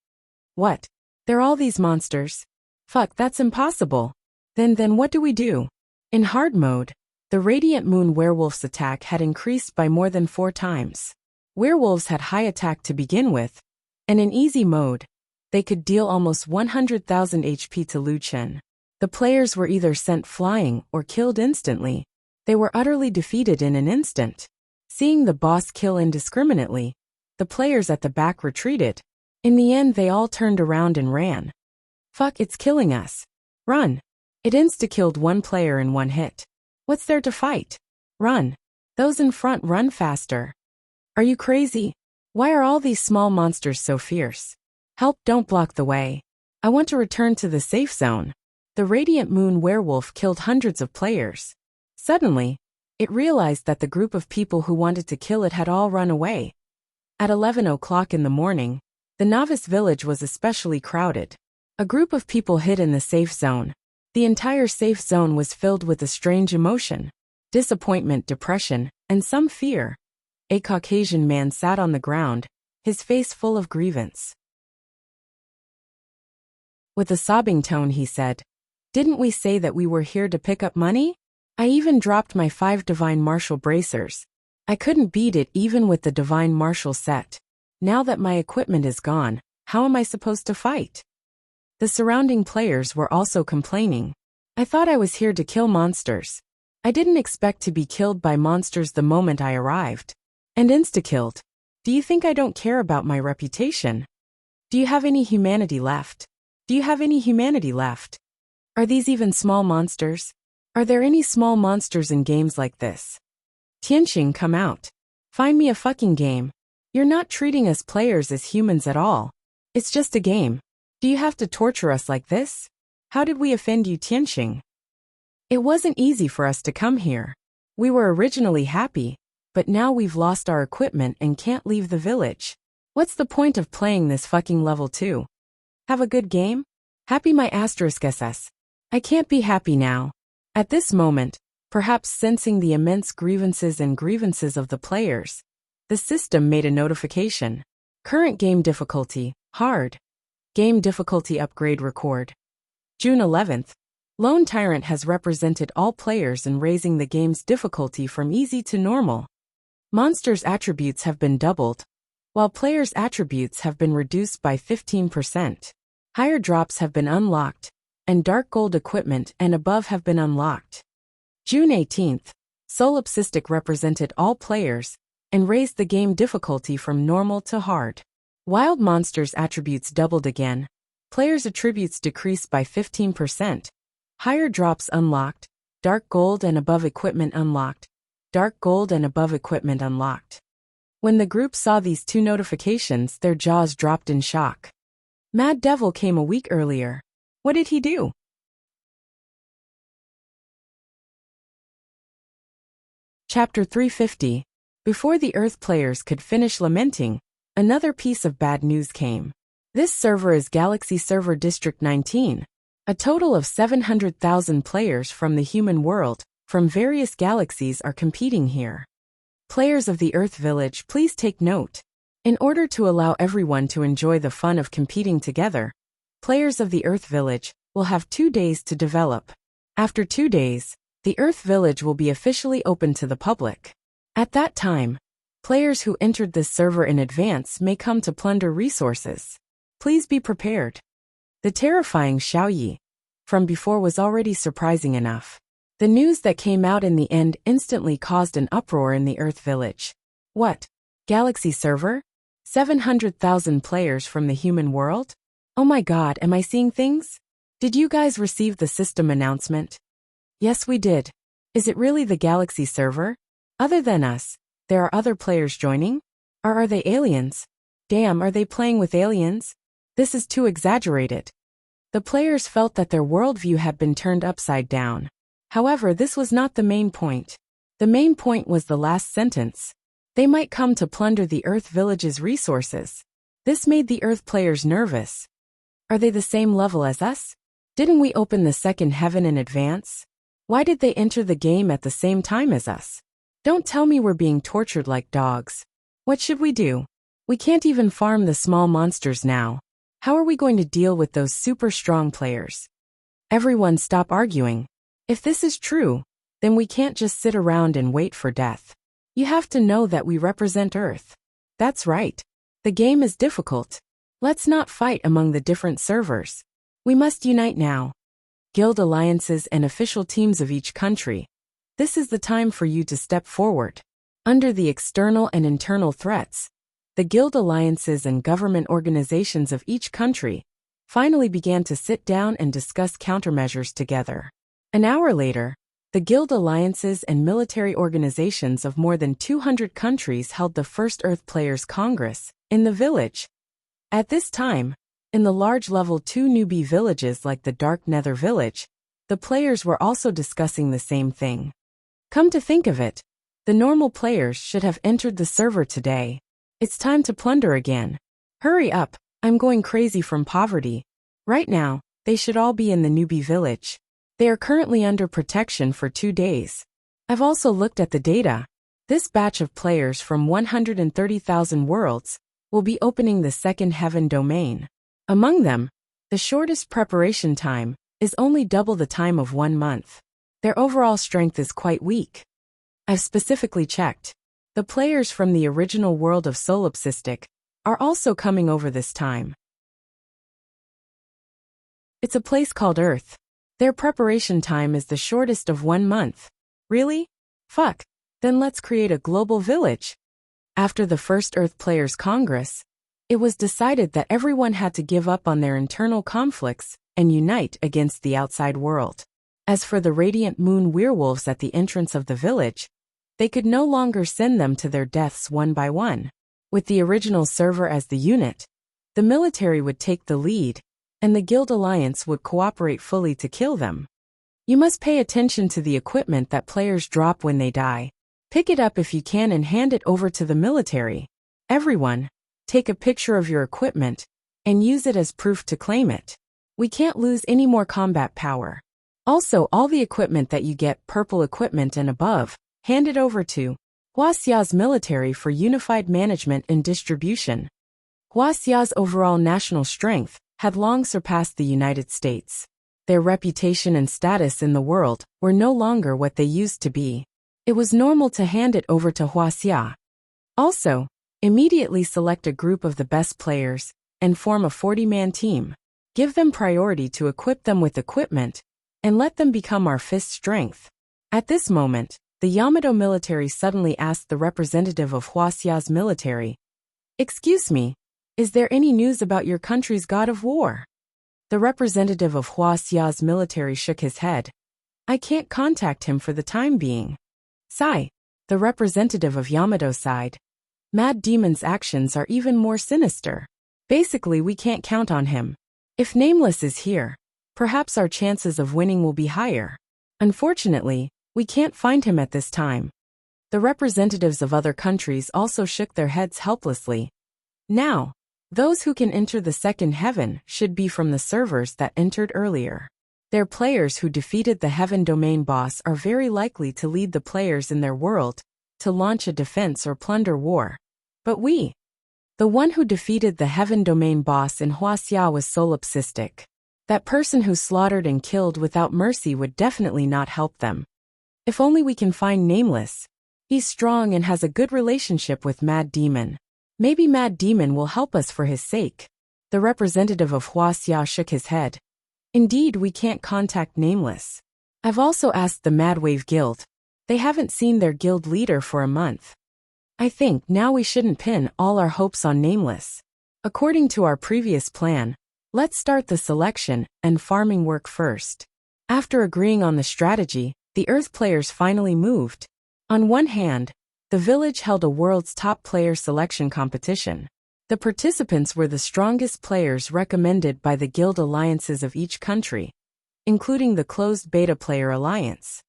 What? There are all these monsters? Fuck, that's impossible. Then what do we do? In hard mode, the radiant moon werewolf's attack had increased by more than 4 times. Werewolves had high attack to begin with, and in easy mode, they could deal almost 100,000 HP to Lu Chen. The players were either sent flying or killed instantly. They were utterly defeated in an instant. Seeing the boss kill indiscriminately, the players at the back retreated. In the end, they all turned around and ran. Fuck, it's killing us. Run. It insta-killed one player in one hit. What's there to fight? Run. Those in front run faster. Are you crazy? Why are all these small monsters so fierce? Help, don't block the way. I want to return to the safe zone. The radiant moon werewolf killed hundreds of players. Suddenly, it realized that the group of people who wanted to kill it had all run away. At 11 o'clock in the morning, the novice village was especially crowded. A group of people hid in the safe zone. The entire safe zone was filled with a strange emotion, disappointment, depression, and some fear. A Caucasian man sat on the ground, his face full of grievance. With a sobbing tone he said, "Didn't we say that we were here to pick up money? I even dropped my 5 Divine Martial bracers. I couldn't beat it even with the Divine Martial set. Now that my equipment is gone, how am I supposed to fight?" The surrounding players were also complaining. "I thought I was here to kill monsters. I didn't expect to be killed by monsters the moment I arrived. And insta-killed. Do you think I don't care about my reputation? Do you have any humanity left? Do you have any humanity left? Are these even small monsters? Are there any small monsters in games like this? Tianxing, come out. Find me a fucking game. You're not treating us players as humans at all. It's just a game. Do you have to torture us like this? How did we offend you, Tianxing? It wasn't easy for us to come here. We were originally happy, but now we've lost our equipment and can't leave the village. What's the point of playing this fucking level 2? Have a good game? Happy my *SS. I can't be happy now." At this moment, perhaps sensing the immense grievances of the players, the system made a notification. Current game difficulty, hard. Game difficulty upgrade record. June 11th. Lone Tyrant has represented all players in raising the game's difficulty from easy to normal. Monsters' attributes have been doubled, while players' attributes have been reduced by 15%. Higher drops have been unlocked, and dark gold equipment and above have been unlocked. June 18th, Solipsistic represented all players and raised the game difficulty from normal to hard. Wild monsters' attributes doubled again. Players' attributes decreased by 15%. Higher drops unlocked, dark gold and above equipment unlocked, dark gold and above equipment unlocked. When the group saw these 2 notifications, their jaws dropped in shock. Mad Devil came a week earlier. What did he do? Chapter 350. Before the Earth players could finish lamenting, another piece of bad news came. This server is Galaxy Server District 19. A total of 700,000 players from the human world, from various galaxies are competing here. Players of the Earth Village, please take note. In order to allow everyone to enjoy the fun of competing together, players of the Earth Village will have 2 days to develop. After 2 days, the Earth Village will be officially open to the public. At that time, players who entered this server in advance may come to plunder resources. Please be prepared. The terrifying Xiaoyi from before was already surprising enough. The news that came out in the end instantly caused an uproar in the Earth Village. What? Galaxy server? 700,000 players from the human world? Oh my god, am I seeing things? Did you guys receive the system announcement? Yes, we did. Is it really the Galaxy server? Other than us, there are other players joining? Or are they aliens? Damn, are they playing with aliens? This is too exaggerated. The players felt that their worldview had been turned upside down. However, this was not the main point. The main point was the last sentence. They might come to plunder the Earth Village's resources. This made the Earth players nervous. Are they the same level as us? Didn't we open the second heaven in advance? Why did they enter the game at the same time as us? Don't tell me we're being tortured like dogs. What should we do? We can't even farm the small monsters now. How are we going to deal with those super strong players? Everyone stop arguing. If this is true, then we can't just sit around and wait for death. You have to know that we represent Earth. That's right. The game is difficult. Let's not fight among the different servers. We must unite now. Guild alliances and official teams of each country. This is the time for you to step forward. Under the external and internal threats, the guild alliances and government organizations of each country finally began to sit down and discuss countermeasures together. An hour later, the guild alliances and military organizations of more than 200 countries held the first Earth Players Congress in the village. At this time, in the large level 2 newbie villages like the Dark Nether Village, the players were also discussing the same thing. Come to think of it, the normal players should have entered the server today. It's time to plunder again. Hurry up, I'm going crazy from poverty. Right now, they should all be in the newbie village. They are currently under protection for 2 days. I've also looked at the data. This batch of players from 130,000 worlds will be opening the second heaven domain. Among them, the shortest preparation time is only double the time of 1 month. Their overall strength is quite weak. I've specifically checked. The players from the original world of Solipsistic are also coming over this time. It's a place called Earth. Their preparation time is the shortest of 1 month. Really? Fuck. Then let's create a global village. After the first Earth Players Congress, it was decided that everyone had to give up on their internal conflicts and unite against the outside world. As for the Radiant Moon werewolves at the entrance of the village, they could no longer send them to their deaths one by one. With the original server as the unit, the military would take the lead, and the Guild Alliance would cooperate fully to kill them. You must pay attention to the equipment that players drop when they die. Pick it up if you can and hand it over to the military. Everyone, take a picture of your equipment and use it as proof to claim it. We can't lose any more combat power. Also, all the equipment that you get, purple equipment and above, hand it over to Wuxia's military for unified management and distribution. Wuxia's overall national strength had long surpassed the United States. Their reputation and status in the world were no longer what they used to be. It was normal to hand it over to Wuxia. Also, immediately select a group of the best players and form a 40-man team. Give them priority to equip them with equipment and let them become our fifth strength. At this moment, the Yamato military suddenly asked the representative of Wuxia's military, "Excuse me, is there any news about your country's god of war?" The representative of Wuxia's military shook his head. "I can't contact him for the time being." Sigh. The representative of Yamato sighed. Mad Demon's actions are even more sinister. Basically, we can't count on him. If Nameless is here, perhaps our chances of winning will be higher. Unfortunately, we can't find him at this time. The representatives of other countries also shook their heads helplessly. Now, those who can enter the second heaven should be from the servers that entered earlier. Their players who defeated the heaven domain boss are very likely to lead the players in their world to launch a defense or plunder war. But the one who defeated the heaven domain boss in Wuxia was solipsistic. That person who slaughtered and killed without mercy would definitely not help them. If only we can find Nameless. He's strong and has a good relationship with Mad Demon. Maybe Mad Demon will help us for his sake. The representative of Wuxia shook his head. Indeed, we can't contact Nameless. I've also asked the Madwave Guild. They haven't seen their guild leader for a month. I think now we shouldn't pin all our hopes on Nameless. According to our previous plan, let's start the selection and farming work first. After agreeing on the strategy, the Earth players finally moved. On one hand, the village held a world's top player selection competition. The participants were the strongest players recommended by the guild alliances of each country, including the closed beta player alliance.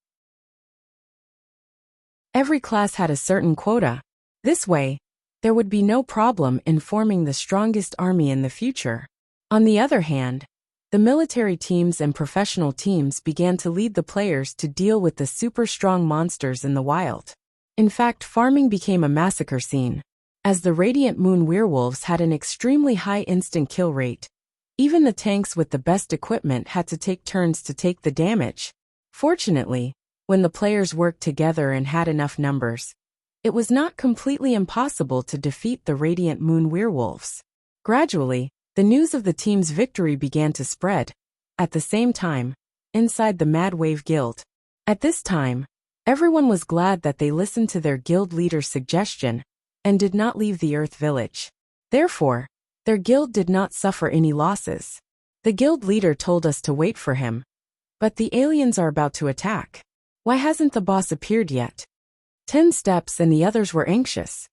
Every class had a certain quota. This way, there would be no problem in forming the strongest army in the future. On the other hand, the military teams and professional teams began to lead the players to deal with the super strong monsters in the wild. In fact, farming became a massacre scene. As the Radiant Moon werewolves had an extremely high instant kill rate, even the tanks with the best equipment had to take turns to take the damage. Fortunately, when the players worked together and had enough numbers, it was not completely impossible to defeat the Radiant Moon werewolves. Gradually, the news of the team's victory began to spread. At the same time, inside the Madwave Guild. At this time, everyone was glad that they listened to their guild leader's suggestion and did not leave the Earth village. Therefore, their guild did not suffer any losses. The guild leader told us to wait for him. But the aliens are about to attack. Why hasn't the boss appeared yet? 10 steps and the others were anxious.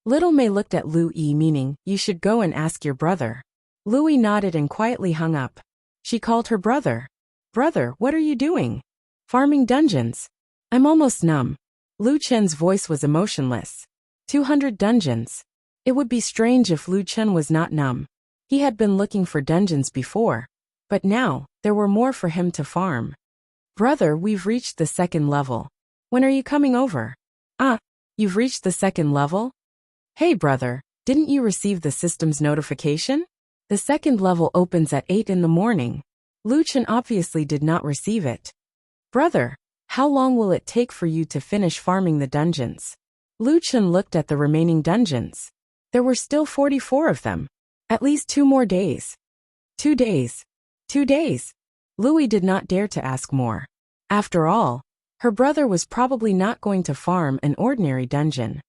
Little May looked at Lu Yi, meaning, you should go and ask your brother. Louie nodded and quietly hung up. She called her brother. Brother, what are you doing? Farming dungeons. I'm almost numb. Lu Chen's voice was emotionless. 200 dungeons. It would be strange if Lu Chen was not numb. He had been looking for dungeons before, but now, there were more for him to farm. Brother, we've reached the second level. When are you coming over? You've reached the second level? Hey brother, Didn't you receive the system's notification? The second level opens at 8 in the morning. Lu Chen obviously did not receive it. Brother, how long will it take for you to finish farming the dungeons? Lu Chen looked at the remaining dungeons. There were still 44 of them. At least 2 more days. 2 days. 2 days. Louis did not dare to ask more. After all, her brother was probably not going to farm an ordinary dungeon.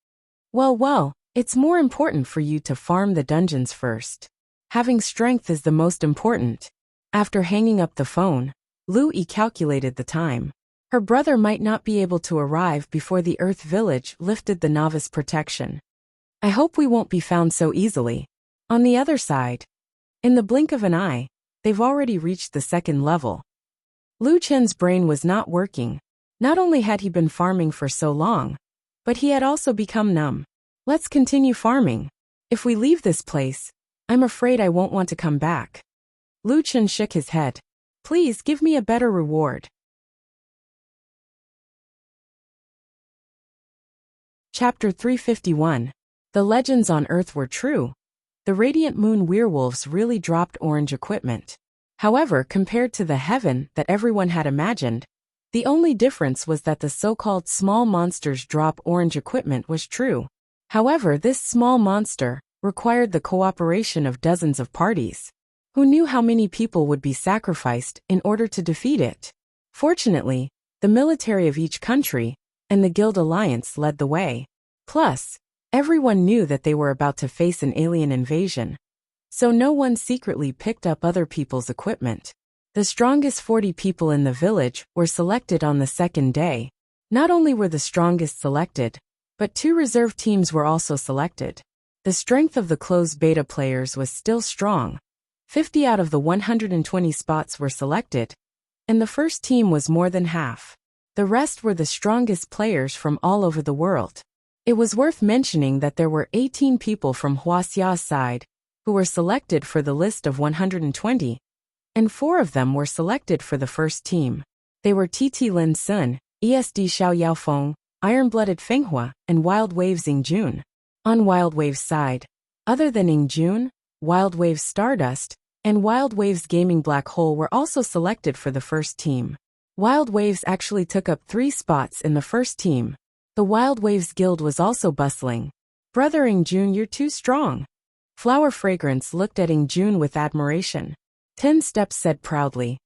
Well, it's more important for you to farm the dungeons first. Having strength is the most important. After hanging up the phone, Louis calculated the time. Her brother might not be able to arrive before the Earth Village lifted the novice protection. I hope we won't be found so easily. On the other side, in the blink of an eye, they've already reached the second level. Lu Chen's brain was not working. Not only had he been farming for so long, but he had also become numb. Let's continue farming. If we leave this place, I'm afraid I won't want to come back. Lu Chen shook his head. Please give me a better reward. Chapter 351. The legends on Earth were true. The Radiant Moon werewolves really dropped orange equipment. However, compared to the heaven that everyone had imagined, the only difference was that the so-called small monsters drop orange equipment was true. However, this small monster required the cooperation of dozens of parties. Who knew how many people would be sacrificed in order to defeat it? Fortunately, the military of each country and the Guild Alliance led the way. Plus, everyone knew that they were about to face an alien invasion, so no one secretly picked up other people's equipment. The strongest 40 people in the village were selected on the second day. Not only were the strongest selected, but 2 reserve teams were also selected. The strength of the closed beta players was still strong. 50 out of the 120 spots were selected, and the first team was more than half. The rest were the strongest players from all over the world. It was worth mentioning that there were 18 people from Wuxia's side who were selected for the list of 120, and 4 of them were selected for the first team. They were TT Lin Sun, ESD Xiao Yaofeng, Iron-Blooded Fenghua, and Wild Waves Yingjun. On Wild Waves' side, other than Yingjun, Wild Waves Stardust, and Wild Waves Gaming Black Hole were also selected for the first team. Wild Waves actually took up 3 spots in the first team. The Wild Waves Guild was also bustling. Brother Yingjun, you're too strong. Flower Fragrance looked at Yingjun with admiration. 10 Steps said proudly.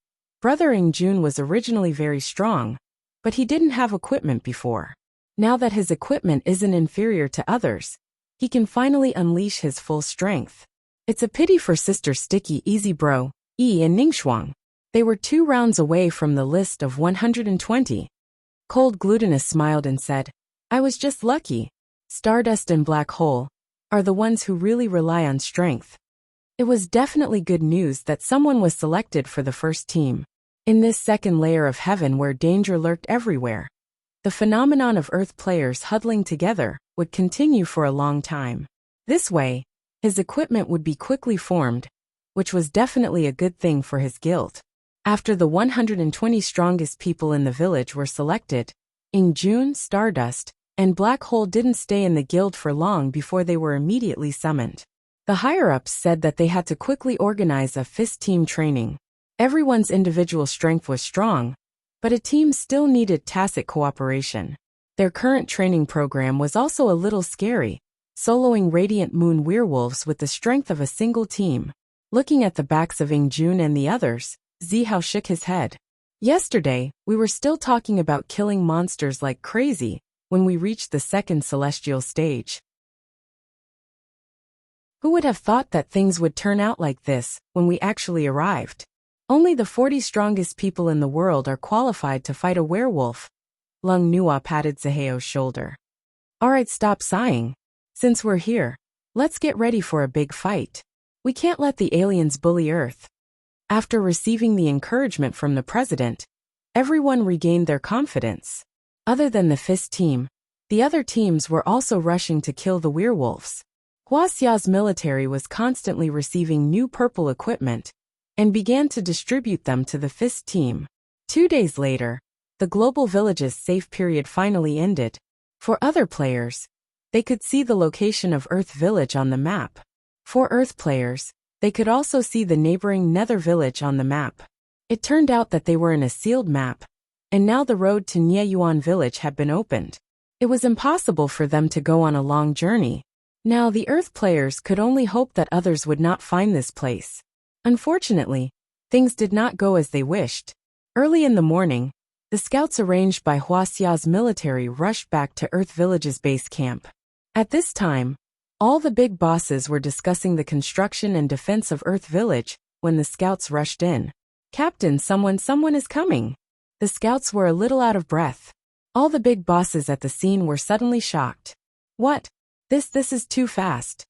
Brother Yingjun was originally very strong, but he didn't have equipment before. Now that his equipment isn't inferior to others, he can finally unleash his full strength. It's a pity for Sister Sticky, Easy Bro, Yi and Ningxuang. They were 2 rounds away from the list of 120. Cold Glutinous smiled and said, I was just lucky. Stardust and Black Hole are the ones who really rely on strength. It was definitely good news that someone was selected for the first team. In this second layer of heaven where danger lurked everywhere, the phenomenon of Earth players huddling together would continue for a long time. This way, his equipment would be quickly formed, which was definitely a good thing for his guild. After the 120 strongest people in the village were selected, Yingjun, Stardust, and Black Hole didn't stay in the guild for long before they were immediately summoned. The higher-ups said that they had to quickly organize a fist team training. Everyone's individual strength was strong, but a team still needed tacit cooperation. Their current training program was also a little scary, soloing Radiant Moon werewolves with the strength of a single team. Looking at the backs of Yingjun and the others, Zihao shook his head. Yesterday, we were still talking about killing monsters like crazy when we reached the second celestial stage. Who would have thought that things would turn out like this when we actually arrived? Only the 40 strongest people in the world are qualified to fight a werewolf. Lung Nua patted Zihao's shoulder. Alright, stop sighing. Since we're here, let's get ready for a big fight. We can't let the aliens bully Earth. After receiving the encouragement from the president, everyone regained their confidence. Other than the fist team, the other teams were also rushing to kill the werewolves. Wuxia's military was constantly receiving new purple equipment and began to distribute them to the fist team. 2 days later, the global village's safe period finally ended. For other players, They could see the location of Earth Village on the map. For Earth players, they could also see the neighboring Nether Village on the map. It turned out that they were in a sealed map, and now the road to Nieyuan Village had been opened. It was impossible for them to go on a long journey. Now the Earth players could only hope that others would not find this place. Unfortunately, things did not go as they wished. Early in the morning, the scouts arranged by Wuxia's military rushed back to Earth Village's base camp. At this time, all the big bosses were discussing the construction and defense of Earth Village when the scouts rushed in. "Captain, someone is coming." The scouts were a little out of breath. All the big bosses at the scene were suddenly shocked. "What? This is too fast.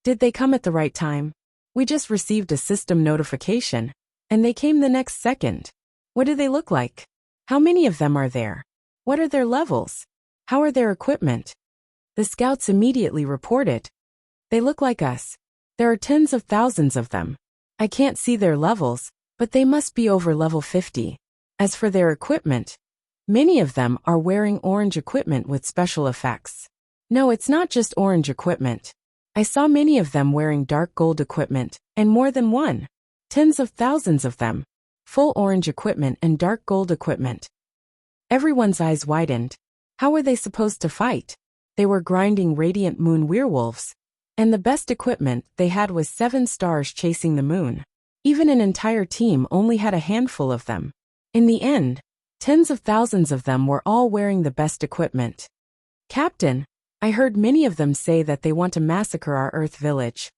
Did they come at the right time? We just received a system notification, and they came the next second. What do they look like? How many of them are there? What are their levels? How are their equipment?" The scouts immediately reported. "They look like us. There are tens of thousands of them. I can't see their levels, but they must be over level 50. As for their equipment, many of them are wearing orange equipment with special effects. No, it's not just orange equipment. I saw many of them wearing dark gold equipment, and more than one. Tens of thousands of them. Full orange equipment and dark gold equipment." Everyone's eyes widened. How were they supposed to fight? They were grinding radiant moon werewolves, and the best equipment they had was 7 stars chasing the moon. Even an entire team only had a handful of them. In the end, tens of thousands of them were all wearing the best equipment. "Captain, I heard many of them say that they want to massacre our Earth Village."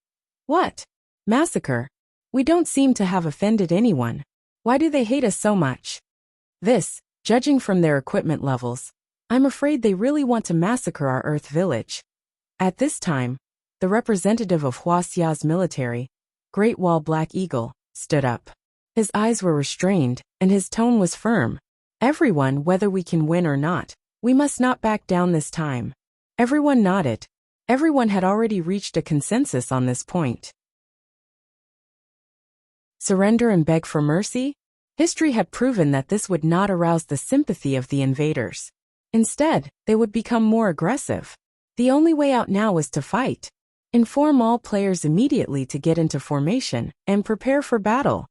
"What? Massacre? We don't seem to have offended anyone. Why do they hate us so much?" "This, judging from their equipment levels, I'm afraid they really want to massacre our Earth Village." At this time, the representative of Wuxia's military, Great Wall Black Eagle, stood up. His eyes were restrained, and his tone was firm. "Everyone, whether we can win or not, we must not back down this time." Everyone nodded. Everyone had already reached a consensus on this point. Surrender and beg for mercy? History had proven that this would not arouse the sympathy of the invaders. Instead, they would become more aggressive. The only way out now was to fight. Inform all players immediately to get into formation and prepare for battle.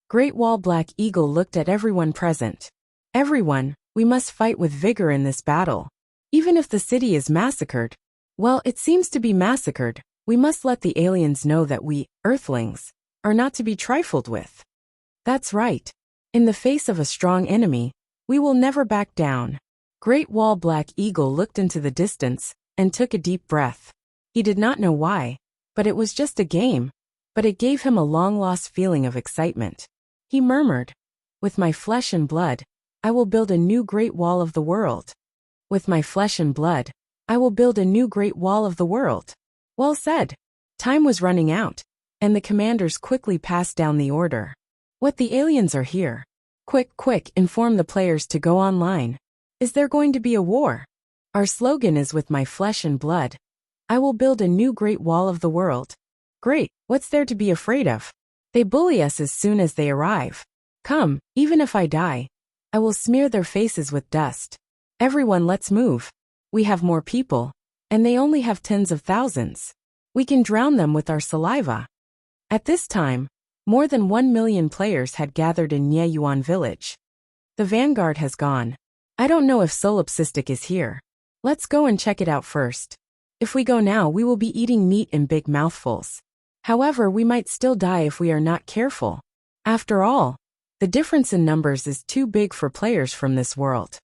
Great Wall Black Eagle looked at everyone present. "Everyone, we must fight with vigor in this battle. Even if the city is massacred, well, it seems to be massacred, we must let the aliens know that we, Earthlings, are not to be trifled with. That's right. In the face of a strong enemy, we will never back down." Great Wall Black Eagle looked into the distance and took a deep breath. He did not know why, but it was just a game, but it gave him a long-lost feeling of excitement. He murmured, "With my flesh and blood, I will build a new great wall of the world. With my flesh and blood, I will build a new great wall of the world." Well said. Time was running out, and the commanders quickly passed down the order. "What, the aliens are here? Quick, inform the players to go online. Is there going to be a war? Our slogan is with my flesh and blood, I will build a new great wall of the world." "Great, what's there to be afraid of? They bully us as soon as they arrive. Come, even if I die, I will smear their faces with dust. Everyone, let's move. We have more people, and they only have tens of thousands. We can drown them with our saliva." At this time, more than 1 million players had gathered in Nieyuan Village. The vanguard has gone. I don't know if Solipsistic is here. Let's go and check it out first. If we go now, we will be eating meat in big mouthfuls. However, we might still die if we are not careful. After all, the difference in numbers is too big for players from this world.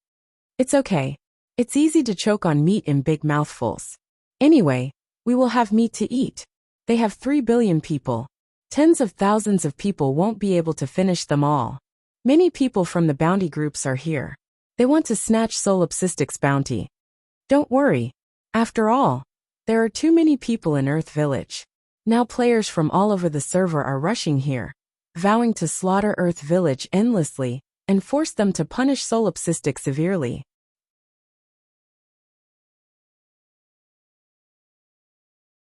It's okay. It's easy to choke on meat in big mouthfuls. Anyway, we will have meat to eat. They have 3 billion people. Tens of thousands of people won't be able to finish them all. Many people from the bounty groups are here. They want to snatch Solipsistic's bounty. Don't worry. After all, there are too many people in Earth Village. Now players from all over the server are rushing here, vowing to slaughter Earth Village endlessly and force them to punish Solipsistic severely.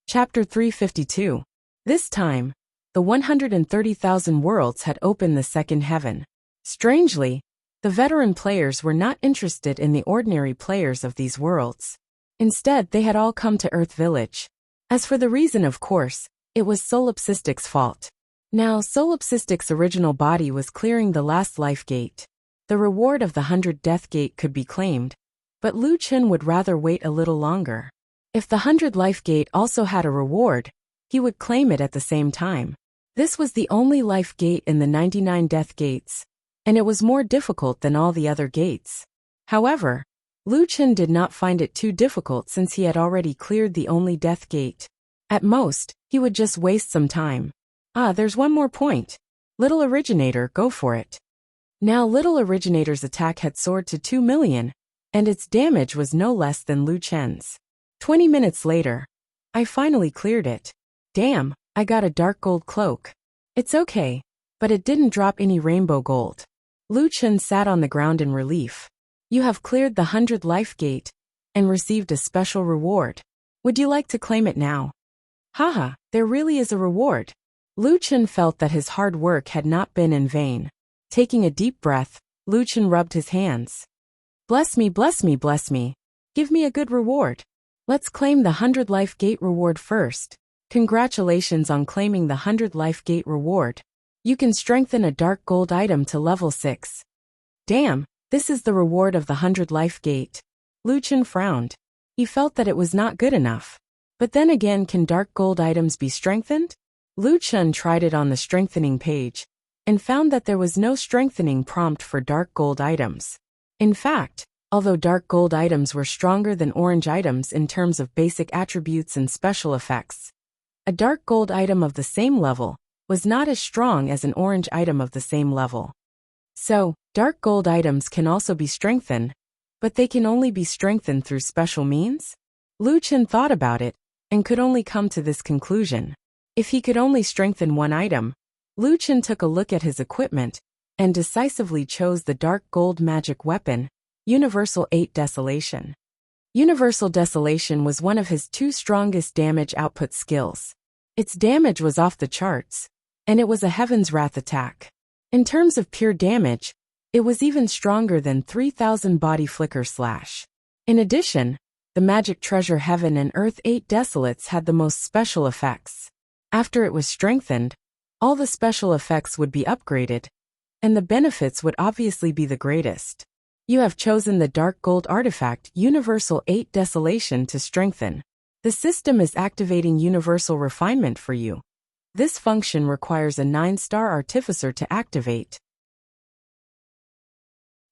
Chapter 352. This time, the 130,000 worlds had opened the second heaven. Strangely, the veteran players were not interested in the ordinary players of these worlds. Instead, they had all come to Earth Village. As for the reason, of course, it was Solipsistic's fault. Now, Solipsistic's original body was clearing the last life gate. The reward of the 100 death gate could be claimed, but Lu Chen would rather wait a little longer. If the 100 life gate also had a reward, he would claim it at the same time. This was the only life gate in the 99 death gates, and it was more difficult than all the other gates. However, Lu Chen did not find it too difficult since he had already cleared the only death gate. At most, he would just waste some time. There's one more point. Little Originator, go for it. Now Little Originator's attack had soared to 2 million, and its damage was no less than Lu Chen's. 20 minutes later, I finally cleared it. Damn, I got a dark gold cloak. It's okay, but it didn't drop any rainbow gold. Lu Chen sat on the ground in relief. You have cleared the 100 life gate and received a special reward. Would you like to claim it now? Haha, there really is a reward. Lu Chen felt that his hard work had not been in vain. Taking a deep breath, Lu Chen rubbed his hands. Bless me, bless me, bless me. Give me a good reward. Let's claim the 100 life gate reward first. Congratulations on claiming the 100 life gate reward. You can strengthen a dark gold item to level 6. Damn, this is the reward of the 100 life gate. Lu Chen frowned. He felt that it was not good enough. But then again, can dark gold items be strengthened? Lu Chen tried it on the strengthening page, and found that there was no strengthening prompt for dark gold items. In fact, although dark gold items were stronger than orange items in terms of basic attributes and special effects, a dark gold item of the same level was not as strong as an orange item of the same level. So, dark gold items can also be strengthened, but they can only be strengthened through special means? Lu Chen thought about it, and could only come to this conclusion. If he could only strengthen one item, Lu Chen took a look at his equipment, and decisively chose the dark gold magic weapon, Universal 8 Desolation. Universal Desolation was one of his 2 strongest damage output skills. Its damage was off the charts, and it was a Heaven's Wrath attack. In terms of pure damage, it was even stronger than 3000 body flicker slash. In addition, the Magic Treasure Heaven and Earth 8 Desolates had the most special effects. After it was strengthened, all the special effects would be upgraded, and the benefits would obviously be the greatest. You have chosen the Dark Gold Artifact Universal 8 Desolation to strengthen. The system is activating Universal Refinement for you. This function requires a 9-star Artificer to activate.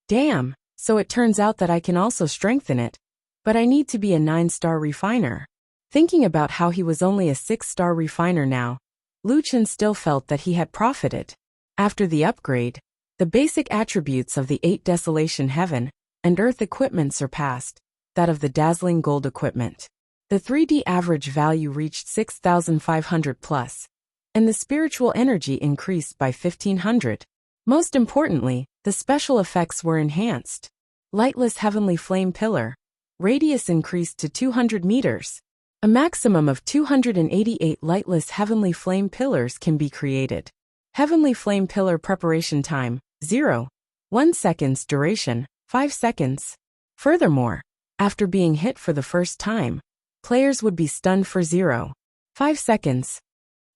Damn, so it turns out that I can also strengthen it, but I need to be a 9-star Refiner. Thinking about how he was only a 6-star Refiner now, Lu Chen still felt that he had profited. After the upgrade, the basic attributes of the 8 Desolation Heaven and Earth equipment surpassed that of the Dazzling Gold equipment. The 3D average value reached 6,500 plus, and the spiritual energy increased by 1,500. Most importantly, the special effects were enhanced. Lightless Heavenly Flame Pillar. Radius increased to 200 meters. A maximum of 288 lightless Heavenly Flame Pillars can be created. Heavenly Flame Pillar preparation time, 0. 1 seconds duration, 5 seconds. Furthermore, after being hit for the first time, players would be stunned for 0. 5 seconds.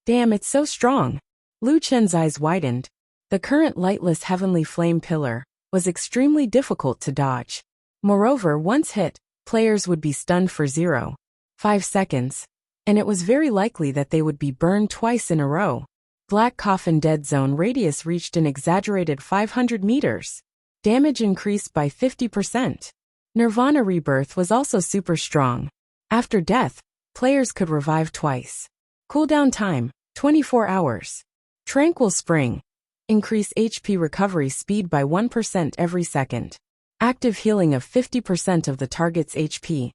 Damn, it's so strong. Lu Chen's eyes widened. The current lightless Heavenly Flame Pillar was extremely difficult to dodge. Moreover, once hit, players would be stunned for 0. 5 seconds, and it was very likely that they would be burned twice in a row. Black Coffin Dead Zone radius reached an exaggerated 500 meters. Damage increased by 50%. Nirvana Rebirth was also super strong. After death, players could revive twice. Cooldown time, 24 hours. Tranquil Spring. Increase HP recovery speed by 1% every second. Active healing of 50% of the target's HP.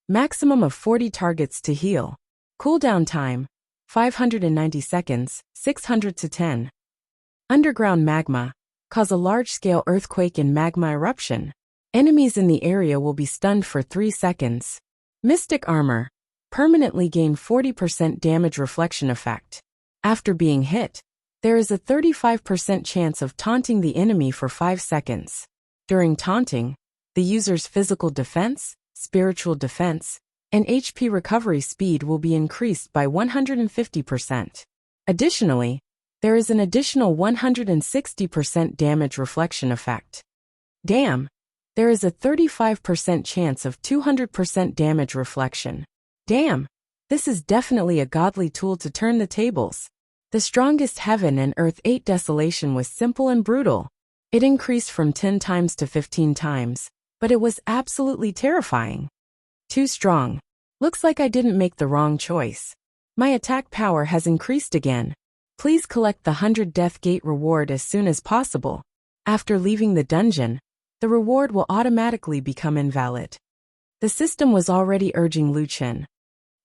Maximum of 40 targets to heal. Cooldown time, 590 seconds, 600 to 10. Underground Magma. Cause a large-scale earthquake and magma eruption. Enemies in the area will be stunned for 3 seconds. Mystic Armor. Permanently gain 40% damage reflection effect. After being hit, there is a 35% chance of taunting the enemy for 5 seconds. During taunting, the user's physical defense, spiritual defense, and HP recovery speed will be increased by 150%. Additionally, there is an additional 160% damage reflection effect. Damn! There is a 35% chance of 200% damage reflection. Damn! This is definitely a godly tool to turn the tables. The strongest Heaven and Earth 8 Desolation was simple and brutal. It increased from 10 times to 15 times, but it was absolutely terrifying. Too strong. Looks like I didn't make the wrong choice. My attack power has increased again. Please collect the 100 Death Gate reward as soon as possible. After leaving the dungeon, the reward will automatically become invalid. The system was already urging Lu Chen.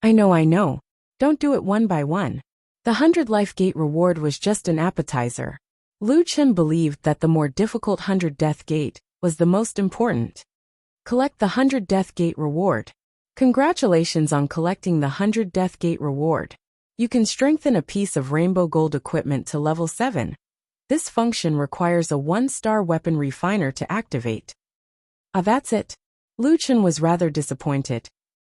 I know. Don't do it one by one. The 100 Life Gate reward was just an appetizer. Lu Chen believed that the more difficult 100 Death Gate was the most important. Collect the 100 Death Gate reward. Congratulations on collecting the 100 Death Gate reward. You can strengthen a piece of rainbow gold equipment to level 7. This function requires a 1-star weapon refiner to activate. Ah, that's it. Lu Chen was rather disappointed.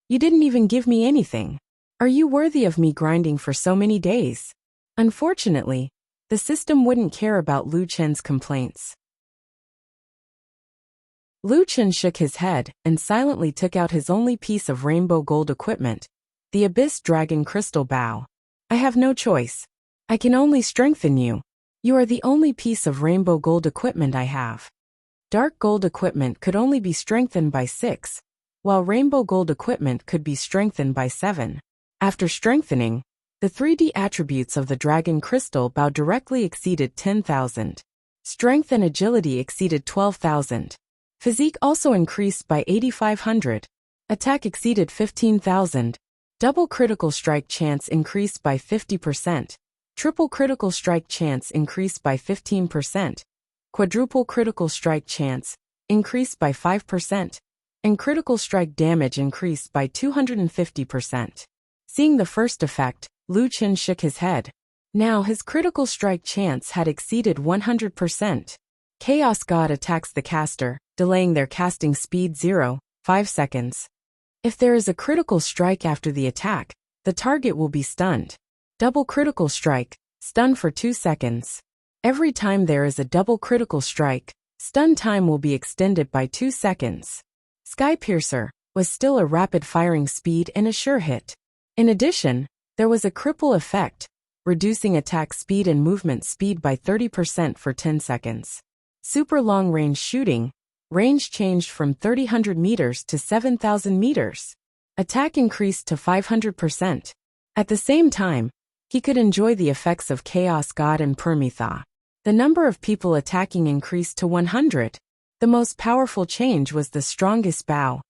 You didn't even give me anything. Are you worthy of me grinding for so many days? Unfortunately, the system wouldn't care about Lu Chen's complaints. Lu Chen shook his head and silently took out his only piece of rainbow gold equipment, the Abyss Dragon Crystal Bow. I have no choice. I can only strengthen you. You are the only piece of rainbow gold equipment I have. Dark gold equipment could only be strengthened by 6, while rainbow gold equipment could be strengthened by 7. After strengthening, the 3D attributes of the Dragon Crystal Bow directly exceeded 10,000. Strength and agility exceeded 12,000. Physique also increased by 8,500. Attack exceeded 15,000. Double critical strike chance increased by 50%. Triple critical strike chance increased by 15%. Quadruple critical strike chance increased by 5%. And critical strike damage increased by 250%. Seeing the first effect, Lu Chen shook his head. Now his critical strike chance had exceeded 100%. Chaos God attacks the caster, delaying their casting speed 0.5 seconds. If there is a critical strike after the attack, the target will be stunned. Double critical strike, stun for 2 seconds. Every time there is a double critical strike, stun time will be extended by 2 seconds. Sky Piercer was still a rapid firing speed and a sure hit. In addition, there was a cripple effect, reducing attack speed and movement speed by 30% for 10 seconds. Super long range shooting, range changed from 3,000 meters to 7,000 meters. Attack increased to 500%. At the same time, he could enjoy the effects of Chaos God and Permitha. The number of people attacking increased to 100. The most powerful change was the strongest bow.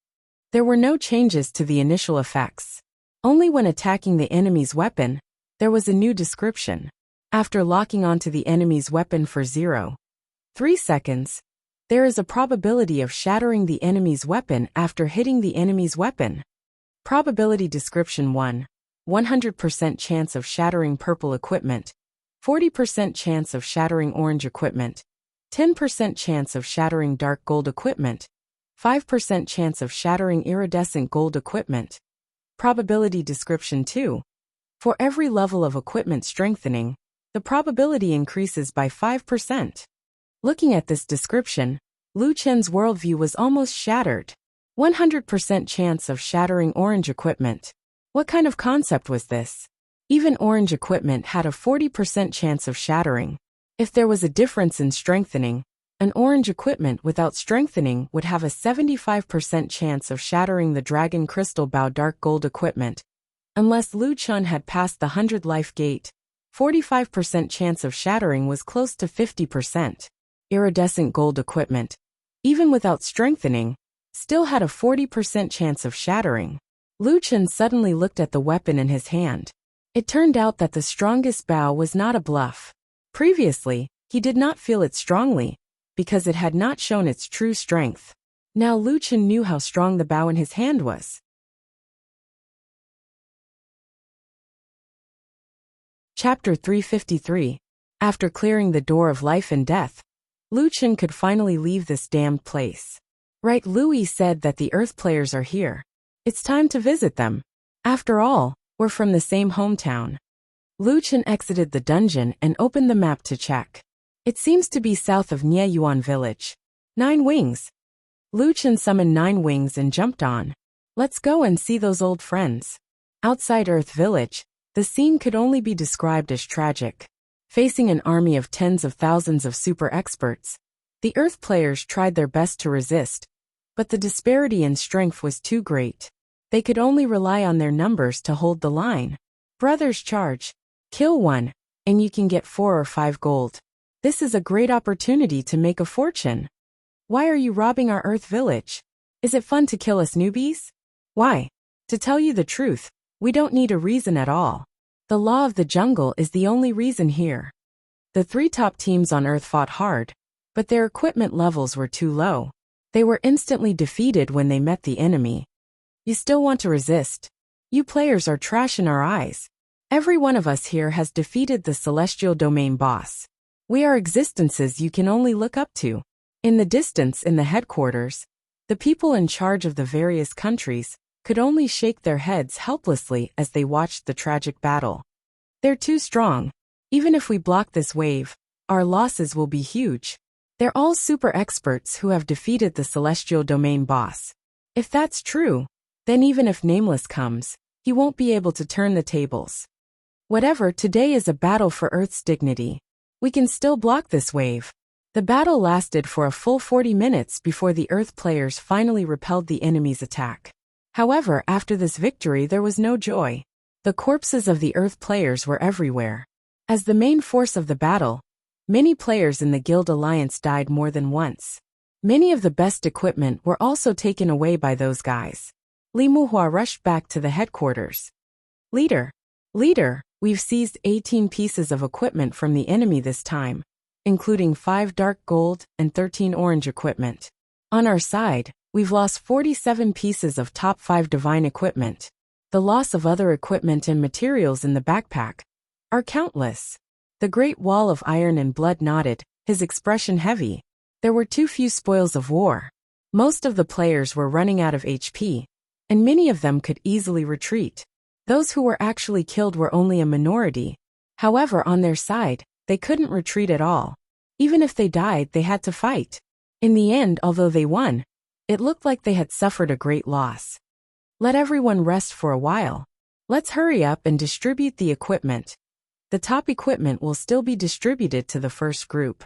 There were no changes to the initial effects. Only when attacking the enemy's weapon, there was a new description. After locking onto the enemy's weapon for 0.3 seconds, there is a probability of shattering the enemy's weapon after hitting the enemy's weapon. Probability description 1. 100% chance of shattering purple equipment. 40% chance of shattering orange equipment. 10% chance of shattering dark gold equipment. 5% chance of shattering iridescent gold equipment. Probability description 2. For every level of equipment strengthening, the probability increases by 5%. Looking at this description, Lu Chen's worldview was almost shattered. 100% chance of shattering orange equipment. What kind of concept was this? Even orange equipment had a 40% chance of shattering. If there was a difference in strengthening, an orange equipment without strengthening would have a 75% chance of shattering the Dragon Crystal Bow dark gold equipment. Unless Lu Chen had passed the 100 life gate, 45% chance of shattering was close to 50%. Iridescent gold equipment, even without strengthening, still had a 40% chance of shattering. Lu Chen suddenly looked at the weapon in his hand. It turned out that the strongest bow was not a bluff. Previously, he did not feel it strongly, because it had not shown its true strength. Now Lu Chen knew how strong the bow in his hand was. Chapter 353. After clearing the door of life and death, Lu Chen could finally leave this damned place. Right, Louis said that the Earth players are here. It's time to visit them. After all, we're from the same hometown. Lu Chen exited the dungeon and opened the map to check. It seems to be south of Nieyuan village. 9 wings. Lu Chen summoned 9 wings and jumped on. Let's go and see those old friends. Outside Earth village, the scene could only be described as tragic. Facing an army of tens of thousands of super experts, the Earth players tried their best to resist, but the disparity in strength was too great. They could only rely on their numbers to hold the line. Brothers charge. Kill one, and you can get 4 or 5 gold. This is a great opportunity to make a fortune. Why are you robbing our Earth village? Is it fun to kill us newbies? Why? To tell you the truth, we don't need a reason at all. The law of the jungle is the only reason here. The 3 top teams on Earth fought hard, but their equipment levels were too low. They were instantly defeated when they met the enemy. You still want to resist? You players are trash in our eyes. Every one of us here has defeated the celestial domain boss. We are existences you can only look up to. In the distance in the headquarters, the people in charge of the various countries could only shake their heads helplessly as they watched the tragic battle. They're too strong. Even if we block this wave, our losses will be huge. They're all super experts who have defeated the celestial domain boss. If that's true, then even if Nameless comes, he won't be able to turn the tables. Whatever, today is a battle for Earth's dignity. We can still block this wave. The battle lasted for a full 40 minutes before the Earth players finally repelled the enemy's attack. However, after this victory there was no joy. The corpses of the Earth players were everywhere. As the main force of the battle, many players in the Guild Alliance died more than once. Many of the best equipment were also taken away by those guys. Li Muhua rushed back to the headquarters. Leader, we've seized 18 pieces of equipment from the enemy this time, including 5 dark gold and 13 orange equipment. On our side, we've lost 47 pieces of top 5 divine equipment. The loss of other equipment and materials in the backpack are countless. The great wall of iron and blood nodded, his expression heavy. There were too few spoils of war. Most of the players were running out of HP, and many of them could easily retreat. Those who were actually killed were only a minority. However, on their side, they couldn't retreat at all. Even if they died, they had to fight. In the end, although they won, it looked like they had suffered a great loss. Let everyone rest for a while. Let's hurry up and distribute the equipment. The top equipment will still be distributed to the first group.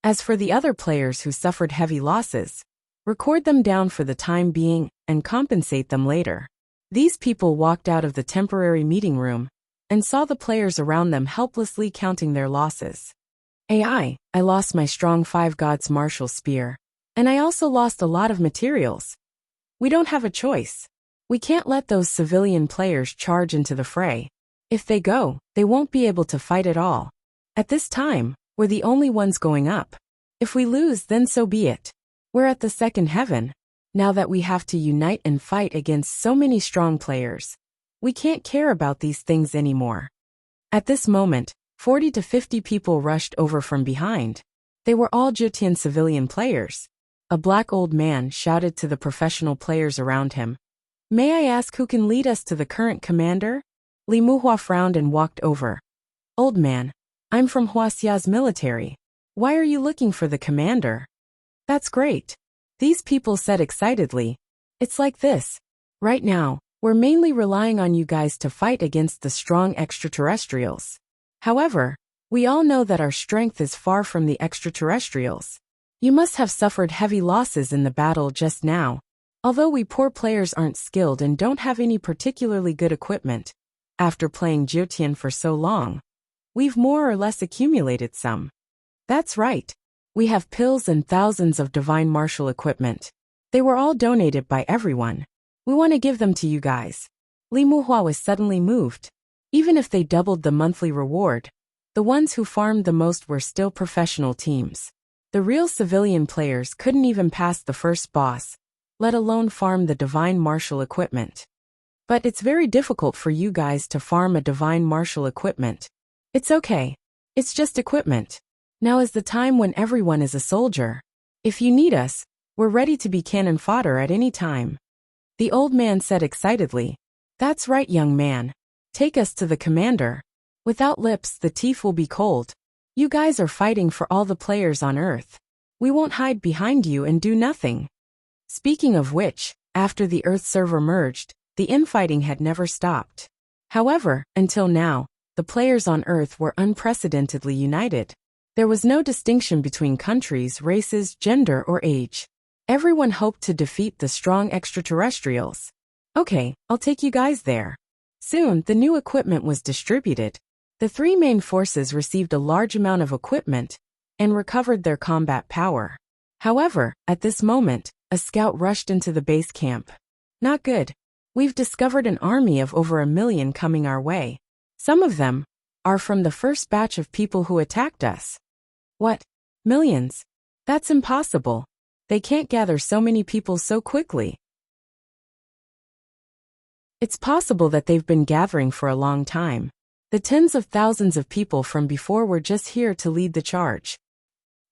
As for the other players who suffered heavy losses, record them down for the time being and compensate them later. These people walked out of the temporary meeting room and saw the players around them helplessly counting their losses. I lost my strong 5 gods martial spear, and I also lost a lot of materials. We don't have a choice. We can't let those civilian players charge into the fray. If they go, they won't be able to fight at all. At this time, we're the only ones going up. If we lose, then so be it. We're at the second heaven. Now that we have to unite and fight against so many strong players, we can't care about these things anymore. At this moment, 40 to 50 people rushed over from behind. They were all Jutian civilian players. A black old man shouted to the professional players around him. May I ask who can lead us to the current commander? Li Muhua frowned and walked over. Old man, I'm from Wuxia's military. Why are you looking for the commander? That's great. These people said excitedly. It's like this. Right now, we're mainly relying on you guys to fight against the strong extraterrestrials. However, we all know that our strength is far from the extraterrestrials. You must have suffered heavy losses in the battle just now. Although we poor players aren't skilled and don't have any particularly good equipment, after playing Jutian for so long, we've more or less accumulated some. That's right. We have pills and thousands of divine martial equipment. They were all donated by everyone. We want to give them to you guys. Li Muhua was suddenly moved. Even if they doubled the monthly reward, the ones who farmed the most were still professional teams. The real civilian players couldn't even pass the first boss, let alone farm the divine martial equipment. But it's very difficult for you guys to farm a divine martial equipment. It's okay. It's just equipment. Now is the time when everyone is a soldier. If you need us, we're ready to be cannon fodder at any time. The old man said excitedly. That's right, young man. Take us to the commander. Without lips, the teeth will be cold. You guys are fighting for all the players on Earth. We won't hide behind you and do nothing. Speaking of which, after the Earth server merged, the infighting had never stopped. However, until now, the players on Earth were unprecedentedly united. There was no distinction between countries, races, gender, or age. Everyone hoped to defeat the strong extraterrestrials. Okay, I'll take you guys there. Soon, the new equipment was distributed. The three main forces received a large amount of equipment and recovered their combat power. However, at this moment, a scout rushed into the base camp. Not good. We've discovered an army of over 1 million coming our way. Some of them are from the first batch of people who attacked us. What? Millions? That's impossible. They can't gather so many people so quickly. It's possible that they've been gathering for a long time. The tens of thousands of people from before were just here to lead the charge.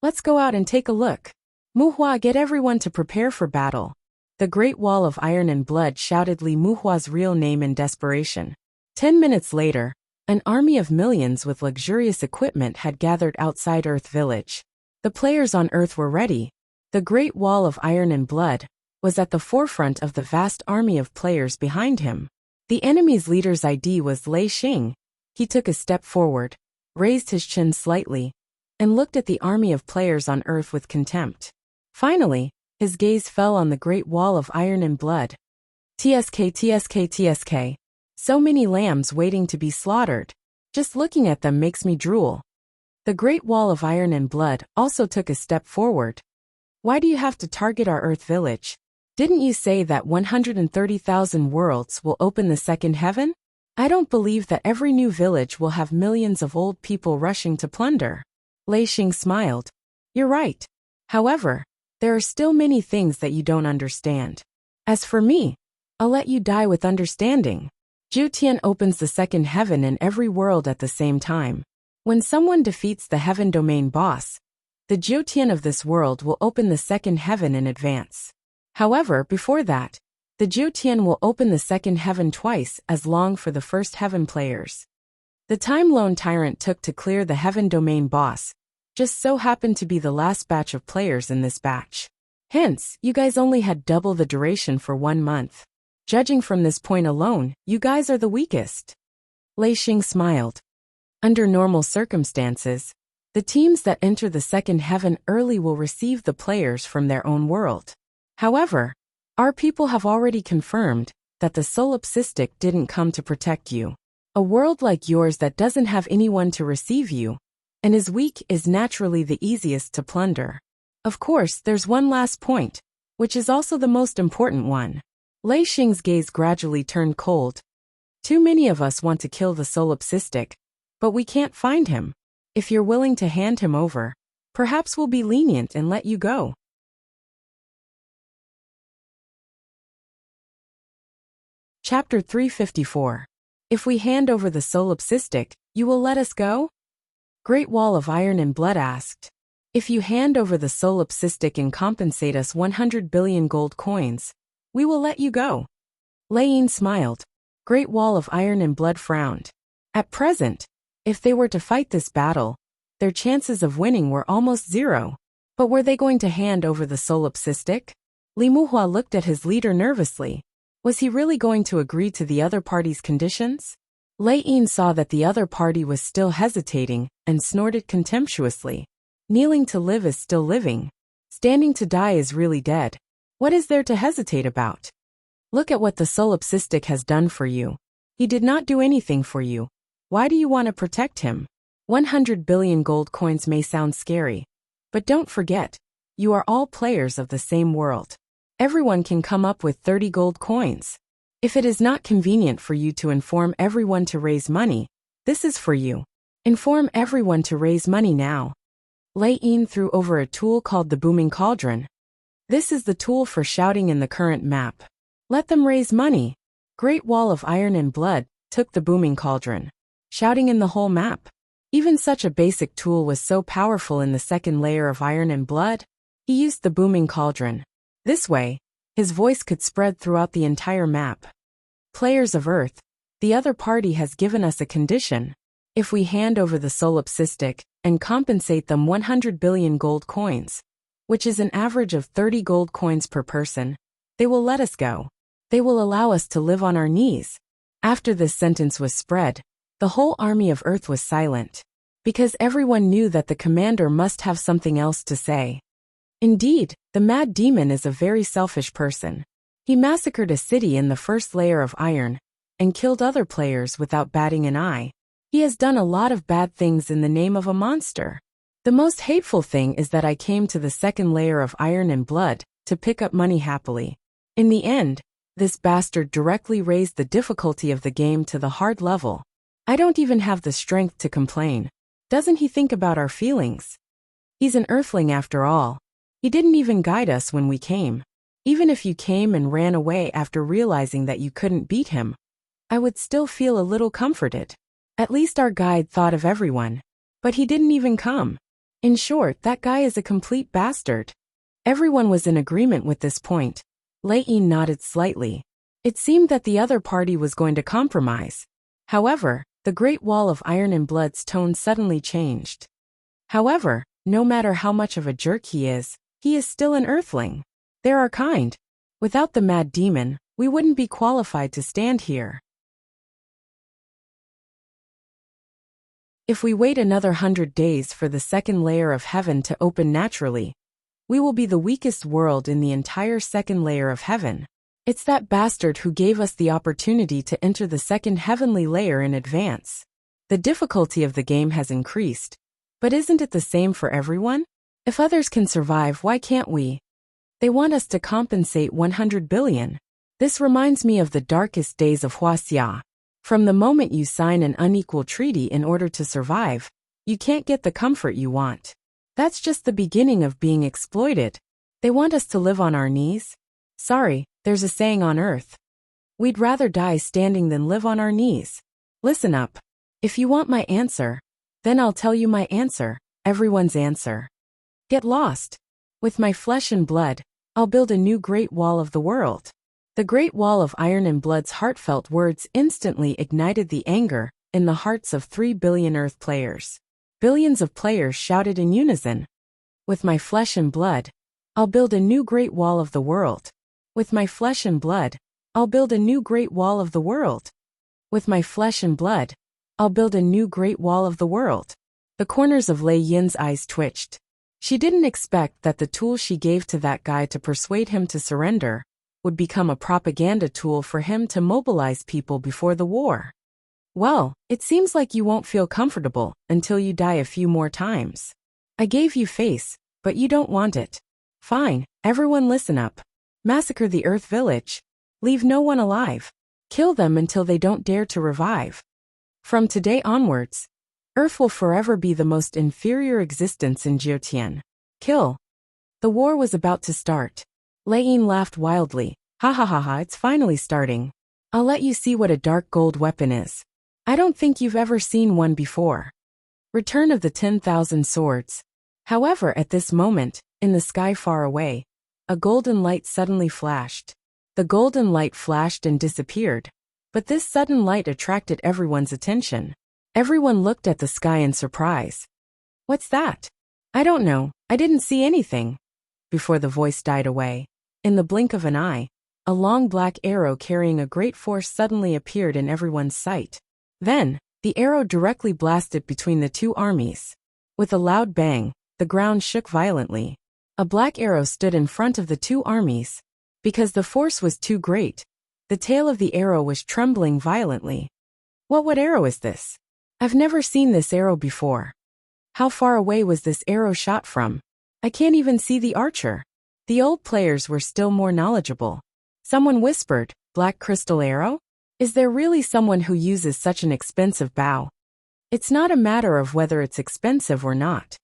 Let's go out and take a look. Muhua, get everyone to prepare for battle. The Great Wall of Iron and Blood shouted Li Muhua's real name in desperation. 10 minutes later, an army of millions with luxurious equipment had gathered outside Earth Village. The players on Earth were ready. The Great Wall of Iron and Blood was at the forefront of the vast army of players behind him. The enemy's leader's ID was Lei Xing. He took a step forward, raised his chin slightly, and looked at the army of players on Earth with contempt. Finally, his gaze fell on the Great Wall of Iron and Blood. TSK, TSK, TSK. So many lambs waiting to be slaughtered. Just looking at them makes me drool. The Great Wall of Iron and Blood also took a step forward. Why do you have to target our Earth village? Didn't you say that 130,000 worlds will open the second heaven? I don't believe that every new village will have millions of old people rushing to plunder. Lei Xing smiled. You're right. However, there are still many things that you don't understand. As for me, I'll let you die with understanding. Jiutian opens the second heaven in every world at the same time. When someone defeats the heaven domain boss, the Jiutian of this world will open the second heaven in advance. However, before that, the Jiutian will open the second heaven twice as long for the first heaven players. The time Lone Tyrant took to clear the heaven domain boss just so happened to be the last batch of players in this batch. Hence, you guys only had double the duration for 1 month. Judging from this point alone, you guys are the weakest. Lei Xing smiled. Under normal circumstances, the teams that enter the second heaven early will receive the players from their own world. However, our people have already confirmed that the solipsistic didn't come to protect you. A world like yours that doesn't have anyone to receive you and is weak is naturally the easiest to plunder. Of course, there's one last point, which is also the most important one. Lei Xing's gaze gradually turned cold. Too many of us want to kill the solipsistic, but we can't find him. If you're willing to hand him over, perhaps we'll be lenient and let you go. Chapter 354. If we hand over the solipsistic, you will let us go? Great Wall of Iron and Blood asked. If you hand over the solipsistic and compensate us 100 billion gold coins, we will let you go. Lei Yin smiled. Great Wall of Iron and Blood frowned. At present, if they were to fight this battle, their chances of winning were almost zero. But were they going to hand over the solipsistic? Li Muhua looked at his leader nervously. Was he really going to agree to the other party's conditions? Lei Yin saw that the other party was still hesitating and snorted contemptuously. Kneeling to live is still living. Standing to die is really dead. What is there to hesitate about? Look at what the solipsistic has done for you. He did not do anything for you. Why do you want to protect him? 100 billion gold coins may sound scary, but don't forget, you are all players of the same world. Everyone can come up with 30 gold coins. If it is not convenient for you to inform everyone to raise money, this is for you. Inform everyone to raise money now. Lei Yin threw over a tool called the Booming Cauldron. This is the tool for shouting in the current map. Let them raise money. Great Wall of Iron and Blood took the Booming Cauldron. Shouting in the whole map. Even such a basic tool was so powerful in the second layer of Iron and Blood. He used the booming cauldron. This way, his voice could spread throughout the entire map. Players of Earth, the other party has given us a condition. If we hand over the solipsistic and compensate them 100 billion gold coins, which is an average of 30 gold coins per person, they will let us go. They will allow us to live on our knees. After this sentence was spread, the whole army of Earth was silent, because everyone knew that the commander must have something else to say. Indeed, the mad demon is a very selfish person. He massacred a city in the first layer of iron, and killed other players without batting an eye. He has done a lot of bad things in the name of a monster. The most hateful thing is that I came to the second layer of iron and blood to pick up money happily. In the end, this bastard directly raised the difficulty of the game to the hard level. I don't even have the strength to complain. Doesn't he think about our feelings? He's an earthling after all. He didn't even guide us when we came. Even if you came and ran away after realizing that you couldn't beat him, I would still feel a little comforted. At least our guide thought of everyone. But he didn't even come. In short, that guy is a complete bastard. Everyone was in agreement with this point. Lei-Yin nodded slightly. It seemed that the other party was going to compromise. However, the Great Wall of Iron and Blood's tone suddenly changed. However, no matter how much of a jerk he is still an earthling. There are kind. Without the mad demon, we wouldn't be qualified to stand here. If we wait another 100 days for the second layer of heaven to open naturally, we will be the weakest world in the entire second layer of heaven. It's that bastard who gave us the opportunity to enter the second heavenly layer in advance. The difficulty of the game has increased. But isn't it the same for everyone? If others can survive, why can't we? They want us to compensate 100 billion. This reminds me of the darkest days of Wuxia. From the moment you sign an unequal treaty in order to survive, you can't get the comfort you want. That's just the beginning of being exploited. They want us to live on our knees. Sorry, there's a saying on Earth. We'd rather die standing than live on our knees. Listen up. If you want my answer, then I'll tell you my answer, everyone's answer. Get lost. With my flesh and blood, I'll build a new great wall of the world. The Great Wall of Iron and Blood's heartfelt words instantly ignited the anger in the hearts of 3 billion Earth players. Billions of players shouted in unison. With my flesh and blood, I'll build a new great wall of the world. With my flesh and blood, I'll build a new great wall of the world. With my flesh and blood, I'll build a new great wall of the world. The corners of Lei-Yin's eyes twitched. She didn't expect that the tool she gave to that guy to persuade him to surrender would become a propaganda tool for him to mobilize people before the war. Well, it seems like you won't feel comfortable until you die a few more times. I gave you face, but you don't want it. Fine, everyone listen up. Massacre the Earth village. Leave no one alive. Kill them until they don't dare to revive. From today onwards, Earth will forever be the most inferior existence in Jiotian. Kill. The war was about to start. Lei-Yin laughed wildly. Ha ha ha ha, it's finally starting. I'll let you see what a dark gold weapon is. I don't think you've ever seen one before. Return of the 10,000 swords. However, at this moment, in the sky far away, a golden light suddenly flashed. The golden light flashed and disappeared. But this sudden light attracted everyone's attention. Everyone looked at the sky in surprise. What's that? I don't know, I didn't see anything. Before the voice died away, in the blink of an eye, a long black arrow carrying a great force suddenly appeared in everyone's sight. Then, the arrow directly blasted between the two armies. With a loud bang, the ground shook violently. A black arrow stood in front of the two armies. Because the force was too great, the tail of the arrow was trembling violently. What arrow is this? I've never seen this arrow before. How far away was this arrow shot from? I can't even see the archer. The old players were still more knowledgeable. Someone whispered, "Black crystal arrow? Is there really someone who uses such an expensive bow?" It's not a matter of whether it's expensive or not.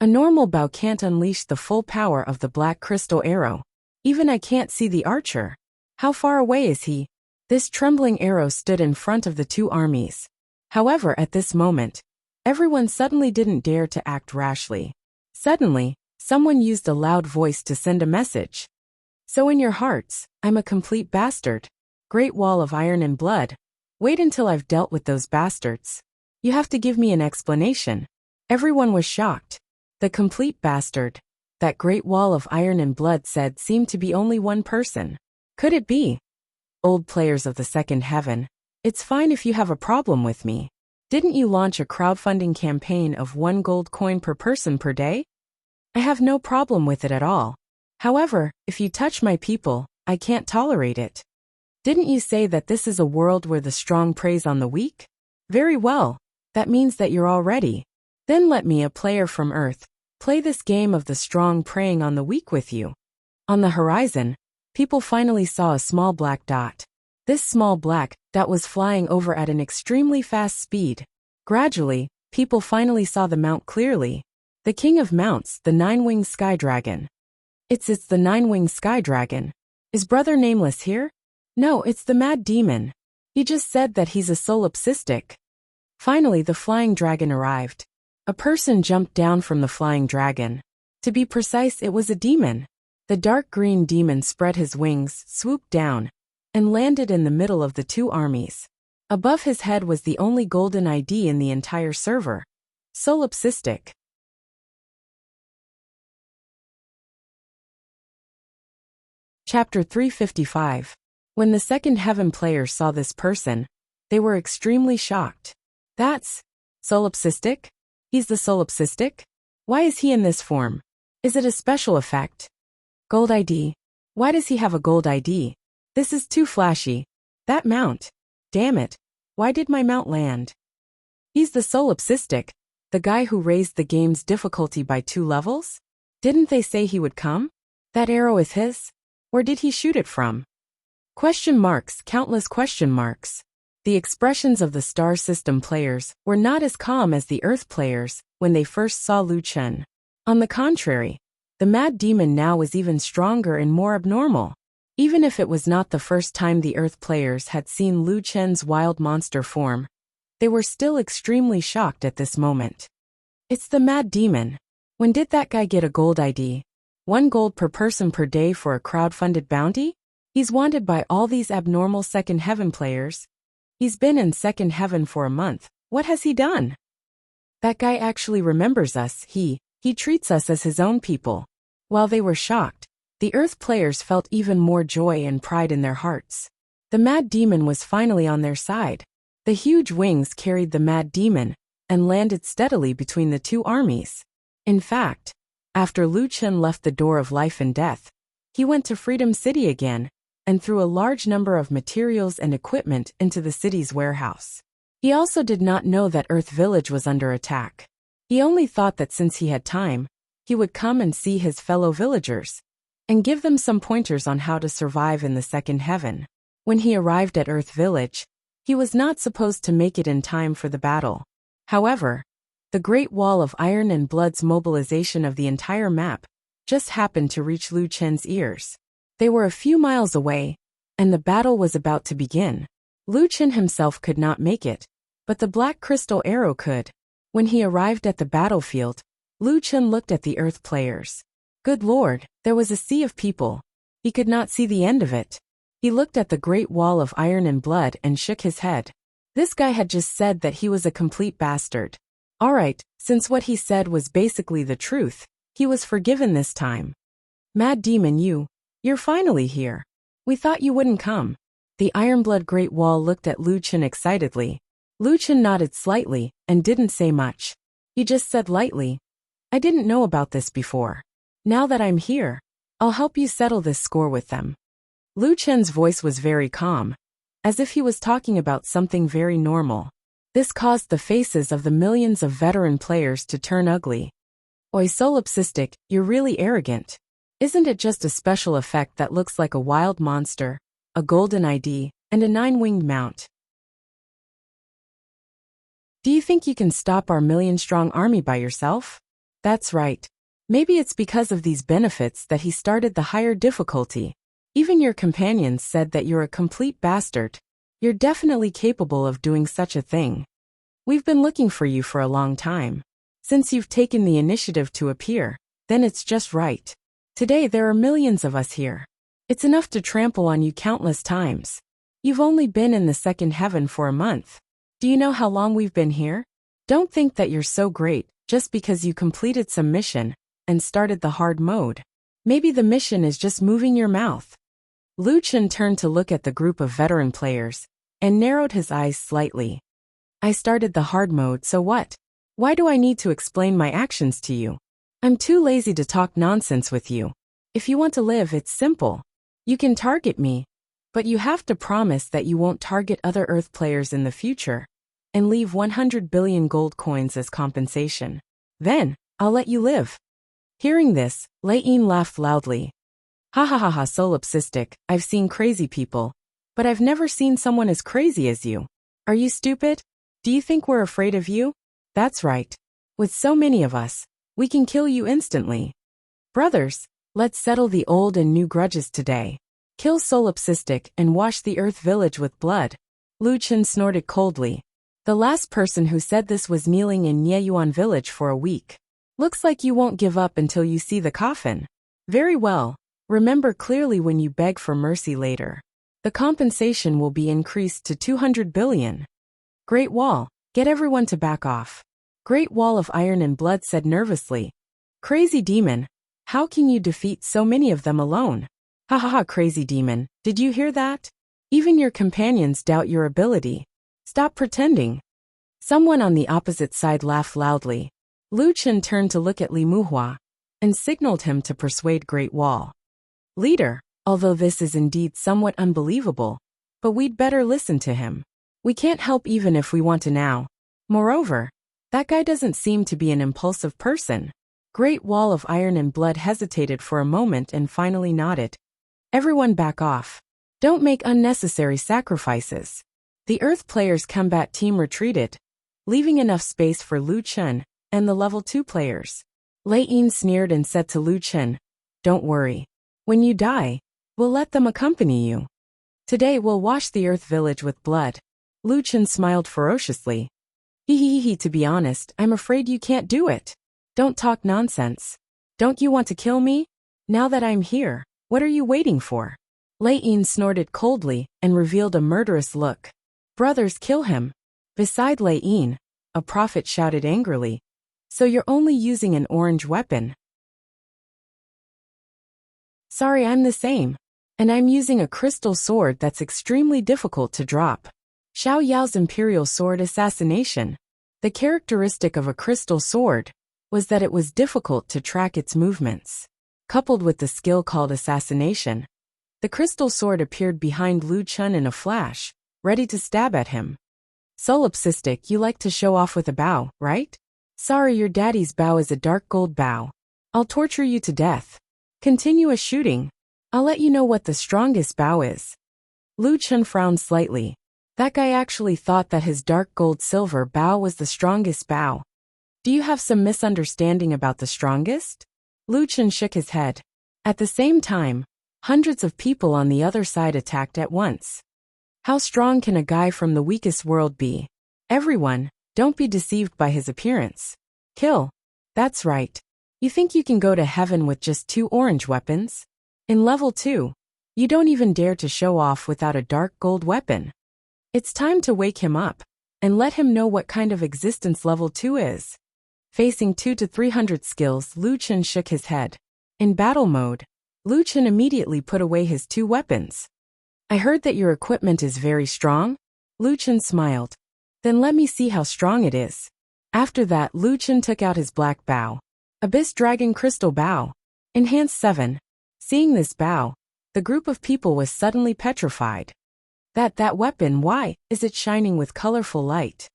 A normal bow can't unleash the full power of the black crystal arrow. Even I can't see the archer. How far away is he? This trembling arrow stood in front of the two armies. However, at this moment, everyone suddenly didn't dare to act rashly. Suddenly, someone used a loud voice to send a message. So in your hearts, I'm a complete bastard. Great wall of iron and blood. Wait until I've dealt with those bastards. You have to give me an explanation. Everyone was shocked. The complete bastard. That great wall of iron and blood said seemed to be only one person. Could it be? Old players of the second heaven. It's fine if you have a problem with me. Didn't you launch a crowdfunding campaign of 1 gold coin per person per day? I have no problem with it at all. However, if you touch my people, I can't tolerate it. Didn't you say that this is a world where the strong preys on the weak? Very well. That means that you're all ready. Then let me, a player from Earth, play this game of the strong preying on the weak with you. On the horizon, people finally saw a small black dot. This small black dot was flying over at an extremely fast speed. Gradually, people finally saw the mount clearly. The king of mounts, the 9-winged sky dragon. It's the 9-winged sky dragon. Is Brother Nameless here? No, it's the mad demon. He just said that he's a solipsistic. Finally, the flying dragon arrived. A person jumped down from the flying dragon. To be precise, it was a demon. The dark green demon spread his wings, swooped down, and landed in the middle of the two armies. Above his head was the only golden ID in the entire server. Solipsistic. Chapter 355. When the second heaven players saw this person, they were extremely shocked. That's solipsistic? He's the solipsistic? Why is he in this form? Is it a special effect? Gold ID. Why does he have a gold ID? This is too flashy. That mount. Damn it. Why did my mount land? He's the solipsistic, the guy who raised the game's difficulty by 2 levels? Didn't they say he would come? That arrow is his? Where did he shoot it from? Question marks, countless question marks. The expressions of the star system players were not as calm as the Earth players when they first saw Lu Chen. On the contrary, the mad demon now was even stronger and more abnormal. Even if it was not the first time the Earth players had seen Lu Chen's wild monster form, they were still extremely shocked at this moment. It's the mad demon. When did that guy get a gold ID? 1 gold per person per day for a crowd-funded bounty? He's wanted by all these abnormal second heaven players. He's been in second heaven for a month. What has he done? That guy actually remembers us. He treats us as his own people. While they were shocked, the Earth players felt even more joy and pride in their hearts. The mad demon was finally on their side. The huge wings carried the mad demon and landed steadily between the two armies. In fact, after Lu Chen left the door of life and death, he went to Freedom City again and threw a large number of materials and equipment into the city's warehouse. He also did not know that Earth Village was under attack. He only thought that since he had time, he would come and see his fellow villagers and give them some pointers on how to survive in the second heaven. When he arrived at Earth Village, he was not supposed to make it in time for the battle. However, the Great Wall of Iron and Blood's mobilization of the entire map just happened to reach Lu Chen's ears. They were a few miles away, and the battle was about to begin. Lu Chen himself could not make it, but the black crystal arrow could. When he arrived at the battlefield, Lu Chen looked at the Earth players. Good Lord, there was a sea of people. He could not see the end of it. He looked at the Great Wall of Iron and Blood and shook his head. This guy had just said that he was a complete bastard. Alright, since what he said was basically the truth, he was forgiven this time. Mad Demon, you're finally here. We thought you wouldn't come. The Ironblood Great Wall looked at Lu Chen excitedly. Lu Chen nodded slightly and didn't say much. He just said lightly, I didn't know about this before. Now that I'm here, I'll help you settle this score with them. Lu Chen's voice was very calm, as if he was talking about something very normal. This caused the faces of the millions of veteran players to turn ugly. Oi solipsistic, you're really arrogant. Isn't it just a special effect that looks like a wild monster, a golden ID, and a 9-winged mount? Do you think you can stop our million-strong army by yourself? That's right. Maybe it's because of these benefits that he started the higher difficulty. Even your companions said that you're a complete bastard. You're definitely capable of doing such a thing. We've been looking for you for a long time. Since you've taken the initiative to appear, then it's just right. Today there are millions of us here. It's enough to trample on you countless times. You've only been in the second heaven for a month. Do you know how long we've been here? Don't think that you're so great just because you completed some mission and started the hard mode. Maybe the mission is just moving your mouth. Lu Chen turned to look at the group of veteran players and narrowed his eyes slightly. I started the hard mode, so what? Why do I need to explain my actions to you? I'm too lazy to talk nonsense with you. If you want to live, it's simple. You can target me, but you have to promise that you won't target other Earth players in the future and leave 100 billion gold coins as compensation. Then, I'll let you live. Hearing this, Lei Yin laughed loudly. Ha ha ha ha, solipsistic, I've seen crazy people, but I've never seen someone as crazy as you. Are you stupid? Do you think we're afraid of you? That's right. With so many of us, we can kill you instantly. Brothers, let's settle the old and new grudges today. Kill solipsistic and wash the Earth village with blood. Lu Chen snorted coldly. The last person who said this was kneeling in Nieyuan village for a week. Looks like you won't give up until you see the coffin. Very well. Remember clearly when you beg for mercy later. The compensation will be increased to 200 billion. Great Wall, get everyone to back off. Great Wall of Iron and Blood said nervously. Crazy Demon, how can you defeat so many of them alone? Ha ha ha, Crazy Demon, did you hear that? Even your companions doubt your ability. Stop pretending. Someone on the opposite side laughed loudly. Lu Chen turned to look at Li Muhua and signaled him to persuade Great Wall. Leader, although this is indeed somewhat unbelievable, but we'd better listen to him. We can't help even if we want to now. Moreover, that guy doesn't seem to be an impulsive person. Great Wall of Iron and Blood hesitated for a moment and finally nodded. Everyone back off. Don't make unnecessary sacrifices. The Earth players' combat team retreated, leaving enough space for Lu Chen and the level 2 players. Lei Yin sneered and said to Lu Chen, don't worry. When you die, we'll let them accompany you. Today we'll wash the Earth village with blood. Lu Chen smiled ferociously. Hee, to be honest, I'm afraid you can't do it. Don't talk nonsense. Don't you want to kill me? Now that I'm here, what are you waiting for? Lei Yin snorted coldly and revealed a murderous look. Brothers, kill him. Beside Lei Yin, a prophet shouted angrily. So you're only using an orange weapon? Sorry, I'm the same. And I'm using a crystal sword that's extremely difficult to drop. Xiao Yao's imperial sword assassination. The characteristic of a crystal sword was that it was difficult to track its movements. Coupled with the skill called assassination, the crystal sword appeared behind Lu Chen in a flash, ready to stab at him. Solipsistic, you like to show off with a bow, right? Sorry, your daddy's bow is a dark gold bow. I'll torture you to death. Continuous shooting. I'll let you know what the strongest bow is. Lu Chen frowned slightly. That guy actually thought that his dark gold silver bow was the strongest bow. Do you have some misunderstanding about the strongest? Lu Chen shook his head. At the same time, hundreds of people on the other side attacked at once. How strong can a guy from the weakest world be? Everyone, don't be deceived by his appearance. Kill. That's right. You think you can go to heaven with just 2 orange weapons? In level 2, you don't even dare to show off without a dark gold weapon. It's time to wake him up and let him know what kind of existence level 2 is. Facing 2 to 300 skills, Lu Chen shook his head. In battle mode, Lu Chen immediately put away his 2 weapons. I heard that your equipment is very strong? Lu Chen smiled. Then let me see how strong it is. After that, Lu Chen took out his black bow. Abyss Dragon Crystal Bow. Enhanced 7. Seeing this bow, the group of people was suddenly petrified. That weapon, why is it shining with colorful light?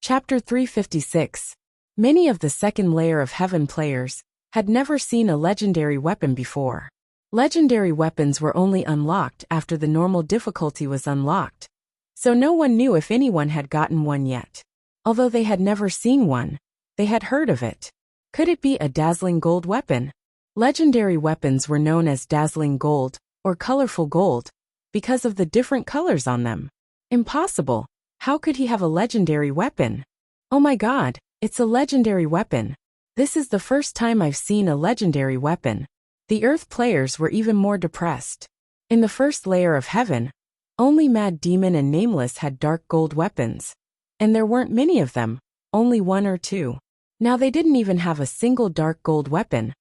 Chapter 356. Many of the second layer of heaven players had never seen a legendary weapon before. Legendary weapons were only unlocked after the normal difficulty was unlocked, so no one knew if anyone had gotten one yet. Although they had never seen one, they had heard of it. Could it be a dazzling gold weapon? Legendary weapons were known as dazzling gold or colorful gold because of the different colors on them. Impossible. How could he have a legendary weapon? Oh my god, it's a legendary weapon. This is the first time I've seen a legendary weapon. The Earth players were even more depressed. In the first layer of heaven, only Mad Demon and Nameless had dark gold weapons. And there weren't many of them, only one or two. Now they didn't even have a single dark gold weapon.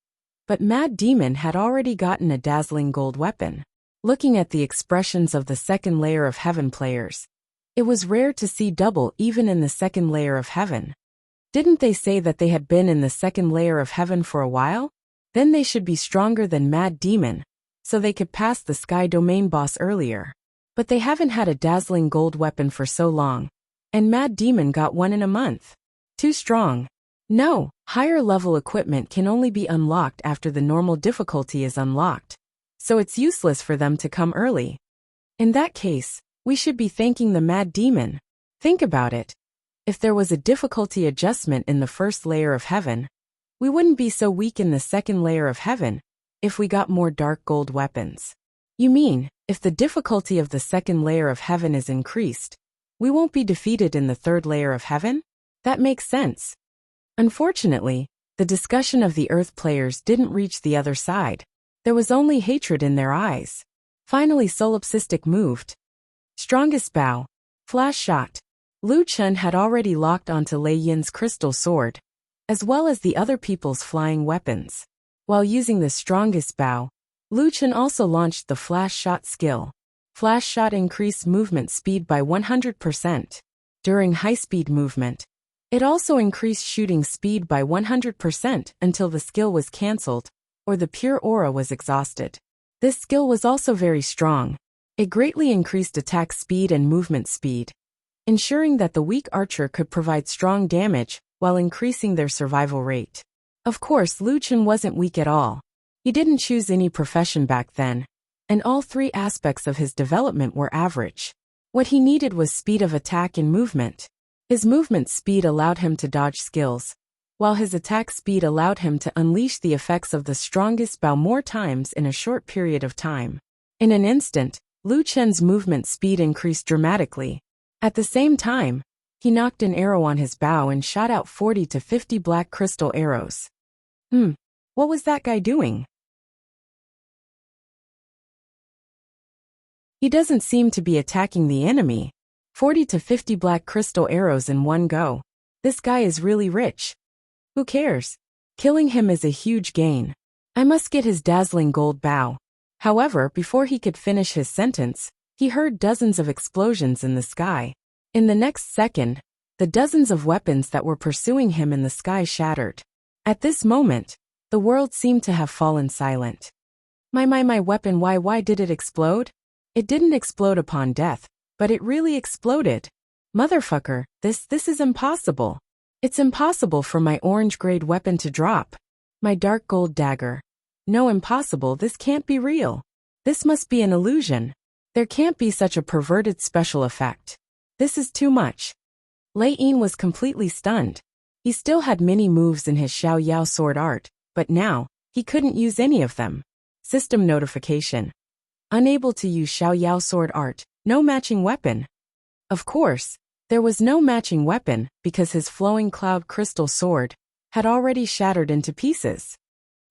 But Mad Demon had already gotten a dazzling gold weapon. Looking at the expressions of the second layer of heaven players, it was rare to see double even in the second layer of heaven. Didn't they say that they had been in the second layer of heaven for a while? Then they should be stronger than Mad Demon, so they could pass the Sky Domain boss earlier. But they haven't had a dazzling gold weapon for so long, and Mad Demon got one in a month. Too strong. No, higher level equipment can only be unlocked after the normal difficulty is unlocked, so it's useless for them to come early. In that case, we should be thanking the Mad Demon. Think about it. If there was a difficulty adjustment in the first layer of heaven, we wouldn't be so weak in the second layer of heaven if we got more dark gold weapons. You mean, if the difficulty of the second layer of heaven is increased, we won't be defeated in the third layer of heaven? That makes sense. Unfortunately, the discussion of the Earth players didn't reach the other side. There was only hatred in their eyes. Finally Solipsistic moved. Strongest bow. Flash shot. Lu Chen had already locked onto Lei Yin's crystal sword, as well as the other people's flying weapons. While using the strongest bow, Lu Chen also launched the flash shot skill. Flash shot increased movement speed by 100%. During high-speed movement, it also increased shooting speed by 100% until the skill was cancelled, or the pure aura was exhausted. This skill was also very strong. It greatly increased attack speed and movement speed, ensuring that the weak archer could provide strong damage while increasing their survival rate. Of course, Lu Chen wasn't weak at all. He didn't choose any profession back then, and all three aspects of his development were average. What he needed was speed of attack and movement. His movement speed allowed him to dodge skills, while his attack speed allowed him to unleash the effects of the strongest bow more times in a short period of time. In an instant, Lu Chen's movement speed increased dramatically. At the same time, he knocked an arrow on his bow and shot out 40 to 50 black crystal arrows. What was that guy doing? He doesn't seem to be attacking the enemy. 40 to 50 black crystal arrows in one go. This guy is really rich. Who cares? Killing him is a huge gain. I must get his dazzling gold bow. However, before he could finish his sentence, he heard dozens of explosions in the sky. In the next second, the dozens of weapons that were pursuing him in the sky shattered. At this moment, the world seemed to have fallen silent. My weapon, why did it explode? It didn't explode upon death, but it really exploded. Motherfucker, this is impossible. It's impossible for my orange-grade weapon to drop. My dark gold dagger. No, impossible, this can't be real. This must be an illusion. There can't be such a perverted special effect. This is too much. Lei Yin was completely stunned. He still had many moves in his Xiao Yao sword art, but now, he couldn't use any of them. System notification. Unable to use Xiao Yao sword art. No matching weapon. Of course, there was no matching weapon because his flowing cloud crystal sword had already shattered into pieces.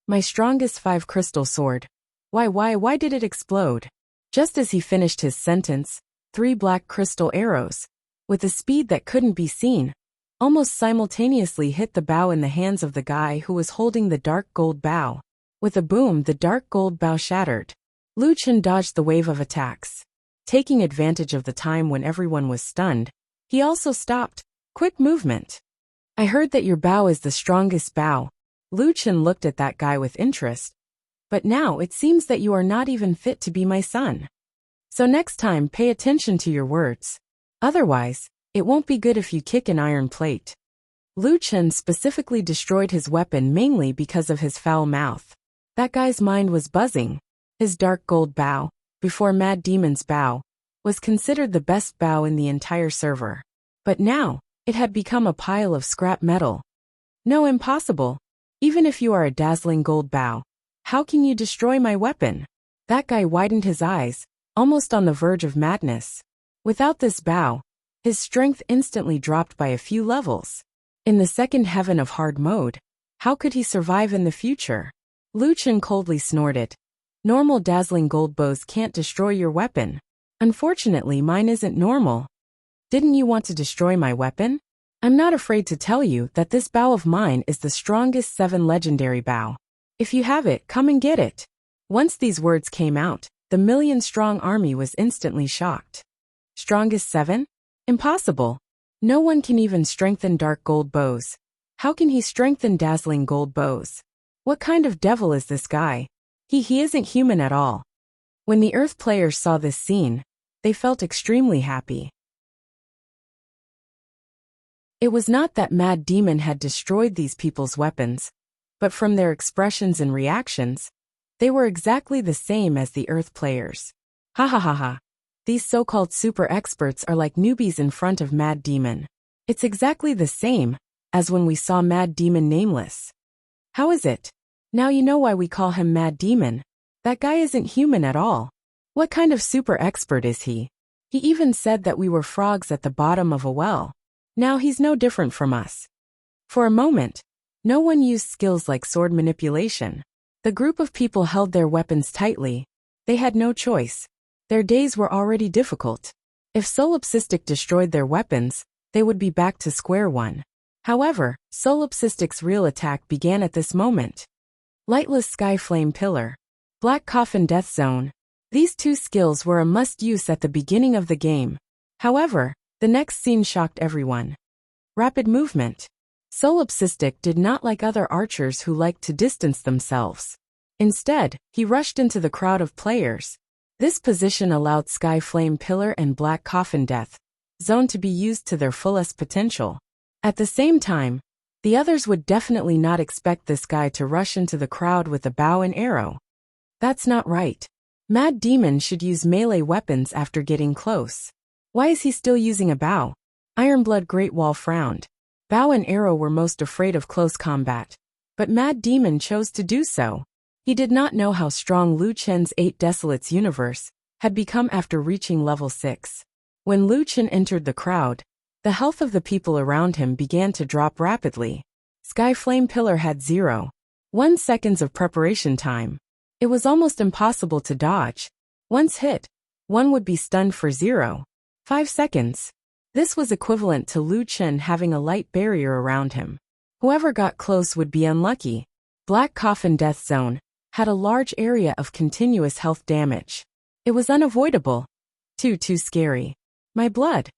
My strongest 5 crystal sword. Why did it explode? Just as he finished his sentence, 3 black crystal arrows, with a speed that couldn't be seen, almost simultaneously hit the bow in the hands of the guy who was holding the dark gold bow. With a boom, the dark gold bow shattered. Lu Chen dodged the wave of attacks. Taking advantage of the time when everyone was stunned, he also stopped. Quick movement. I heard that your bow is the strongest bow. Lu Chen looked at that guy with interest. But now it seems that you are not even fit to be my son. So next time pay attention to your words. Otherwise, it won't be good if you kick an iron plate. Lu Chen specifically destroyed his weapon mainly because of his foul mouth. That guy's mind was buzzing. His dark gold bow, before Mad Demon's bow, was considered the best bow in the entire server. But now, it had become a pile of scrap metal. No, impossible. Even if you are a dazzling gold bow, how can you destroy my weapon? That guy widened his eyes, almost on the verge of madness. Without this bow, his strength instantly dropped by a few levels. In the second heaven of hard mode, how could he survive in the future? Lu Chen coldly snorted. Normal dazzling gold bows can't destroy your weapon. Unfortunately, mine isn't normal. Didn't you want to destroy my weapon? I'm not afraid to tell you that this bow of mine is the strongest 7 legendary bow. If you have it, come and get it. Once these words came out, the million-strong army was instantly shocked. Strongest 7? Impossible. No one can even strengthen dark gold bows. How can he strengthen dazzling gold bows? What kind of devil is this guy? He isn't human at all. When the Earth players saw this scene, they felt extremely happy. It was not that Mad Demon had destroyed these people's weapons, but from their expressions and reactions, they were exactly the same as the Earth players. Ha ha ha ha. These so-called super experts are like newbies in front of Mad Demon. It's exactly the same as when we saw Mad Demon Nameless. How is it? Now you know why we call him Mad Demon. That guy isn't human at all. What kind of super expert is he? He even said that we were frogs at the bottom of a well. Now he's no different from us. For a moment, no one used skills like sword manipulation. The group of people held their weapons tightly. They had no choice. Their days were already difficult. If Solipsistic destroyed their weapons, they would be back to square one. However, Solipsistic's real attack began at this moment. Lightless Sky Flame Pillar. Black Coffin Death Zone. These two skills were a must-use at the beginning of the game. However, the next scene shocked everyone. Rapid movement. Solipsistic did not like other archers who liked to distance themselves. Instead, he rushed into the crowd of players. This position allowed Sky Flame Pillar and Black Coffin Death Zone to be used to their fullest potential. At the same time, the others would definitely not expect this guy to rush into the crowd with a bow and arrow. That's not right. Mad Demon should use melee weapons after getting close. Why is he still using a bow? Ironblood Great Wall frowned. Bow and arrow were most afraid of close combat, but Mad Demon chose to do so. He did not know how strong Lu Chen's 8 Desolates universe had become after reaching level 6. When Lu Chen entered the crowd, the health of the people around him began to drop rapidly. Sky Flame Pillar had 0.1 seconds of preparation time. It was almost impossible to dodge. Once hit, one would be stunned for 0.5 seconds. This was equivalent to Lu Chen having a light barrier around him. Whoever got close would be unlucky. Black Coffin Death Zone had a large area of continuous health damage. It was unavoidable. Too scary. My blood.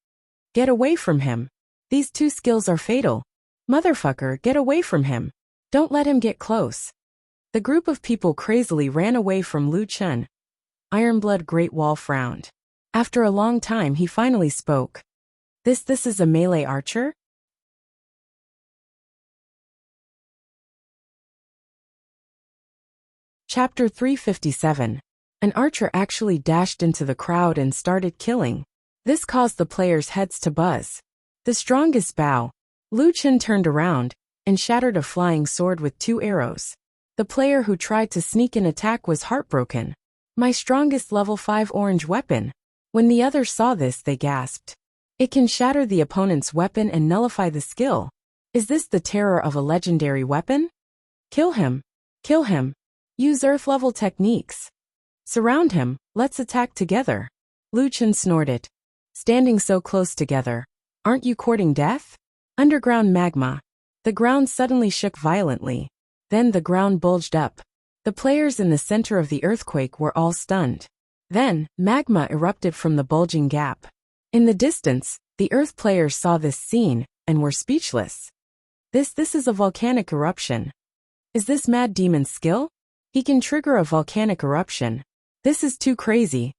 Get away from him. These two skills are fatal. Motherfucker, get away from him. Don't let him get close. The group of people crazily ran away from Lu Chen. Ironblood Great Wall frowned. After a long time he finally spoke. This is a melee archer? Chapter 357. An archer actually dashed into the crowd and started killing. This caused the players' heads to buzz. The strongest bow. Lu Chen turned around and shattered a flying sword with 2 arrows. The player who tried to sneak an attack was heartbroken. My strongest level 5 orange weapon. When the others saw this, they gasped. It can shatter the opponent's weapon and nullify the skill. Is this the terror of a legendary weapon? Kill him. Kill him. Use Earth-level techniques. Surround him, let's attack together. Lu Chen snorted. Standing so close together. Aren't you courting death? Underground magma. The ground suddenly shook violently. Then the ground bulged up. The players in the center of the earthquake were all stunned. Then, magma erupted from the bulging gap. In the distance, the Earth players saw this scene and were speechless. This is a volcanic eruption. Is this Mad Demon's skill? He can trigger a volcanic eruption. This is too crazy.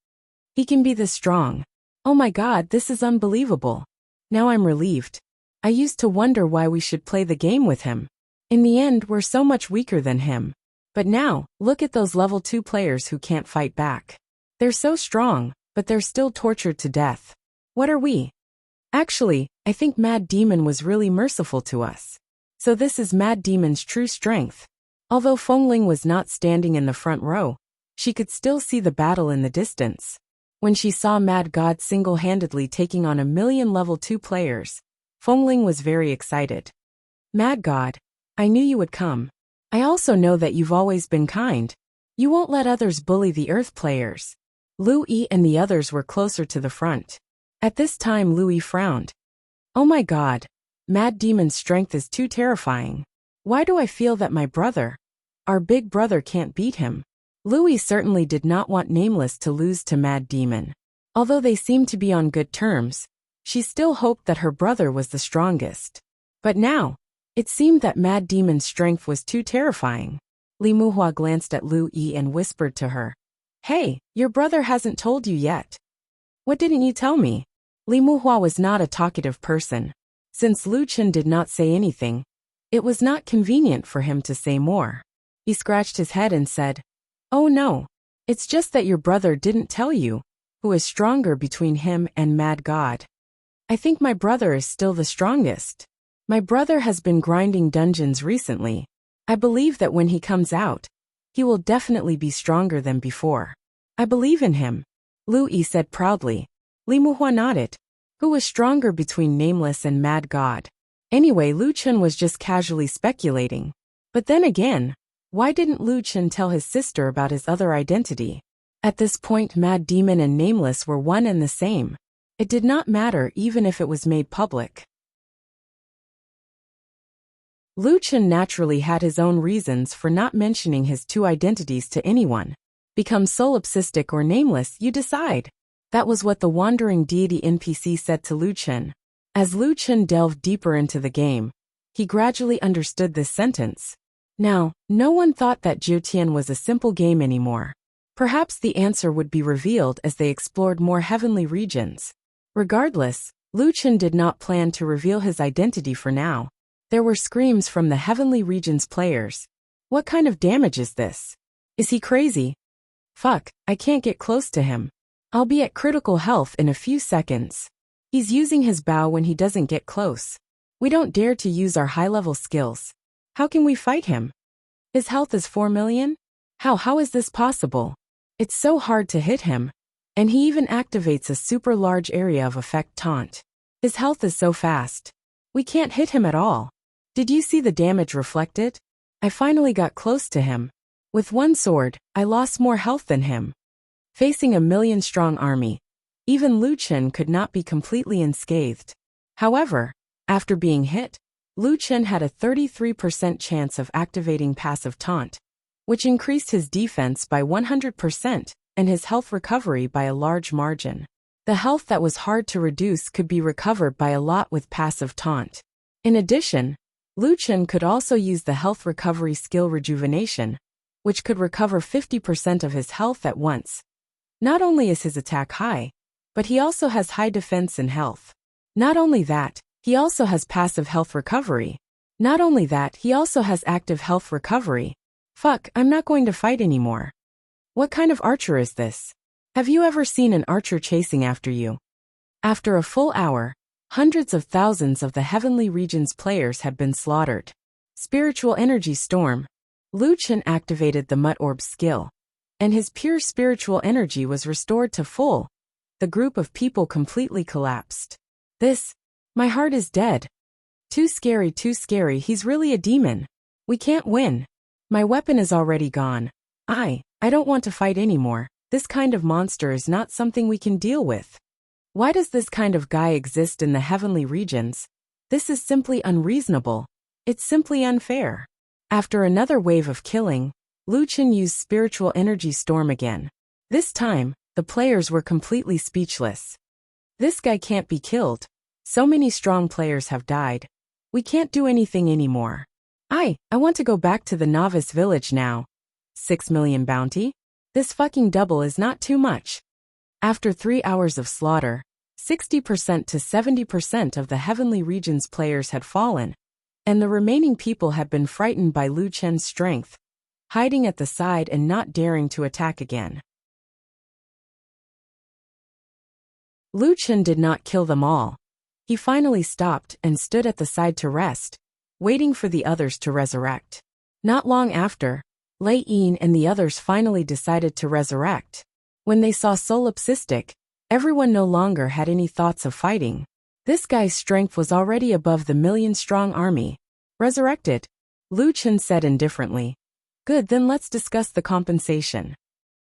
He can be this strong. Oh my god, this is unbelievable. Now I'm relieved. I used to wonder why we should play the game with him. In the end, we're so much weaker than him. But now, look at those level 2 players who can't fight back. They're so strong, but they're still tortured to death. What are we? Actually, I think Mad Demon was really merciful to us. So this is Mad Demon's true strength. Although Fengling was not standing in the front row, she could still see the battle in the distance. When she saw Mad God single-handedly taking on 1,000,000 level 2 players, Fengling was very excited. Mad God, I knew you would come. I also know that you've always been kind. You won't let others bully the Earth players. Lu Yi and the others were closer to the front. At this time Lu Yi frowned. Oh my God, Mad Demon's strength is too terrifying. Why do I feel that my brother, our big brother, can't beat him? Lu Yi certainly did not want Nameless to lose to Mad Demon. Although they seemed to be on good terms, she still hoped that her brother was the strongest. But now, it seemed that Mad Demon's strength was too terrifying. Li Muhua glanced at Lu Yi and whispered to her, Hey, your brother hasn't told you yet. What didn't you tell me? Li Muhua was not a talkative person. Since Lu Chen did not say anything, it was not convenient for him to say more. He scratched his head and said, Oh no, it's just that your brother didn't tell you who is stronger between him and Mad God. I think my brother is still the strongest. My brother has been grinding dungeons recently. I believe that when he comes out, he will definitely be stronger than before. I believe in him, Lu Yi said proudly. Li Muhua nodded. Who was stronger between Nameless and Mad God? Anyway, Lu Chen was just casually speculating. But then again, why didn't Lu Chen tell his sister about his other identity? At this point Mad Demon and Nameless were one and the same. It did not matter even if it was made public. Lu Chen naturally had his own reasons for not mentioning his two identities to anyone. Become solipsistic or nameless, you decide. That was what the wandering deity NPC said to Lu Chen. As Lu Chen delved deeper into the game, he gradually understood this sentence. Now, no one thought that Jiutian was a simple game anymore. Perhaps the answer would be revealed as they explored more heavenly regions. Regardless, Lu Chen did not plan to reveal his identity for now. There were screams from the heavenly regions players. What kind of damage is this? Is he crazy? Fuck, I can't get close to him. I'll be at critical health in a few seconds. He's using his bow when he doesn't get close. We don't dare to use our high-level skills. How can we fight him? His health is 4 million? How is this possible? It's so hard to hit him. And he even activates a super large area of effect taunt. His health is so fast. We can't hit him at all. Did you see the damage reflected? I finally got close to him. With one sword, I lost more health than him. Facing a 1,000,000-strong army, even Lu Chen could not be completely unscathed. However, after being hit, Lu Chen had a 33% chance of activating passive taunt, which increased his defense by 100% and his health recovery by a large margin. The health that was hard to reduce could be recovered by a lot with passive taunt. In addition, Lu Chen could also use the health recovery skill Rejuvenation, which could recover 50% of his health at once. Not only is his attack high, but he also has high defense and health. Not only that, he also has passive health recovery. Not only that, he also has active health recovery. Fuck, I'm not going to fight anymore. What kind of archer is this? Have you ever seen an archer chasing after you? After a full hour, hundreds of thousands of the heavenly regions players had been slaughtered. Spiritual Energy Storm. Lu Chen activated the Mud Orb skill, and his pure spiritual energy was restored to full. The group of people completely collapsed. My heart is dead. Too scary, he's really a demon. We can't win. My weapon is already gone. I don't want to fight anymore. This kind of monster is not something we can deal with. Why does this kind of guy exist in the heavenly regions? This is simply unreasonable. It's simply unfair. After another wave of killing, Lu Chen used Spiritual Energy Storm again. This time, the players were completely speechless. This guy can't be killed. So many strong players have died. We can't do anything anymore. I want to go back to the novice village now. 6 million bounty? This fucking double is not too much. After 3 hours of slaughter, 60% to 70% of the heavenly regions players had fallen, and the remaining people had been frightened by Lu Chen's strength, hiding at the side and not daring to attack again. Lu Chen did not kill them all. He finally stopped and stood at the side to rest, waiting for the others to resurrect. Not long after, Lei Yin and the others finally decided to resurrect. When they saw Solipsistic, everyone no longer had any thoughts of fighting. This guy's strength was already above the million-strong army. Resurrected, Lu Chen said indifferently. Good, then let's discuss the compensation.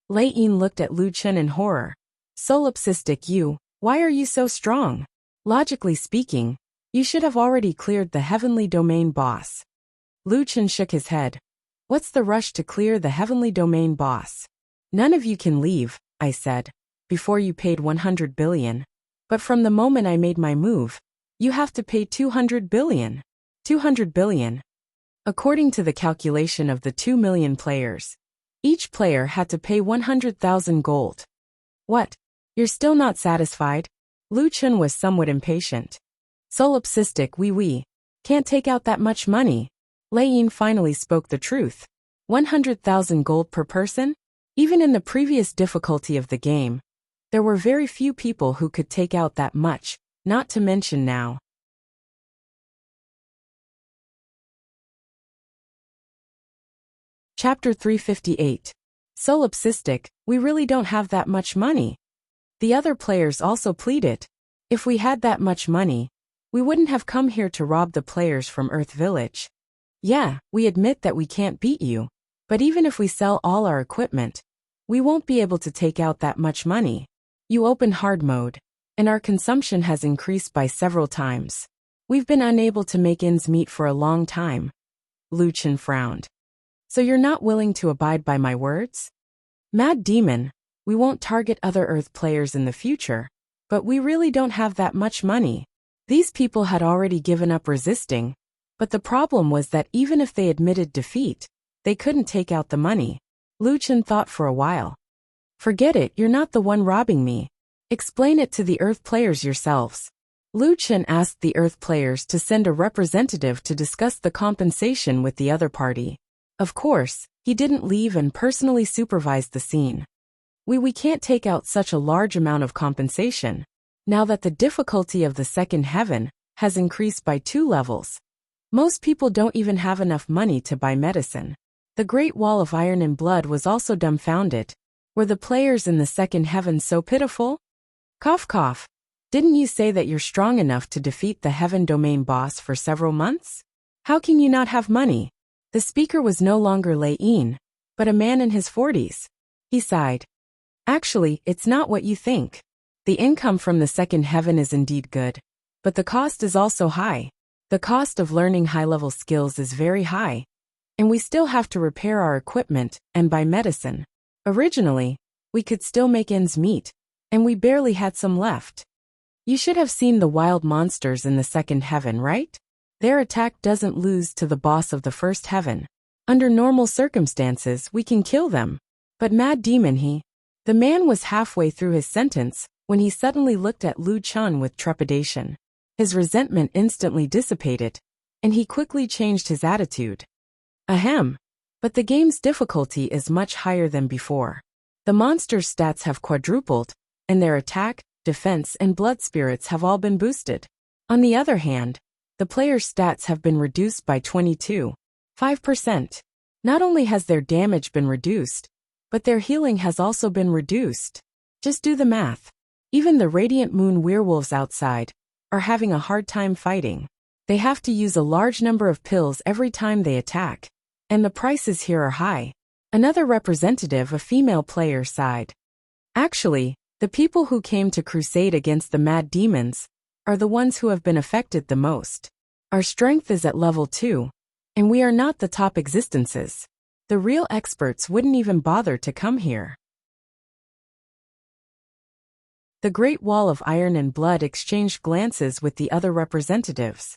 Lei Yin looked at Lu Chen in horror. Solipsistic you, why are you so strong? Logically speaking, you should have already cleared the heavenly domain boss. Lu Chen shook his head. What's the rush to clear the heavenly domain boss? None of you can leave, I said, before you paid 100 billion. But from the moment I made my move, you have to pay 200 billion. 200 billion. According to the calculation of the 2 million players, each player had to pay 100,000 gold. What? You're still not satisfied? Lu Chen was somewhat impatient. Solipsistic oui. Can't take out that much money. Lei Yin finally spoke the truth. 100,000 gold per person? Even in the previous difficulty of the game, there were very few people who could take out that much, not to mention now. Chapter 358. Solipsistic, we really don't have that much money. The other players also pleaded. If we had that much money, we wouldn't have come here to rob the players from Earth Village. Yeah, we admit that we can't beat you, but even if we sell all our equipment, we won't be able to take out that much money. You open hard mode, and our consumption has increased by several times. We've been unable to make ends meet for a long time. Lu Chen frowned. So you're not willing to abide by my words? Mad Demon, we won't target other Earth players in the future, but we really don't have that much money. These people had already given up resisting, but the problem was that even if they admitted defeat, they couldn't take out the money. Lu Chen thought for a while. Forget it, you're not the one robbing me. Explain it to the Earth players yourselves. Lu Chen asked the Earth players to send a representative to discuss the compensation with the other party. Of course, he didn't leave and personally supervised the scene. We can't take out such a large amount of compensation, now that the difficulty of the second heaven has increased by 2 levels. Most people don't even have enough money to buy medicine. The Great Wall of Iron and Blood was also dumbfounded. Were the players in the second heaven so pitiful? Cough cough. Didn't you say that you're strong enough to defeat the heaven domain boss for several months? How can you not have money? The speaker was no longer Lei Yin, but a man in his 40s. He sighed. Actually, it's not what you think. The income from the second heaven is indeed good, but the cost is also high. The cost of learning high-level skills is very high, and we still have to repair our equipment and buy medicine. Originally, we could still make ends meet, and we barely had some left. You should have seen the wild monsters in the second heaven, right? Their attack doesn't lose to the boss of the first heaven. Under normal circumstances, we can kill them. But Mad Demon The man was halfway through his sentence when he suddenly looked at Lu Chen with trepidation. His resentment instantly dissipated, and he quickly changed his attitude. Ahem. But the game's difficulty is much higher than before. The monsters' stats have quadrupled, and their attack, defense, and blood spirits have all been boosted. On the other hand, the players' stats have been reduced by 22.5%. Not only has their damage been reduced, but their healing has also been reduced. Just do the math. Even the Radiant Moon werewolves outside are having a hard time fighting. They have to use a large number of pills every time they attack, and the prices here are high. Another representative, a female player, sighed. Actually, the people who came to crusade against the mad demons are the ones who have been affected the most. Our strength is at level 2, and we are not the top existences. The real experts wouldn't even bother to come here. The Great Wall of Iron and Blood exchanged glances with the other representatives.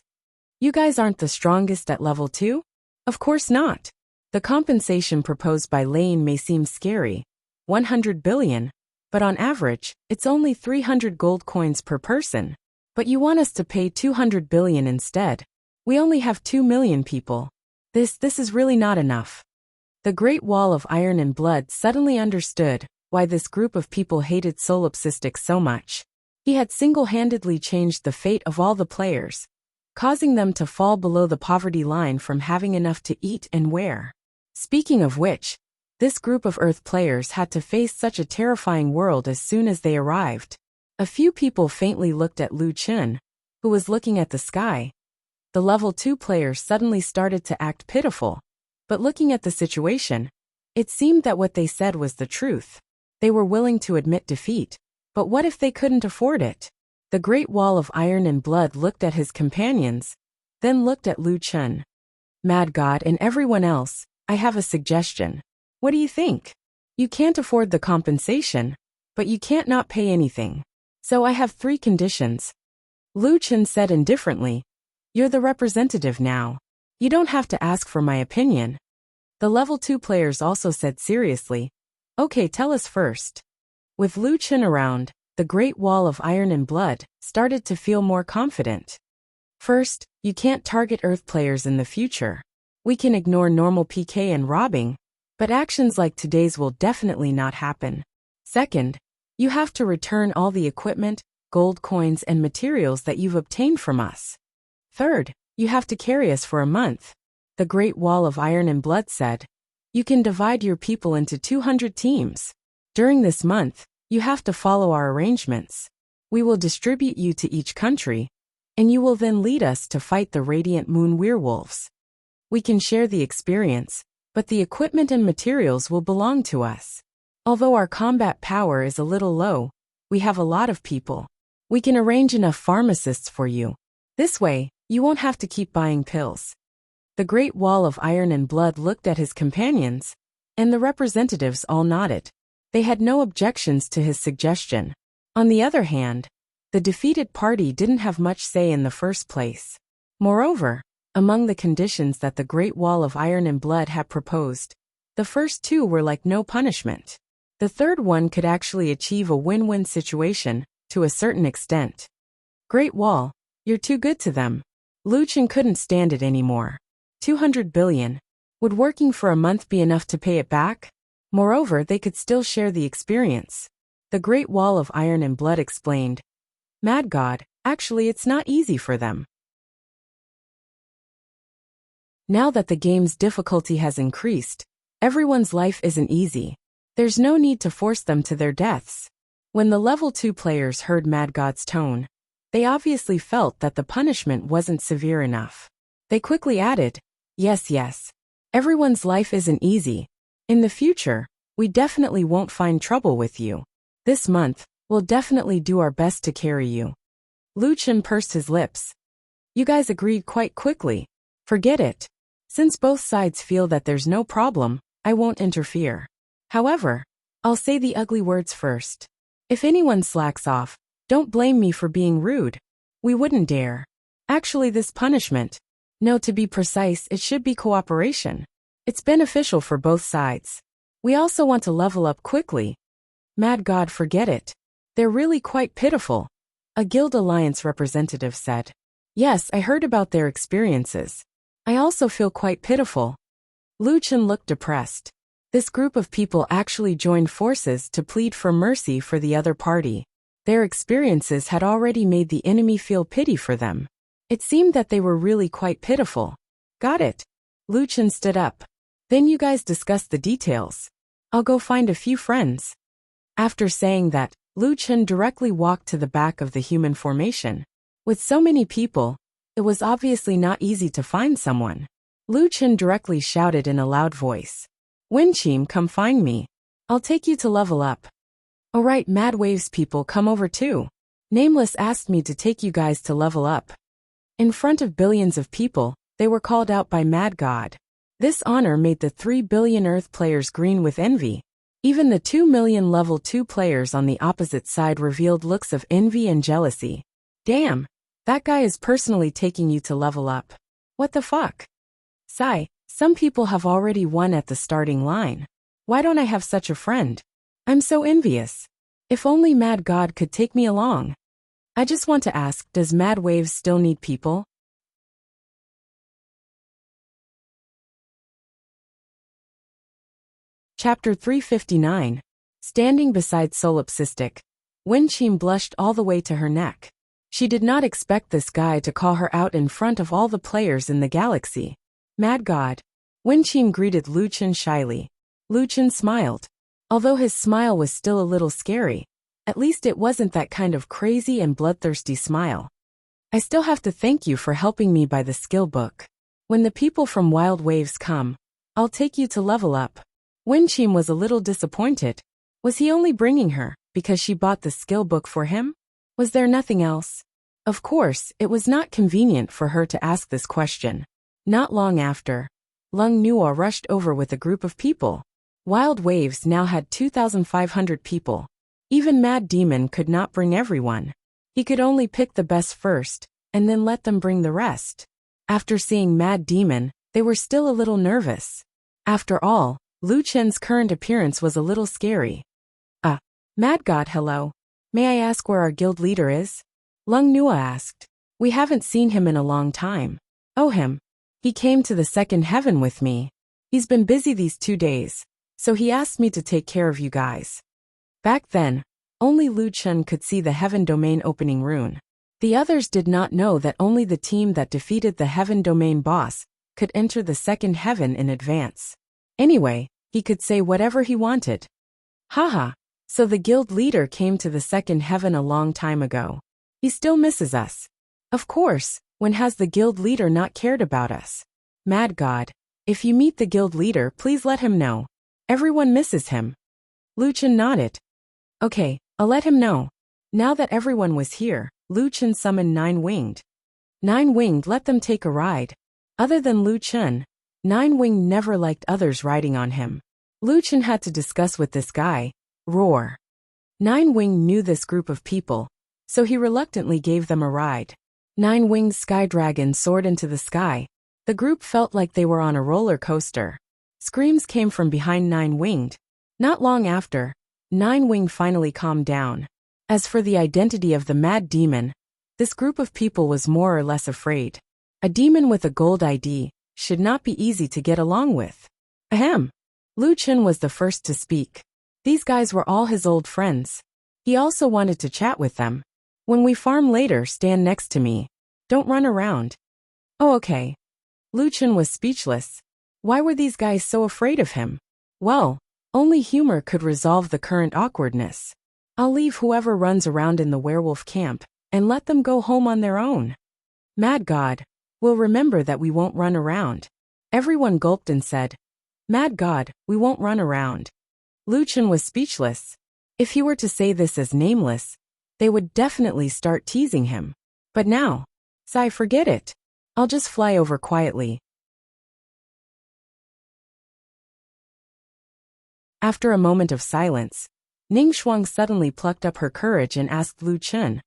You guys aren't the strongest at level 2? Of course not. The compensation proposed by Lane may seem scary, 100 billion, but on average, it's only 300 gold coins per person. But you want us to pay 200 billion instead. We only have 2 million people. This is really not enough. The Great Wall of Iron and Blood suddenly understood why this group of people hated Solipsistic so much. He had single-handedly changed the fate of all the players, causing them to fall below the poverty line from having enough to eat and wear. Speaking of which, This group of Earth players had to face such a terrifying world as soon as they arrived. A few people faintly looked at Lu Chen, who was looking at the sky. The level 2 players suddenly started to act pitiful. But looking at the situation, it seemed that what they said was the truth. They were willing to admit defeat. But what if they couldn't afford it? The Great Wall of Iron and Blood looked at his companions, then looked at Lu Chen. Mad God and everyone else, I have a suggestion. What do you think? You can't afford the compensation, but you can't not pay anything. So I have 3 conditions. Lu Chen said indifferently, you're the representative now. You don't have to ask for my opinion. The level 2 players also said seriously, okay, tell us first. With Lu Chen around, the Great Wall of Iron and Blood started to feel more confident. First, you can't target Earth players in the future. We can ignore normal PK and robbing, but actions like today's will definitely not happen. Second, you have to return all the equipment, gold coins and materials that you've obtained from us. Third, you have to carry us for a month. The Great Wall of Iron and Blood said, you can divide your people into 200 teams. During this month, you have to follow our arrangements. We will distribute you to each country, and you will then lead us to fight the Radiant Moon werewolves. We can share the experience, but the equipment and materials will belong to us. Although our combat power is a little low, we have a lot of people. We can arrange enough pharmacists for you. This way, you won't have to keep buying pills. The Great Wall of Iron and Blood looked at his companions, and the representatives all nodded. They had no objections to his suggestion. On the other hand, the defeated party didn't have much say in the first place. Moreover, among the conditions that the Great Wall of Iron and Blood had proposed, the first 2 were like no punishment. The third one could actually achieve a win-win situation, to a certain extent. Great Wall, you're too good to them. Lu Chen couldn't stand it anymore. 200 billion. Would working for a month be enough to pay it back? Moreover, they could still share the experience. The Great Wall of Iron and Blood explained, Mad God, actually it's not easy for them. Now that the game's difficulty has increased, everyone's life isn't easy. There's no need to force them to their deaths. When the level 2 players heard Mad God's tone, they obviously felt that the punishment wasn't severe enough. They quickly added, yes. Everyone's life isn't easy. In the future, we definitely won't find trouble with you. This month, we'll definitely do our best to carry you. Lu Chen pursed his lips. You guys agreed quite quickly. Forget it. Since both sides feel that there's no problem, I won't interfere. However, I'll say the ugly words first. If anyone slacks off, don't blame me for being rude. We wouldn't dare. Actually, this punishment. No, to be precise, it should be cooperation. It's beneficial for both sides. We also want to level up quickly. Mad God, forget it. They're really quite pitiful. A Guild Alliance representative said. Yes, I heard about their experiences. I also feel quite pitiful. Lu Chen looked depressed. This group of people actually joined forces to plead for mercy for the other party. Their experiences had already made the enemy feel pity for them. It seemed that they were really quite pitiful. Got it. Lu Chen stood up. Then you guys discuss the details. I'll go find a few friends. After saying that, Lu Chen directly walked to the back of the human formation. With so many people, it was obviously not easy to find someone. Lu Chen directly shouted in a loud voice. Wenqim, come find me. I'll take you to level up. Alright, Mad Waves people, come over too. Nameless asked me to take you guys to level up. In front of billions of people, they were called out by Mad God. This honor made the 3 billion Earth players green with envy. Even the 2 million level 2 players on the opposite side revealed looks of envy and jealousy. Damn, that guy is personally taking you to level up. What the fuck? Sigh, some people have already won at the starting line. Why don't I have such a friend? I'm so envious. If only Mad God could take me along. I just want to ask, does Mad Waves still need people? Chapter 359. Standing beside Solipsistic. Wenqim blushed all the way to her neck. She did not expect this guy to call her out in front of all the players in the galaxy. Mad God. Wenqim greeted Lu Chen shyly. Lu Chen smiled. Although his smile was still a little scary, at least it wasn't that kind of crazy and bloodthirsty smile. I still have to thank you for helping me buy the skill book. When the people from Wild Waves come, I'll take you to level up. Wenqin was a little disappointed. Was he only bringing her because she bought the skill book for him? Was there nothing else? Of course, it was not convenient for her to ask this question. Not long after, Lung Nua rushed over with a group of people. Wild Waves now had 2,500 people. Even Mad Demon could not bring everyone. He could only pick the best first, and then let them bring the rest. After seeing Mad Demon, they were still a little nervous. After all, Lu Chen's current appearance was a little scary. Mad God, hello. May I ask where our guild leader is? Lung Nua asked. We haven't seen him in a long time. Oh, him. He came to the second heaven with me. He's been busy these 2 days, so he asked me to take care of you guys. Back then, only Lu Chen could see the heaven domain opening rune. The others did not know that only the team that defeated the heaven domain boss could enter the second heaven in advance. Anyway, he could say whatever he wanted. Haha, so the guild leader came to the second heaven a long time ago. He still misses us. Of course, when has the guild leader not cared about us? Mad God, if you meet the guild leader, please let him know. Everyone misses him. Lu Chen nodded. Okay, I'll let him know. Now that everyone was here, Lu Chen summoned Nine-Winged. Nine-Winged let them take a ride. Other than Lu Chen, Nine-Winged never liked others riding on him. Lu Chen had to discuss with this guy. Roar. Nine-Winged knew this group of people, so he reluctantly gave them a ride. Nine-Winged Sky Dragon soared into the sky. The group felt like they were on a roller coaster. Screams came from behind Nine-Winged. Not long after, Nine-Winged finally calmed down. As for the identity of the Mad Demon, this group of people was more or less afraid. A demon with a gold ID should not be easy to get along with. Ahem. Lu Chen was the first to speak. These guys were all his old friends. He also wanted to chat with them. When we farm later, stand next to me. Don't run around. Oh, okay. Lu Chen was speechless. Why were these guys so afraid of him? Well, only humor could resolve the current awkwardness. I'll leave whoever runs around in the werewolf camp and let them go home on their own. Mad God, we'll remember that we won't run around. Everyone gulped and said, Mad God, we won't run around. Lu Chen was speechless. If he were to say this as nameless, they would definitely start teasing him. But now, forget it. I'll just fly over quietly. After a moment of silence, Ning Shuang suddenly plucked up her courage and asked Lu Chen,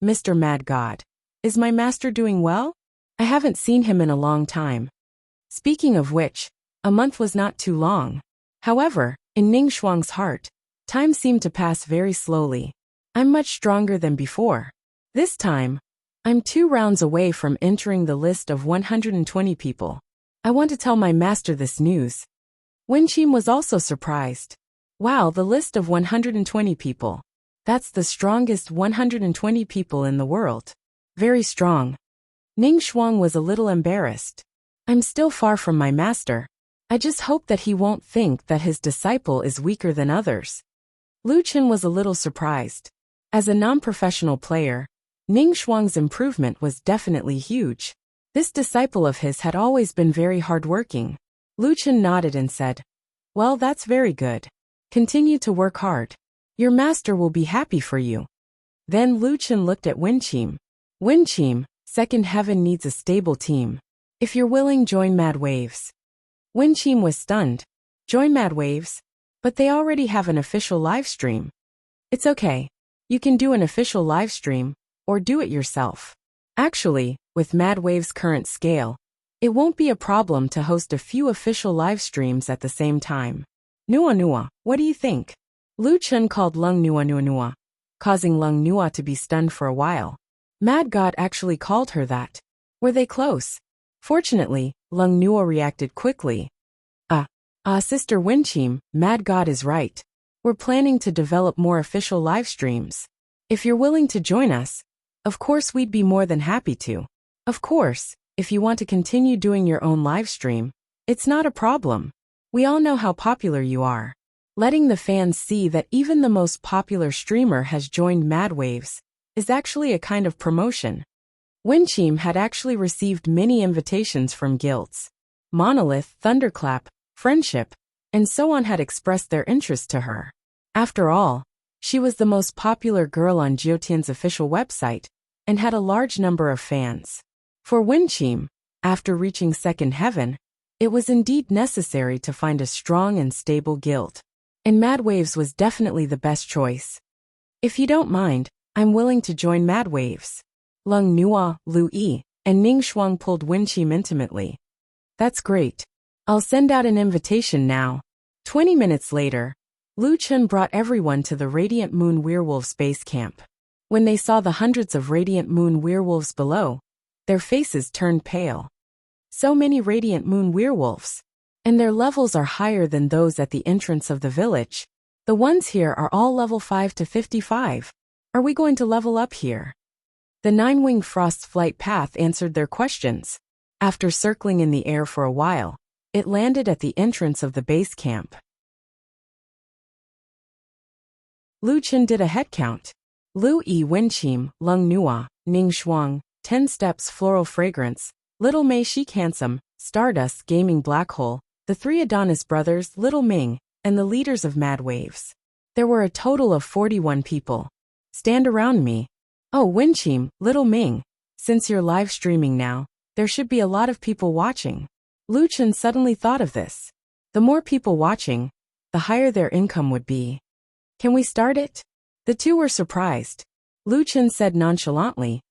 Mr. Mad God, is my master doing well? I haven't seen him in a long time. Speaking of which, a month was not too long. However, in Ning Shuang's heart, time seemed to pass very slowly. I'm much stronger than before. This time, I'm 2 rounds away from entering the list of 120 people. I want to tell my master this news. Wenqin was also surprised. Wow, the list of 120 people. That's the strongest 120 people in the world. Very strong. Ning Shuang was a little embarrassed. I'm still far from my master. I just hope that he won't think that his disciple is weaker than others. Lu Chen was a little surprised. As a non-professional player, Ning Shuang's improvement was definitely huge. This disciple of his had always been very hardworking. Lu Chen nodded and said, Well, that's very good. Continue to work hard. Your master will be happy for you. Then Lu Chen looked at Wenqin. Wenqin, second heaven needs a stable team. If you're willing, join Mad Waves. Wenqin was stunned. Join Mad Waves? But they already have an official live stream. It's okay. You can do an official live stream, or do it yourself. Actually, with Mad Waves' current scale, it won't be a problem to host a few official live streams at the same time. Nua Nua, what do you think? Lu Chen called Lung Nua Nua Nua, causing Lung Nua to be stunned for a while. Mad God actually called her that. Were they close? Fortunately, Lung Nua reacted quickly. Sister Wenqin, Mad God is right. We're planning to develop more official live streams. If you're willing to join us, of course we'd be more than happy to. Of course, if you want to continue doing your own live stream, it's not a problem. We all know how popular you are. Letting the fans see that even the most popular streamer has joined Mad Waves is actually a kind of promotion. Winchim had actually received many invitations from guilds. Monolith, Thunderclap, Friendship, and so on had expressed their interest to her. After all, she was the most popular girl on Jiotian's official website and had a large number of fans. For Winchim, after reaching second heaven, it was indeed necessary to find a strong and stable guild. And Mad Waves was definitely the best choice. If you don't mind, I'm willing to join Mad Waves. Lung Nua, Lu Yi, and Ning Shuang pulled Winchim intimately. That's great. I'll send out an invitation now. 20 minutes later, Lu Chen brought everyone to the Radiant Moon Werewolves base camp. When they saw the hundreds of Radiant Moon Werewolves below, their faces turned pale. So many Radiant Moon Werewolves. And their levels are higher than those at the entrance of the village. The ones here are all level 5 to 55. Are we going to level up here? The Nine-Winged Frost's flight path answered their questions. After circling in the air for a while, it landed at the entrance of the base camp. Lu Chen did a head count. Lu Yi, Winchim, Lung Nua, Ning Shuang, 10 Steps Floral Fragrance, Little Mei Chic Handsome, Stardust Gaming Black Hole, the 3 Adonis brothers, Little Ming, and the leaders of Mad Waves. There were a total of 41 people. Stand around me. Oh, Winchim, Little Ming, since you're live streaming now, there should be a lot of people watching. Lu Chen suddenly thought of this. The more people watching, the higher their income would be. Can we start it? The two were surprised. Lu Chen said nonchalantly,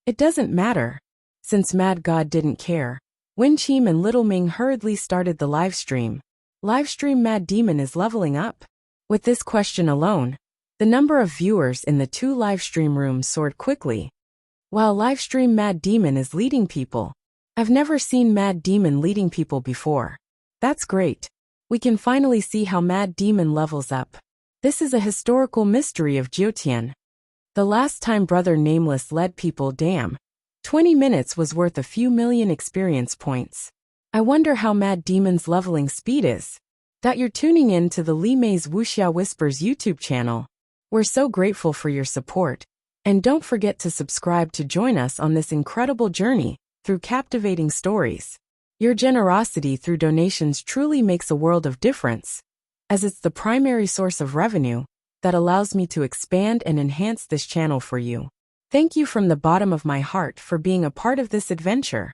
it doesn't matter. Since Mad God didn't care, Winchim and Little Ming hurriedly started the livestream. Livestream Mad Demon is leveling up. With this question alone, the number of viewers in the 2 livestream rooms soared quickly. While livestream Mad Demon is leading people. I've never seen Mad Demon leading people before. That's great. We can finally see how Mad Demon levels up. This is a historical mystery of Jiotian. The last time Brother Nameless led people, damn. 20 minutes was worth a few million experience points. I wonder how Mad Demon's leveling speed is. That you're tuning in to the Li Mei's Wuxia Whispers YouTube channel. We're so grateful for your support. And don't forget to subscribe to join us on this incredible journey through captivating stories. Your generosity through donations truly makes a world of difference, as it's the primary source of revenue that allows me to expand and enhance this channel for you. Thank you from the bottom of my heart for being a part of this adventure.